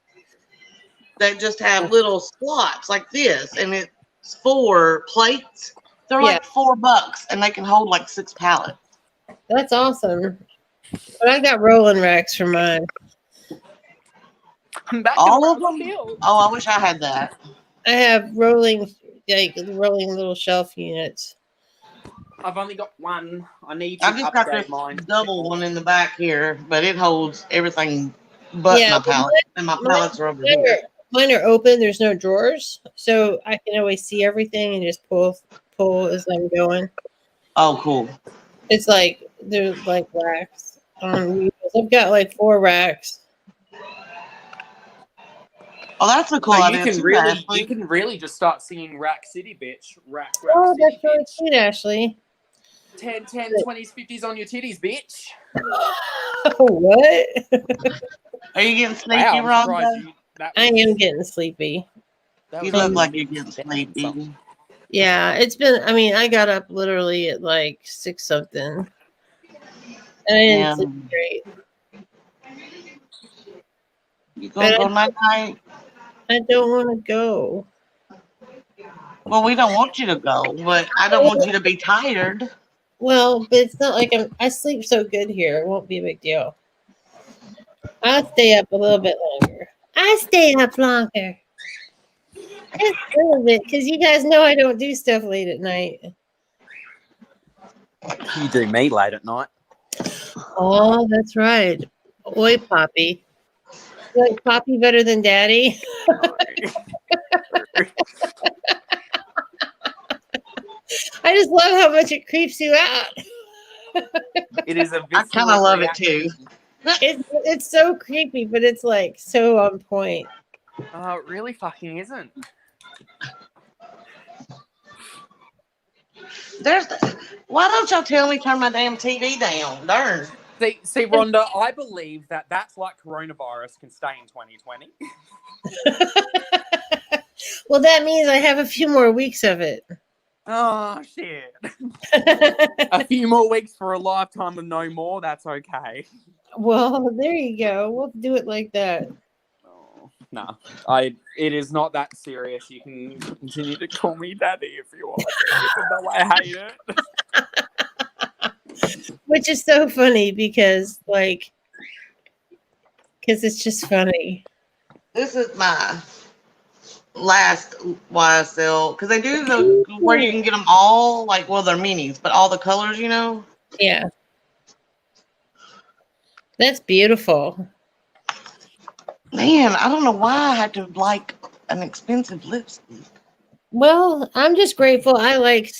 that just have little slots like this, and it's 4 plates. They're Yeah. like $4, and they can hold like 6 pallets. That's awesome. But I got rolling racks for mine. I'm back All in of them? Rosehill. Oh, I wish I had that. I have rolling little shelf units. I've only got one. I need to I've just got upgrade this mine. double one in the back here, but it holds everything but Yeah, my pallet, and my pallets are over mine here. mine are open. There's no drawers, so I can always see everything and just pull as I'm going. Oh, cool. It's like they're like racks on wheels. I've got like 4 racks. Oh, that's a cool So idea too, Ashley. you can really just start singing Rack City, bitch. Rack Oh, City, that's really bitch. cute, Ashley. 10, 20s, 50s on your titties, bitch. What? Are you getting sleepy, Wow, I'm surprised Rhonda? you. That I was, am getting sleepy. that You was look And like you're mid- getting sleepy. something. yeah, it's been. I mean, I got up literally at like 6 something, and I didn't Yeah. sleep great. You gonna But go night night? I don't want to go. Well, we don't want you to go, but I don't want you to be tired. Well, but it's not like I sleep so good here. It won't be a big deal. I'll stay up a little bit longer. I stay up longer. Just a little bit, because you guys know I don't do stuff late at night. You do me late at night. Oh, that's right. Oi, Poppy. You like Poppy better than Daddy? I just love how much it creeps you out. It is a I visceral kind of love it reaction. too. It's so creepy, but it's like so on point. It really fucking isn't. Why don't y'all tell me turn my damn TV down? Darn. See, Rhonda, I believe that's like coronavirus can stay in 2020. Well, that means I have a few more weeks of it. Oh, shit. A few more weeks for a lifetime of no more, that's okay. Well, there you go. We'll do it like that. Oh, no, it is not that serious. You can continue to call me daddy if you want, even though I hate it. Which is so funny because it's just funny. This is my last YSL because they do the where you can get them all they're minis, but all the colors, Yeah. That's beautiful. Man, I don't know why I had to like an expensive lipstick. Well, I'm just grateful. I like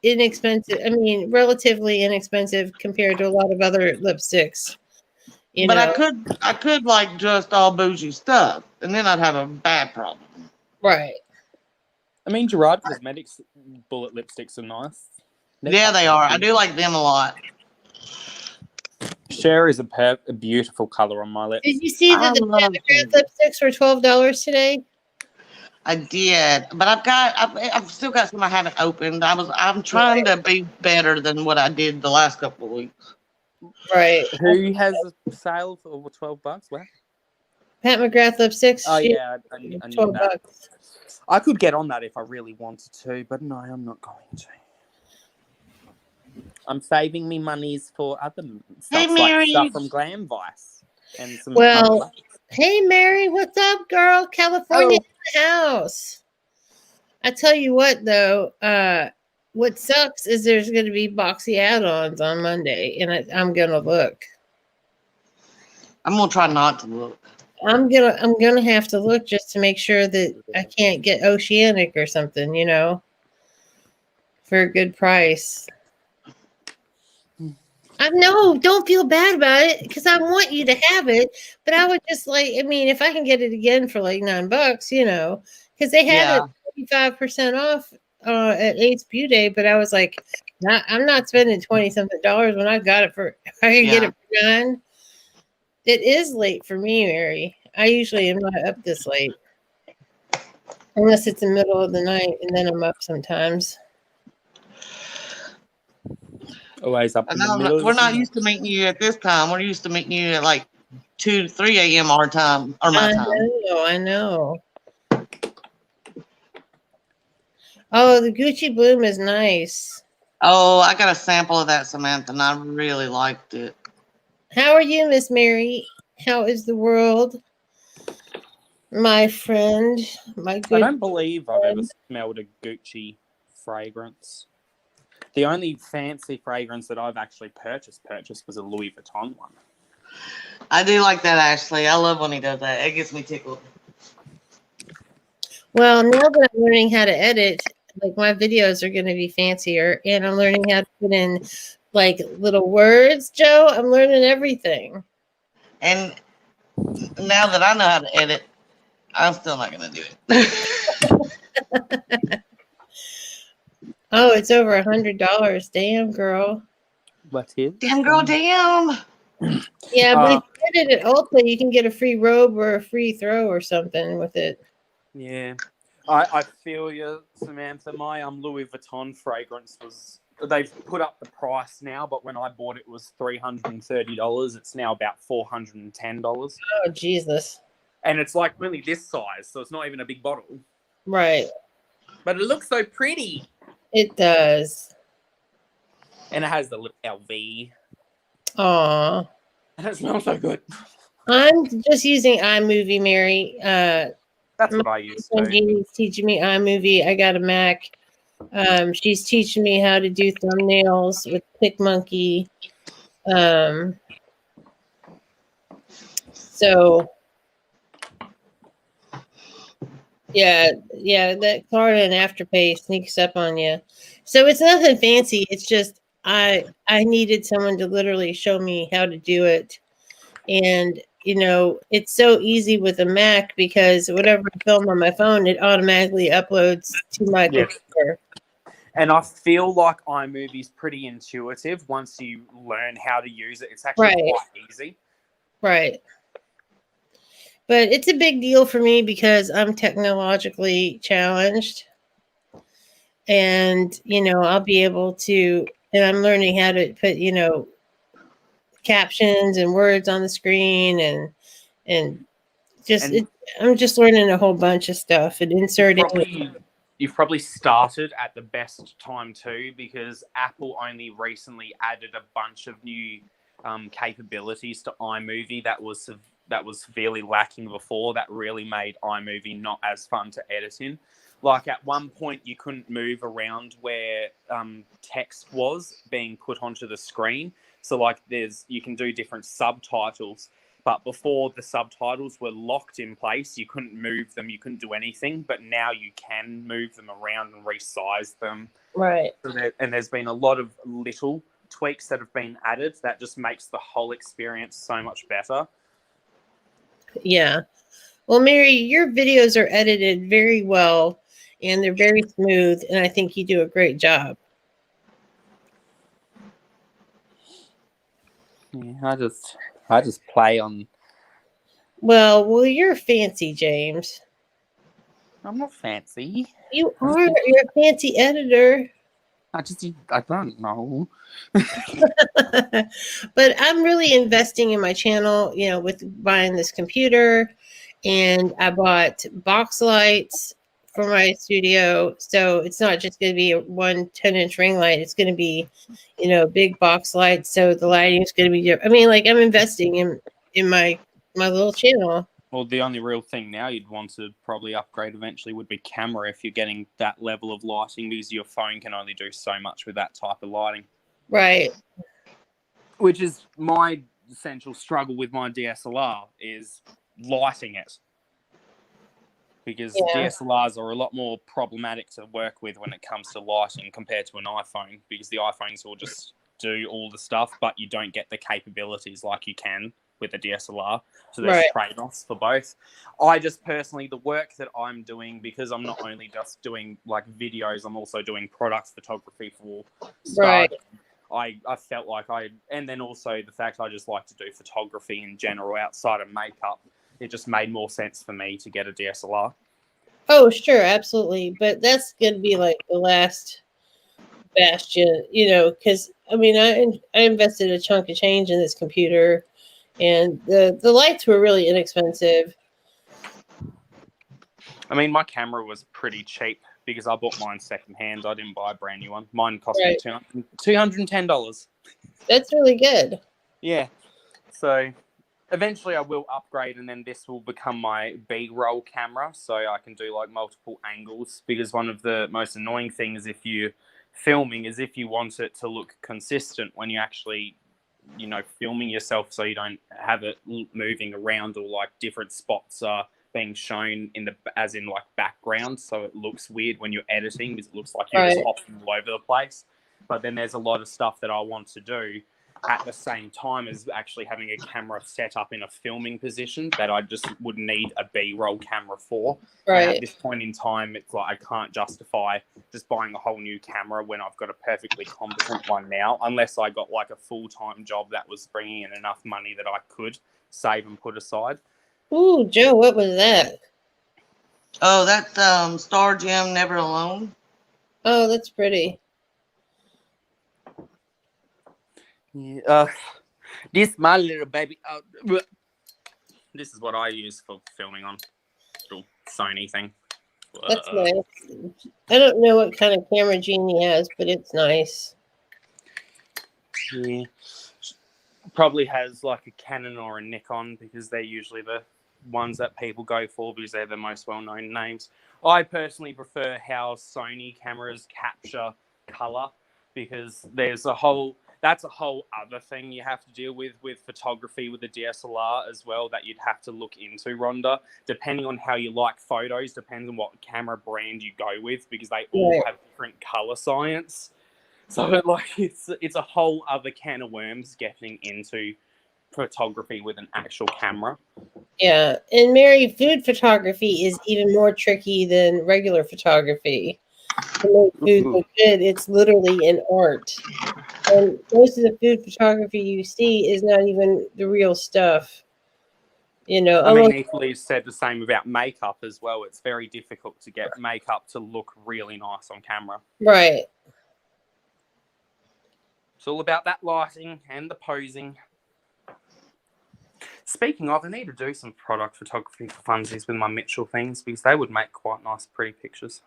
inexpensive. I mean, relatively inexpensive compared to a lot of other lipsticks. But I could like just all bougie stuff, and then I'd have a bad problem. Right. I mean, Gerard Cosmetics bullet lipsticks are nice. Yeah, they are. I do like them a lot. Cher is a beautiful color on my lips. Did you see that the Pantograph lipsticks were $12 today? I did, but I've still got some I haven't opened. I'm trying to be better than what I did the last couple of weeks. Right. Who has a sale for over $12? What? Pat McGrath lipsticks. Oh yeah, I knew $12. that. I could get on that if I really wanted to, but no, I'm not going to. I'm saving me monies for other stuff, like stuff from Glam Vice and some. Well, hey Mary, what's up, girl? California in the house. I tell you what, though, what sucks is there's going to be boxy add-ons on Monday, and I'm going to look. I'm gonna try not to look. I'm gonna have to look just to make sure that I can't get Oceanic or something, for a good price. No, don't feel bad about it because I want you to have it. But I would just if I can get it again for like $9, because they had Yeah. it 35% off at Eight's Beauty Day. But I was like, I'm not spending 20 something dollars when I got it for. I can get Yeah. it for $9. It is late for me, Mary. I usually am not up this late unless it's the middle of the night, and then I'm up sometimes. Always up in the middle. We're not used to meeting you at this time. We're used to meeting you at like 2 to 3 a.m. our time or my time. I know. Oh, the Gucci Bloom is nice. Oh, I got a sample of that, Samantha, and I really liked it. How are you, Miss Mary? How is the world? My friend, my good I don't believe I've ever friend. smelled a Gucci fragrance. The only fancy fragrance that I've actually purchased was a Louis Vuitton one. I do like that, Ashley. I love when he does that. It gets me tickled. Well, now that I'm learning how to edit, like my videos are going to be fancier, and I'm learning how to put in like little words, Joe. I'm learning everything. And now that I know how to edit, I'm still not going to do it. Oh, it's over $100. Damn, girl. What is? Damn, girl, damn. Yeah, but if you edit it Ulta, you can get a free robe or a free throw or something with it. Yeah. I feel you, Samantha. My Louis Vuitton fragrance they've put up the price now, but when I bought it was $330. It's now about $410. Oh, Jesus. And it's like only this size, so it's not even a big bottle. Right. But it looks so pretty. It does. And it has the lip LV. Aw. And it smells so good. I'm just using iMovie, Mary. That's what I use When too. Jeannie's teaching me iMovie, I got a Mac. She's teaching me how to do thumbnails with PicMonkey. So yeah, that Klarna and Afterpay sneaks up on you. So it's nothing fancy. It's just I needed someone to literally show me how to do it. And it's so easy with a Mac because whatever I film on my phone, it automatically uploads to my computer. And I feel like iMovie's pretty intuitive once you learn how to use it. It's actually quite easy. Right. But it's a big deal for me because I'm technologically challenged. And, I'll be able to, and I'm learning how to put, captions and words on the screen and I'm just learning a whole bunch of stuff and inserting. You've probably started at the best time too, because Apple only recently added a bunch of new capabilities to iMovie that was severely lacking before. That really made iMovie not as fun to edit in. Like at one point, you couldn't move around where text was being put onto the screen. So like you can do different subtitles. But before the subtitles were locked in place, you couldn't move them, you couldn't do anything. But now you can move them around and resize them. Right. And there's been a lot of little tweaks that have been added that just makes the whole experience so much better. Yeah. Well, Mary, your videos are edited very well and they're very smooth. And I think you do a great job. Yeah, I just play on. Well, you're fancy, James. I'm not fancy. You are. You're a fancy editor. I don't know. But I'm really investing in my channel, with buying this computer, and I bought box lights for my studio. So it's not just going to be a 10-inch ring light. It's going to be, big box lights. So the lighting is going to be different. I mean, like I'm investing in my little channel. Well, the only real thing now you'd want to probably upgrade eventually would be camera if you're getting that level of lighting, because your phone can only do so much with that type of lighting. Right. Which is my essential struggle with my DSLR, is lighting it. Because Yeah. DSLRs are a lot more problematic to work with when it comes to lighting compared to an iPhone, because the iPhones will just do all the stuff, but you don't get the capabilities like you can with a DSLR. So there's Right. trade-offs for both. I just personally, the work that I'm doing, because I'm not only just doing like videos, I'm also doing product photography for Right. I felt like and then also the fact I just like to do photography in general outside of makeup. It just made more sense for me to get a DSLR. Oh, sure, absolutely. But that's going to be like the last bastion, because I mean, I invested a chunk of change in this computer, and the lights were really inexpensive. I mean, my camera was pretty cheap because I bought mine secondhand. I didn't buy a brand new one. Mine cost Right. me $210. That's really good. Yeah. So eventually I will upgrade, and then this will become my B-roll camera, so I can do like multiple angles, because one of the most annoying things if you're filming is if you want it to look consistent when you actually, filming yourself, so you don't have it moving around, or like different spots are being shown as in like background, so it looks weird when you're editing because it looks like you're just hopping all over the place. But then there's a lot of stuff that I want to do at the same time as actually having a camera set up in a filming position that I just would need a B-roll camera for. Right. And at this point in time, it's like I can't justify just buying a whole new camera when I've got a perfectly competent one now, unless I got like a full-time job that was bringing in enough money that I could save and put aside. Ooh, Joe, what was that? Oh, that's Star Gem Never Alone. Oh, that's pretty. Yeah, this my little baby. This is what I use for filming on. Little Sony thing. That's nice. I don't know what kind of camera Jeannie has, but it's nice. Yeah. Probably has like a Canon or a Nikon, because they're usually the ones that people go for because they're the most well-known names. I personally prefer how Sony cameras capture color, because that's a whole other thing you have to deal with photography with the DSLR as well, that you'd have to look into, Rhonda. Depending on how you like photos, depends on what camera brand you go with, because they all have different color science. So it's a whole other can of worms getting into photography with an actual camera. Yeah, and Mary, food photography is even more tricky than regular photography. To make food look good, it's literally an art. And most of the food photography you see is not even the real stuff. I mean, equally said the same about makeup as well. It's very difficult to get makeup to look really nice on camera. Right. It's all about that lighting and the posing. Speaking of, I need to do some product photography for funsies with my Mitchell things, because they would make quite nice, pretty pictures.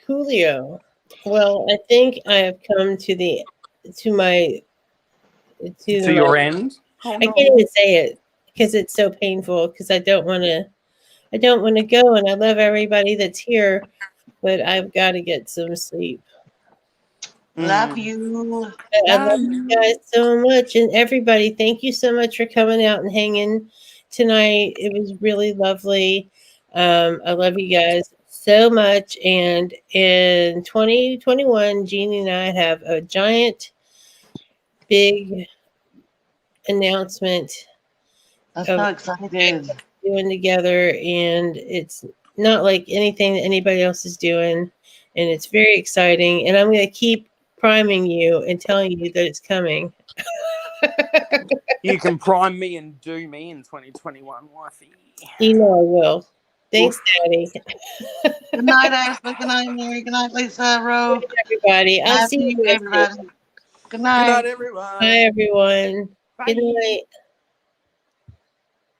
Coolio. Well, I think I have come to your end. Oh, no. I can't even say it because it's so painful, because I don't want to go, and I love everybody that's here, but I've got to get some sleep. Love you. I love you guys so much, and everybody, thank you so much for coming out and hanging tonight. It was really lovely. I love you guys so much, and in 2021, Jeannie and I have a giant, big announcement. I'm so excited. Doing together, and it's not like anything that anybody else is doing, and it's very exciting, and I'm going to keep priming you and telling you that it's coming. You can prime me and do me in 2021, wifey. You know I will. Thanks, Daddy. Good night, Ashley. Good night, Mary. Good night, Lisa. Rose. Everybody. I'll see you, everybody. Good night. Good night, everyone. Bye, everyone. Bye. Good night.